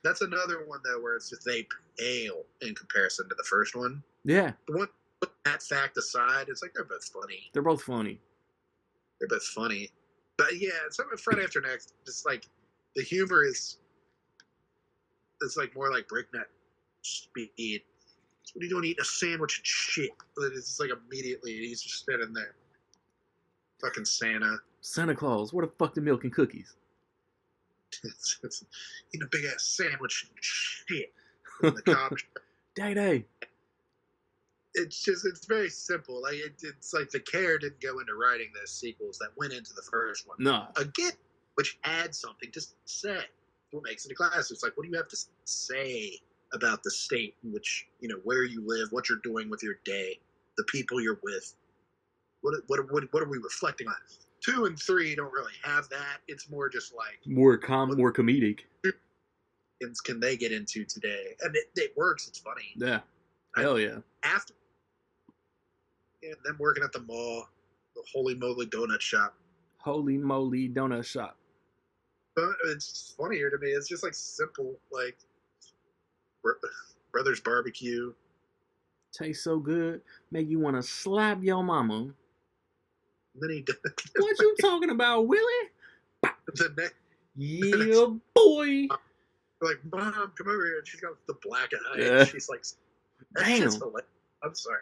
That's another one, though, where it's just they pale in comparison to the first one. Yeah. The one, put that fact aside, it's like they're both funny. They're both funny. They're both funny. But yeah, something Friday After Next, just like the humor is, it's like more like breakneck speed. What are you doing eating a sandwich and shit? It's just like immediately he's just sitting there. Fucking Santa Claus, where the fuck the milk and cookies? It's eating a big ass sandwich and shit. In the cob. Day. It's very simple. Like it's like the care didn't go into writing the sequels that went into the first one. No. Again, which adds something to say. What makes it a classic? It's like, what do you have to say about the state in which, where you live, what you're doing with your day, the people you're with? What are we reflecting on? 2 and 3 don't really have that. It's more just like more comedic. Can they get into today? And it works. It's funny. Yeah. Hell yeah. After them working at the mall, the Holy Moly Donut Shop. Holy Moly Donut Shop. But it's funnier to me. It's just like simple, like Brothers Barbecue. Tastes so good, make you want to slap your mama. And then he did. What you talking about, Willie? The next, Yeah, boy. like, Mom, come over here. And she's got the black eye. And she's like, damn. I'm sorry.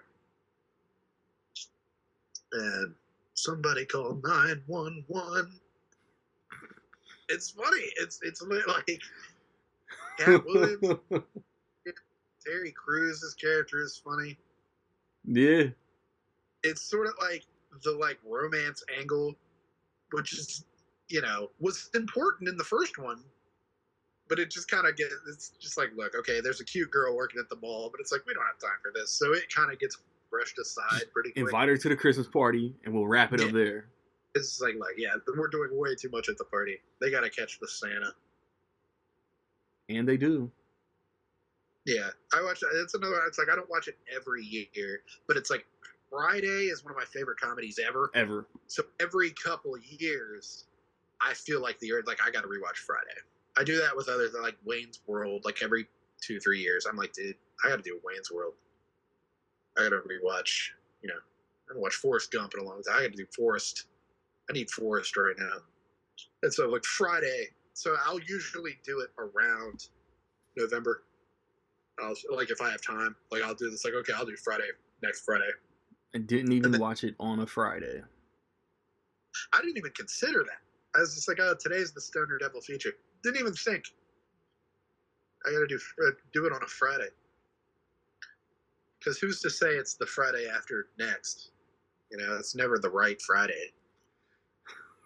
And somebody called 911. It's funny. It's like Cat Williams. Terry Crews's character is funny. Yeah. It's sort of like the romance angle, which is, was important in the first one, but it just kind of it's just like, look, okay, there's a cute girl working at the mall, but it's like, we don't have time for this. So it kind of gets brushed aside pretty quick. Invite her to the Christmas party and we'll wrap it up there. It's like, yeah, we're doing way too much at the party. They got to catch the Santa. And they do. Yeah, I watch it. It's another. It's like I don't watch it every year, but it's like Friday is one of my favorite comedies ever. Ever. So every couple of years, I feel like I got to rewatch Friday. I do that with others like Wayne's World. Like every 2-3 years, I'm like, dude, I got to do Wayne's World. I got to rewatch. I haven't watched Forrest Gump in a long time. I got to do Forrest. I need Forrest right now. And so like Friday. So I'll usually do it around November. Like if I have time, like I'll do this. Like, okay, I'll do next Friday. I didn't even watch it on a Friday. I didn't even consider that. I was just like, oh, today's the Stoner Devil feature. Didn't even think. I got to do it on a Friday. Because who's to say it's the Friday after next? It's never the right Friday.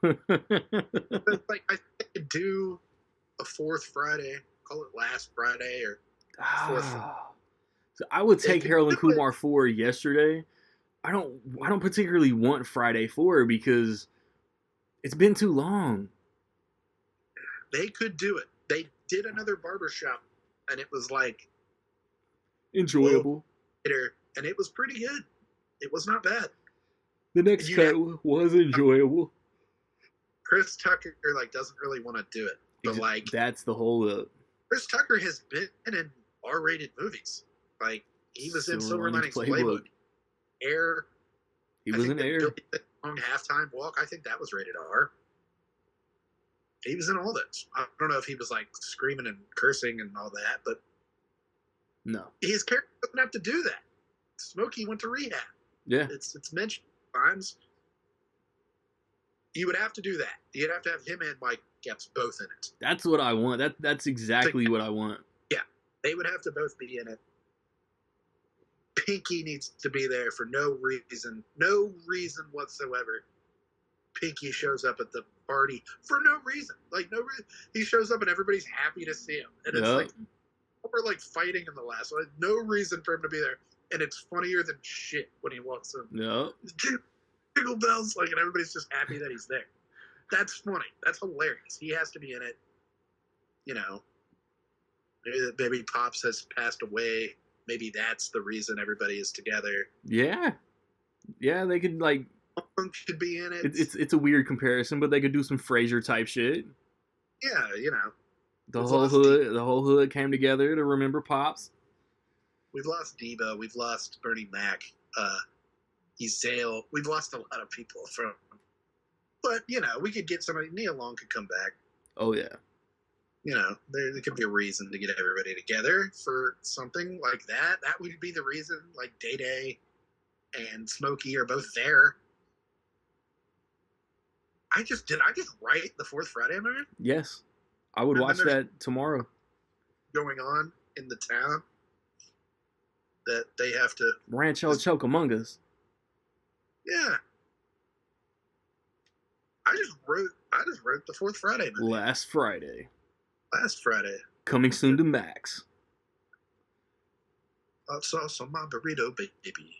But like, I could do a fourth Friday. Call it last Friday or. So I would take Harold and Kumar 4 yesterday. I don't particularly want Friday 4 because it's been too long. They could do it. They did another barbershop and it was like enjoyable. And it was pretty good. It was not bad. The next cut was enjoyable. Chris Tucker doesn't really want to do it. But that's the whole up. Chris Tucker has been in R-rated movies. Like he was in Silver Linings Playbook. Air. He was in Air. Long Halftime Walk. I think that was rated R. He was in all this. I don't know if he was screaming and cursing and all that, but no, his character doesn't have to do that. Smokey went to rehab. Yeah, it's mentioned times. You would have to do that. You'd have to have him and Mike Epps both in it. That's what I want. That's exactly what I want. Yeah, they would have to both be in it. Pinky needs to be there for no reason whatsoever. Pinky shows up at the party for no reason. No reason. He shows up and everybody's happy to see him. And it's we're fighting in the last one. No reason for him to be there. And it's funnier than shit when he walks in. No. Jingle bells, and everybody's just happy that he's there. That's funny. That's hilarious. He has to be in it. Maybe that baby Pops has passed away. Maybe that's the reason everybody is together. Yeah. Yeah, they could could be in it. It's a weird comparison, but they could do some Frasier type shit. Yeah, The whole hood came together to remember Pops. We've lost Debo. We've lost Bernie Mac. Ezale. We've lost a lot of people from. But we could get somebody. Neil Long could come back. Oh yeah. There could be a reason to get everybody together for something like that. That would be the reason. Day Day and Smokey are both there. I just write the fourth Friday movie? Yes. I would watch that tomorrow. Going on in the town that they have to Rancho Chocamungas. Yeah. I just wrote the fourth Friday movie. Last Friday. Coming soon to Max. Hot sauce on my burrito, baby.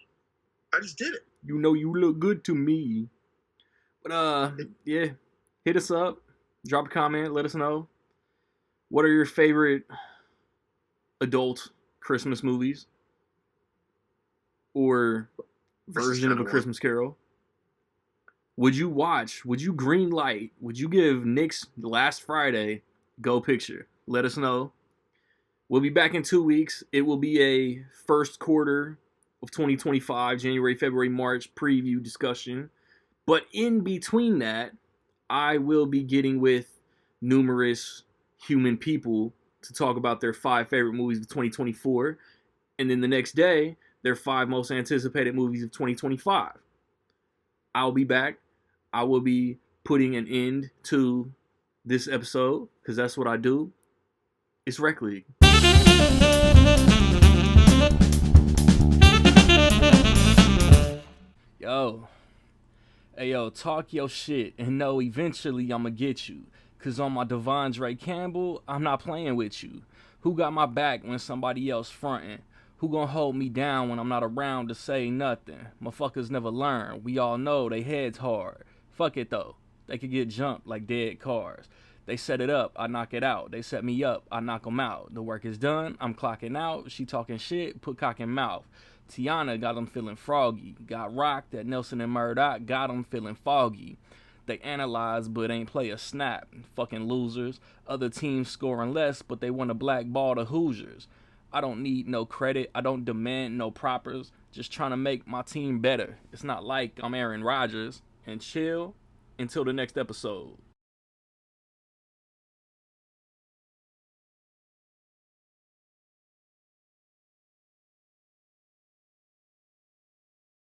I just did it. You look good to me. But yeah, hit us up, drop a comment, let us know. What are your favorite adult Christmas movies? Or version of A Christmas Carol? Would you green light? Would you give Nick's Last Friday go picture? Let us know. We'll be back in 2 weeks. It will be a first quarter of 2025, January, February, March preview discussion. But in between that, I will be getting with numerous human people to talk about their 5 favorite movies of 2024. And then the next day, their 5 most anticipated movies of 2025. I'll be back. I will be putting an end to this episode because that's what I do. It's Rec League. Yo. Hey, yo, talk your shit and know eventually I'ma get you. Cause on my Devondre Campbell, I'm not playing with you. Who got my back when somebody else frontin'? Who gon' hold me down when I'm not around to say nothing? Motherfuckers never learn. We all know they heads hard. Fuck it though. They could get jumped like dead cars. They set it up, I knock it out. They set me up, I knock them out. The work is done, I'm clocking out. She talking shit, put cock in mouth. Tiana got them feeling froggy. Got rocked at Nelson and Murdoch, got them feeling foggy. They analyze but ain't play a snap. Fucking losers. Other teams scoring less, but they want to blackball the Hoosiers. I don't need no credit. I don't demand no propers. Just trying to make my team better. It's not like I'm Aaron Rodgers. And chill until the next episode.